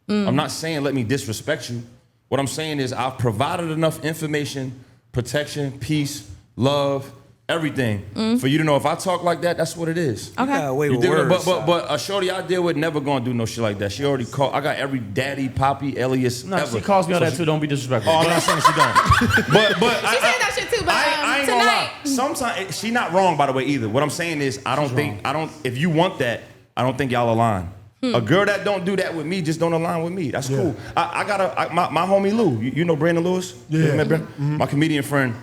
I'm not saying let me disrespect you. What I'm saying is I've provided enough information, protection, peace, love, everything for you to know if I talk like that, that's what it is. Okay. Yeah, wait You with dig it? words. But a shorty I deal with never gonna do no shit like that. She already called. I got every daddy, poppy, alias no, ever. she calls me all So that she- too. Don't be disrespectful. Oh, I'm not saying she don't. But She said that shit too, but I ain't gonna tonight. lie. Sometimes she not wrong, by the way, either. What I'm saying is I don't think if you want that, I don't think y'all align. A girl that don't do that with me just don't align with me. That's cool. I got my homie Lou. You know Brandon Lewis? Yeah. You ever met Brandon? My comedian friend.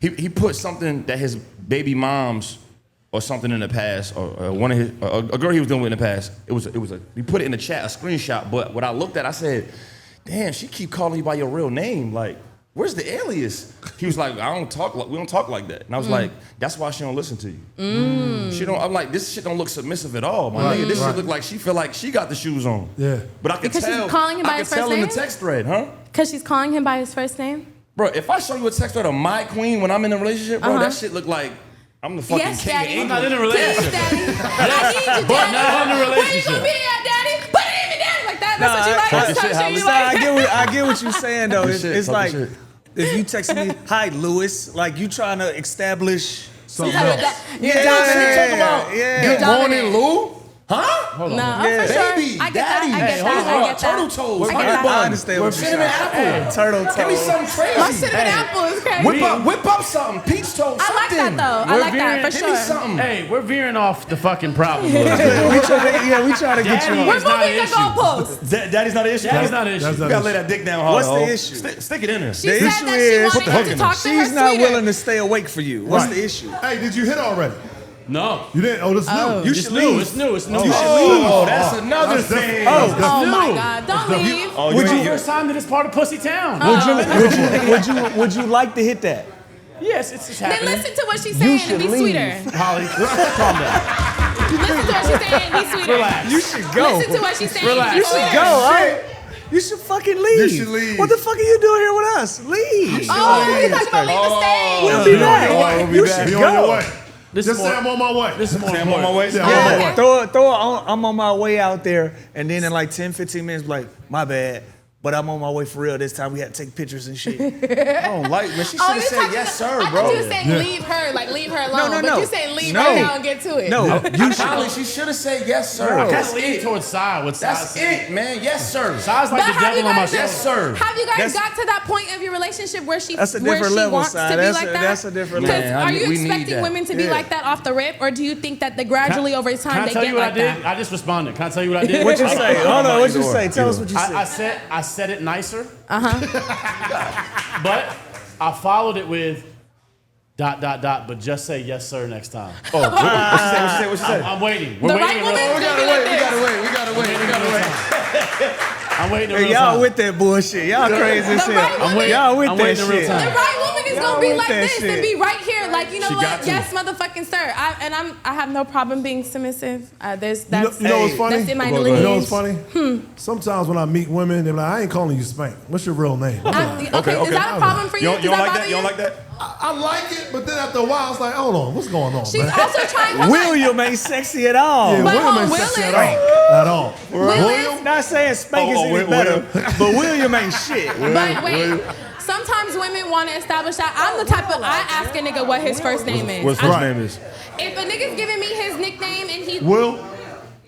He put something that his baby moms or something in the past, or one of his a girl he was dealing with in the past. It was he put it in the chat, a screenshot. But what I looked at, I said, damn, she keep calling you by your real name. Like, where's the alias? He was like, we don't talk like that. And I was like, that's why she don't listen to you. She don't. I'm like, this shit don't look submissive at all, my nigga. This shit look like she feel like she got the shoes on. Yeah. But I could Because she's tell. calling him by I his could tell first in the name? text thread, huh? Because she's calling him by his first name? Bro, if I show you a text thread of my queen when I'm in a relationship, bro, that shit look like I'm the fucking Yes, king daddy. of I'm not England. in a relationship. Please, daddy. I need you, daddy. But not in a Where you relationship. gonna be at, daddy? Put it in me, daddy. Like that. That's what you like. talk That's your the shit, type of shit you I like. get what you're saying though. It's, shit, it's talk like your shit. if you text me, "Hi, Lewis," like you trying to establish Something Type of else. do- You're dominant. yeah. You're Good morning, dominant. Lou. Huh? No, Yeah. for sure. Baby, I get daddy. that. I get Hey, that. hold on, I get that. turtle toes, I get honey that. bun. I understand what you're cinnamon saying. apple. Turtle Give me toes. something crazy. My cinnamon apple is crazy. Whip up something. Peach toast. I like that though. I like that for Give me sure. something. Hey, we're veering off the fucking problem. a little bit. we try to get you Daddy on. We're is not moving an the issue. goalposts. Daddy's not an issue. Daddy's not an That's issue. not You an gotta lay issue. that dick down hard. What's the oh. issue? Stick it in there. She The said issue that she is- wanted him to talk to her She's not sweeter. willing to stay awake for you. What's the issue? Hey, did you hit already? No. You didn't? Oh, this is new. You It's should new. leave. It's new. It's new. Oh, that's another That's different. thing. That's Oh different. my God! Don't leave. Oh, Would It's you- the first time that it's part of Pussy Town. Would you like to hit that? Yes, it's just Then happening. listen to what she's saying and should be leave. sweeter. Holly, calm down. Listen to what she's saying and be sweeter. Relax. You should go. Listen to what she's saying. Relax. And be You sweeter. Go, right? You should fucking leave. You should leave. What the fuck are you doing here with us? Leave. Oh, you talking about leave the stage? We'll be back. We'll be You back. should Be go. on your way. This Just is say more- I'm on my way. This is more Say I'm on my way. Yeah, I'm on my Yeah, way. throw it on. I'm on my way out there, and then in like 10, 15 minutes, like, my bad. But I'm on my way for real this time. We had to take pictures and shit. I don't like, man. She should have you said talking yes, about- sir, I bro. thought you were saying leave her, like leave her alone. no, But no. you saying leave No. right now and get to it. No, you should. Holly, she should have said yes, sir. I That's kind of lean it. towards Sai. What Sai That's said. it, man. Yes, sir. Sai's like But the have you devil on my guys, shoulder. Yes, sir. have you guys That's- got to that point of your relationship where she That's a where different she level, wants Si. to be That's like a- that? that's a different Because level. are Man, you we need expecting that. women to be Yeah. like that off the rip, or do you think that the gradually over Can time I they tell get you what like I did? that? I just responded. Can I tell you what I did? What you say? Hold on, what you say? Tell us what you I said. said it nicer. But I followed it with ... But just say yes, sir, next time. Oh, what you say? I'm waiting. We're The waiting right in real woman? time. We gotta wait. We gotta wait. I'm waiting in Hey, real y'all time. with that bullshit. Y'all crazy as The hell. right woman- Y'all with I'm that waiting in real shit. time. The right woman is Y'all gonna be with like that this shit. and be right here, like you know She what? got to. Yes, motherfucking sir. I have no problem being submissive. That's You know what's funny? That's in my You know lineage. what's funny? Sometimes when I meet women, they're like, I ain't calling you Spank. What's your real name? I'm like, Okay, is that a problem for you? You Does don't like bother that? You don't like that? I like it, but then after a while, it's like, hold on, what's going on, She's man? also trying to William ain't sexy at all. Yeah, But William hold ain't on, sexy Will at is- all. At all. William? Not saying Spank is any Will- better, but William ain't shit. But wait, sometimes women want to establish that. I'm the type of I ask a nigga what his first name is. What's Right. name is? If a nigga's giving me his nickname and he Will?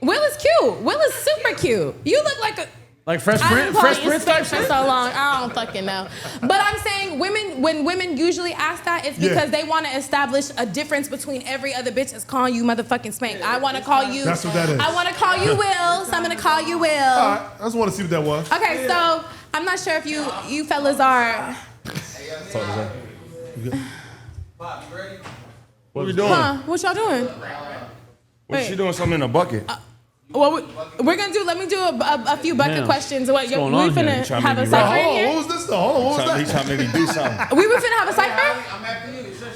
Will is cute. Will is super cute. You look like a Like Fresh I've Prince, been Fresh playing Prince type Instinct shit? for so long. I don't fucking know. But I'm saying when women usually ask that, it's because they want to establish a difference between every other bitch that's calling you motherfucking Spank. I want to call you. That's what that is. I want to call you Will, so I'm gonna call you Will. All right, I just want to see what that was. Okay, so I'm not sure if you fellas are. What we doing? Huh? What y'all doing? What she doing? Something in a bucket. Well, we're gonna do. Let me do a few bucket Damn. questions. What going we on here? finna Trying to have a make me cipher Hold in on, here? what was this though? Hold on, what was He that? trying to make me do something. We were finna have a cipher.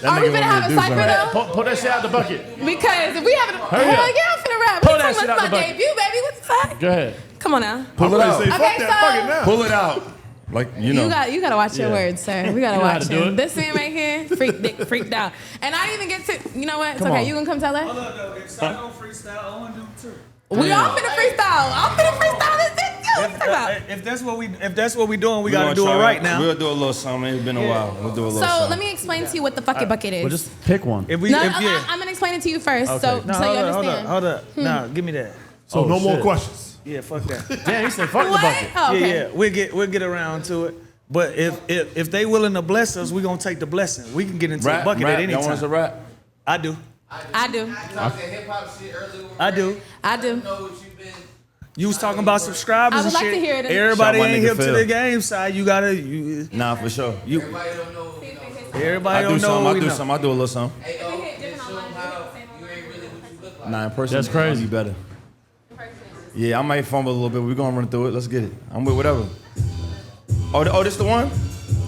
That Are we nigga finna want me have to a do cipher something. though? Pull that shit out the bucket. Because if we have a Hurry hell up. yeah, I'm finna rap. Pull This that is shit out my the bucket. debut, baby. What the fuck? Go ahead. Come on now. Pull it out. Say, fuck Okay, that so- bucket now. Pull it out. Like, you know. You gotta watch your Yeah. words, sir. We gotta You know how watch to do him. it. This man right here, freaked out. And I didn't even get to. You know what? It's Come okay. on. You gonna come tell her? Hold up, though. If I don't freestyle, I want to do too. We all finna freestyle. I'm finna freestyle this thing too. What you talking about? If that's what we doing, we gotta do it right now. We'll do a little something. It's been a while. We'll do a little So something. let me explain to you what the fucking bucket is. Well, just pick one. If we, no, if, no, yeah. I'm gonna explain it to you first, Okay. so No, you hold understand. up. Nah, give me that. So Oh, no more shit. questions. Yeah, fuck that. Damn, he said fuck the What? bucket. Oh, okay. Yeah. We'll get around to it. But if they willing to bless us, we gonna take the blessing. We can get into the Rap, bucket at any Y'all want us to time. rap? I do. I do. I do. I do. You was talking about subscribers I would and like shit. to hear it. Everybody Shout my ain't nigga hip to Phil. the game side. You gotta. Nah, for sure. Everybody I don't do know. something. what I we do know. something. I do a little something. Nah, in person. That's crazy. I'll be better. Yeah, I might fumble a little bit. We're gonna run through it. Let's get it. I'm with whatever. Oh, this the one?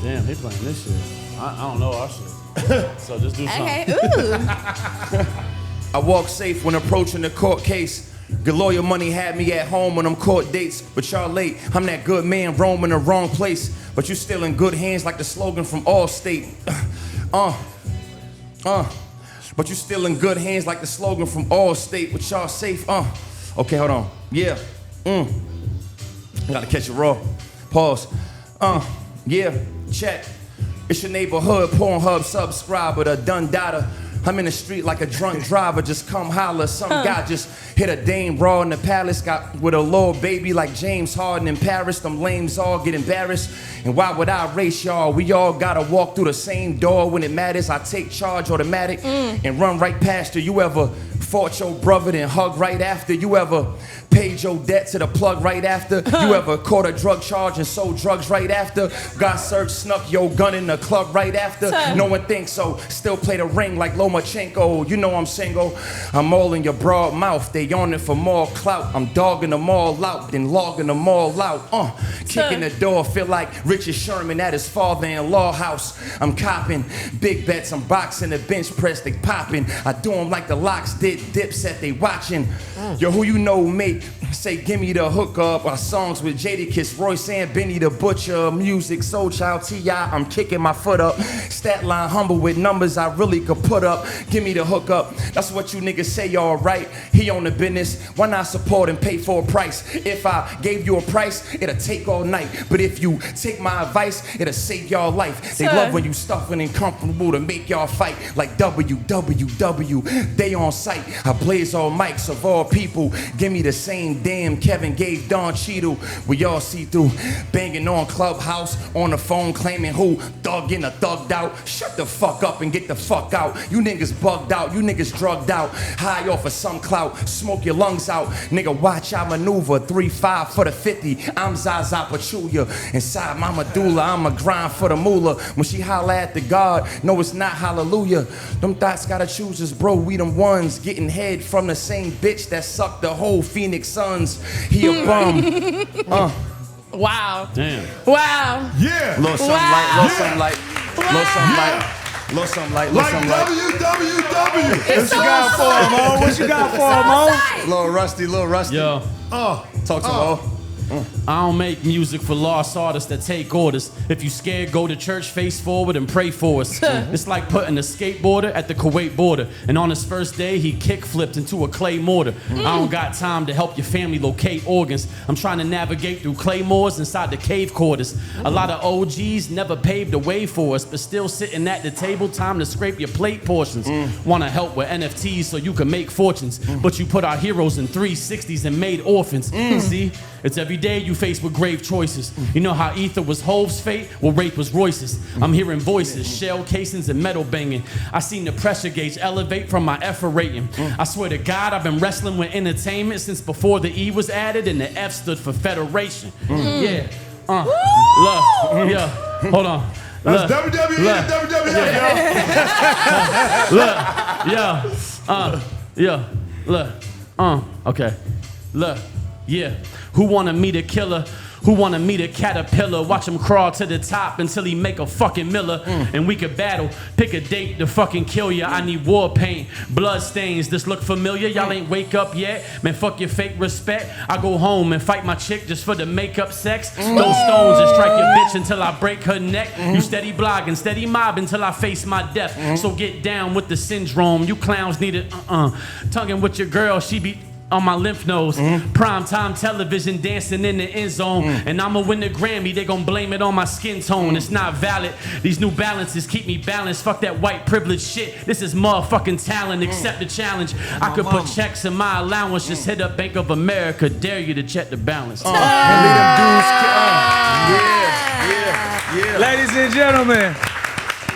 Damn, he playing this shit. I don't know our shit. So just do something. Okay. Ooh. I walk safe when approaching the court case. Good lawyer money had me at home when I'm court dates, but y'all late. I'm that good man roaming the wrong place, but you still in good hands like the slogan from Allstate. But you still in good hands like the slogan from Allstate, but y'all safe. Okay, hold on. Yeah. Gotta catch it raw. Pause. Yeah. Check. It's your neighborhood Pornhub subscriber, the done data. I'm in the street like a drunk driver, just come holler. Some guy just hit a dame raw in the palace, got with a little baby like James Harden in Paris. Them lames all get embarrassed. And why would I race y'all? We all gotta walk through the same door when it matters. I take charge automatic and run right past her. You ever fought your brother then hug right after? You ever paid your debt to the plug right after? You ever caught a drug charge and sold drugs right after? Got searched, snuck your gun in the club right after? No one thinks so. Still play the ring like Lomachenko. You know I'm single. I'm all in your broad mouth. They on it for more clout. I'm dogging them all out, then logging them all out. Kicking the door, feel like Richard Sherman at his father-in-law house. I'm copping big bets. I'm boxing the bench press. They popping. I do them like the locks did Dipset. They watching. Yo, who you know made They say, give me the hookup. Our songs with Jadakiss, Royce and Benny the Butcher. Music, Soul Child, T.I. I'm kicking my foot up. Stat line humble with numbers I really could put up. Give me the hookup. That's what you niggas say, all right. He on the business. Why not support and pay for a price? If I gave you a price, it'll take all night. But if you take my advice, it'll save y'all life. They love when you stuffing and comfortable to make y'all fight like WWW. They on site. I blaze all mics of all people. Give me the same damn Kevin gave Don Cheadle. We all see through. Banging on Clubhouse, on the phone claiming who? Thug in or thugged out. Shut the fuck up and get the fuck out. You niggas bugged out. You niggas drugged out. High off of some clout. Smoke your lungs out. Nigga, watch I maneuver. 3-5 for the 50. I'm Zaza Pachulia. Inside my medulla, I'ma grind for the moolah. When she holla at the God, no, it's not hallelujah. Them thoughts gotta choose us, bro. We them ones getting head from the same bitch that sucked the whole Phoenix Suns. He a bum. Wow. Damn. Wow. Yeah. Little something light, little something light, little something light, little something light, little Like something light. WWW. What you got for him, Mo? What you got for him, Mo? Little rusty, little rusty. Yo, Talk to Mo. I don't make music for lost artists that take orders. If you scared, go to church, face forward, and pray for us. It's like putting a skateboarder at the Kuwait border. And on his first day, he kick flipped into a clay mortar. I don't got time to help your family locate organs. I'm trying to navigate through claymores inside the cave quarters. A lot of OGs never paved the way for us, but still sitting at the table, time to scrape your plate portions. Wanna help with NFTs so you can make fortunes, but you put our heroes in 360s and made orphans. See, it's every day you face with grave choices. You know how Ether was Hove's fate? Well, rape was Royce's. I'm hearing voices, shell casings, and metal banging. I seen the pressure gauge elevate from my effort rating. I swear to God, I've been wrestling with entertainment since before the E was added and the F stood for Federation. Yeah. Look. Yeah. Hold on. That's WWE and WWF, Look. Yeah. Look. Okay. Look. Yeah. Who wanna meet a killer? Who wanna meet a caterpillar? Watch him crawl to the top until he make a fucking Miller. And we could battle. Pick a date to fucking kill ya. I need war paint, blood stains. This look familiar? Y'all ain't wake up yet? Man, fuck your fake respect. I go home and fight my chick just for the makeup sex. Throw stones and strike your bitch until I break her neck. You steady blogging, steady mobbing until I face my death. So get down with the syndrome. You clowns need it. Tonguing with your girl, she be on my lymph nodes. Primetime television dancing in the end zone. And I'ma win the Grammy, they gon' blame it on my skin tone. It's not valid. These New Balances keep me balanced. Fuck that white privilege shit. This is motherfucking talent. Accept the challenge. I could put checks in my allowance. Just hit up Bank of America. Dare you to check the balance. And leave them dudes. Yeah. Ladies and gentlemen,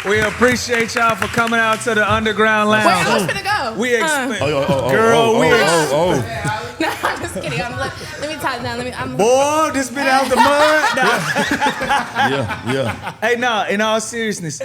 we appreciate y'all for coming out to the Underground Lounge. Wait, I was finna go. We expect, Girl, we No, I'm just kidding. Let me tie it down. boy, this been out the mud. Nah. Yeah. Hey, nah, in all seriousness,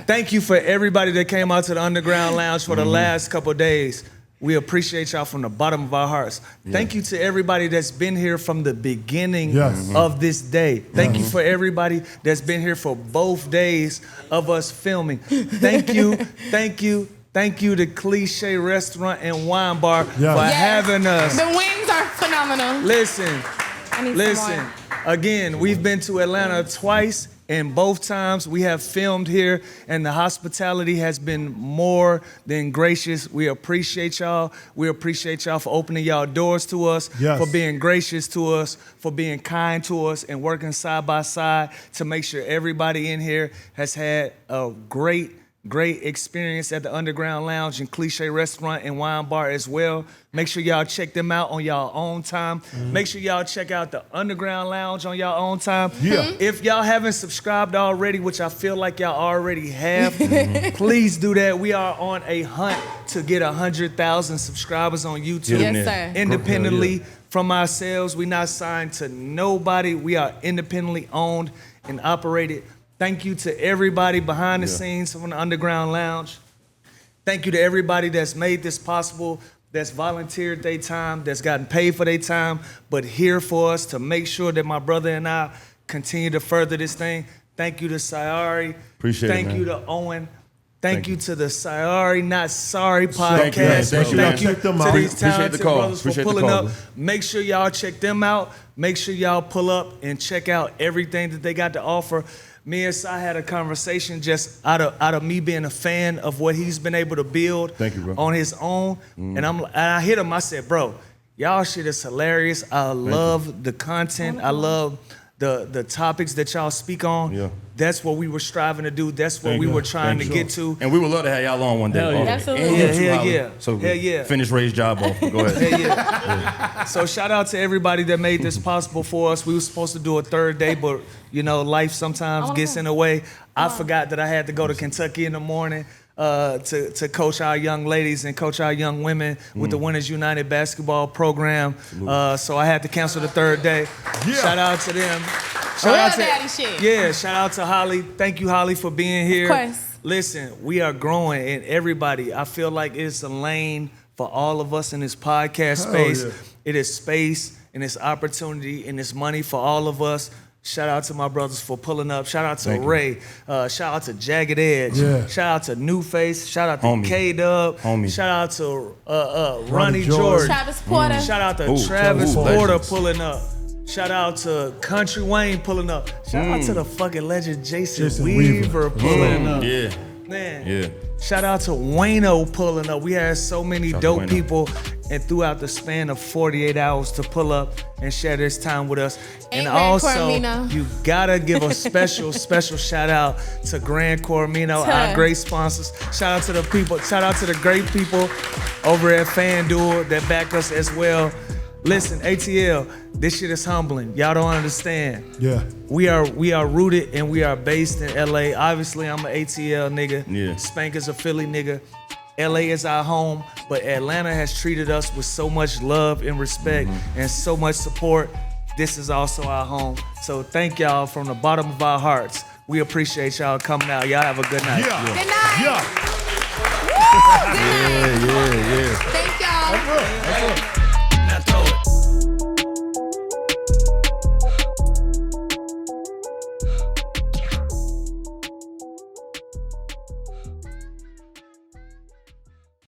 thank you for everybody that came out to the Underground Lounge for the last couple of days. We appreciate y'all from the bottom of our hearts. Thank you to everybody that's been here from the beginning of this day. Thank you for everybody that's been here for both days of us filming. Thank you to Cliche Restaurant and Wine Bar for having us. The wings are phenomenal. Listen, I need some more. again, we've been to Atlanta twice, and both times we have filmed here, and the hospitality has been more than gracious. We appreciate y'all. We appreciate y'all for opening y'all doors to us, for being gracious to us, for being kind to us, and working side by side to make sure everybody in here has had a great experience at the Underground Lounge and Cliche Restaurant and Wine Bar as well. Make sure y'all check them out on y'all own time. Make sure y'all check out the Underground Lounge on y'all own time. If y'all haven't subscribed already, which I feel like y'all already have, please do that. We are on a hunt to get 100,000 subscribers on YouTube. Yes, sir. Independently from ourselves. We're not signed to nobody. We are independently owned and operated. Thank you to everybody behind the scenes from the Underground Lounge. Thank you to everybody that's made this possible, that's volunteered their time, that's gotten paid for their time, but here for us to make sure that my brother and I continue to further this thing. Thank you to Sayari. Appreciate it, Thank man. you to Owen. Thank you to the Sorry Not Sorry Thank you, podcast. thank you. Thank you Check them to out. these Appreciate talented the call. brothers for Appreciate the pulling call. up. Make sure y'all check them out. Make sure y'all pull up and check out everything that they got to offer. Me and Si had a conversation just out of me being a fan of what he's been able to build Thank you, bro. on his own. And I hit him, I said, bro, y'all shit is hilarious. I love the content. I love the topics that y'all speak on. Yeah. That's what we were striving to do. That's what Thank we you. were trying Thank to you. get to. And we would love to have y'all on one day. Hell yeah. Absolutely. And Yeah, you too, hell Holly. yeah. So Hell yeah. Finish Ray's job off. Go ahead. Yeah. So shout out to everybody that made this possible for us. We were supposed to do a third day, but you know, life sometimes gets in the way. I forgot that I had to go to Kentucky in the morning to coach our young ladies and coach our young women with the Winners United basketball program. So I had to cancel the third day. Shout out to them. Shout Real out to, daddy shit. Yeah, shout out to Holly. Thank you, Holly, for being here. Of course. Listen, we are growing, and everybody, I feel like it's a lane for all of us in this podcast space. yeah. It is space and it's opportunity and it's money for all of us. Shout out to my brothers for pulling up. Shout out to Thank you. Ray. Shout out to Jagged Edge. Yeah. Shout out to New Face. Shout out to Homie. K-Dub. Homie. Shout out to Ronnie George. George. Travis Porter. Shout out to Ooh, Travis ooh, Porter legends. pulling up. Shout out to Country Wayne pulling up. Shout out to the fucking legend Jason Weaver pulling up. Yeah. Man. Yeah. Shout out to Wayno pulling up. We had so many Shout out dope to Wayno. people, and throughout the span of 48 hours to pull up and share this time with us. And Grand also, Cormino. you gotta give a special shout out to Grand Cormino, our great sponsors. Shout out to the people, shout out to the great people over at FanDuel that back us as well. Listen, ATL, this shit is humbling. Y'all don't understand. Yeah. We are rooted and we are based in LA. Obviously, I'm an ATL nigga. Yeah. Spank is a Philly nigga. LA is our home, but Atlanta has treated us with so much love and respect and so much support. This is also our home. So thank y'all from the bottom of our hearts. We appreciate y'all coming out. Y'all have a good night. Yeah. Good night. Yeah. Woo! Good night. Yeah. Thank y'all. That's it.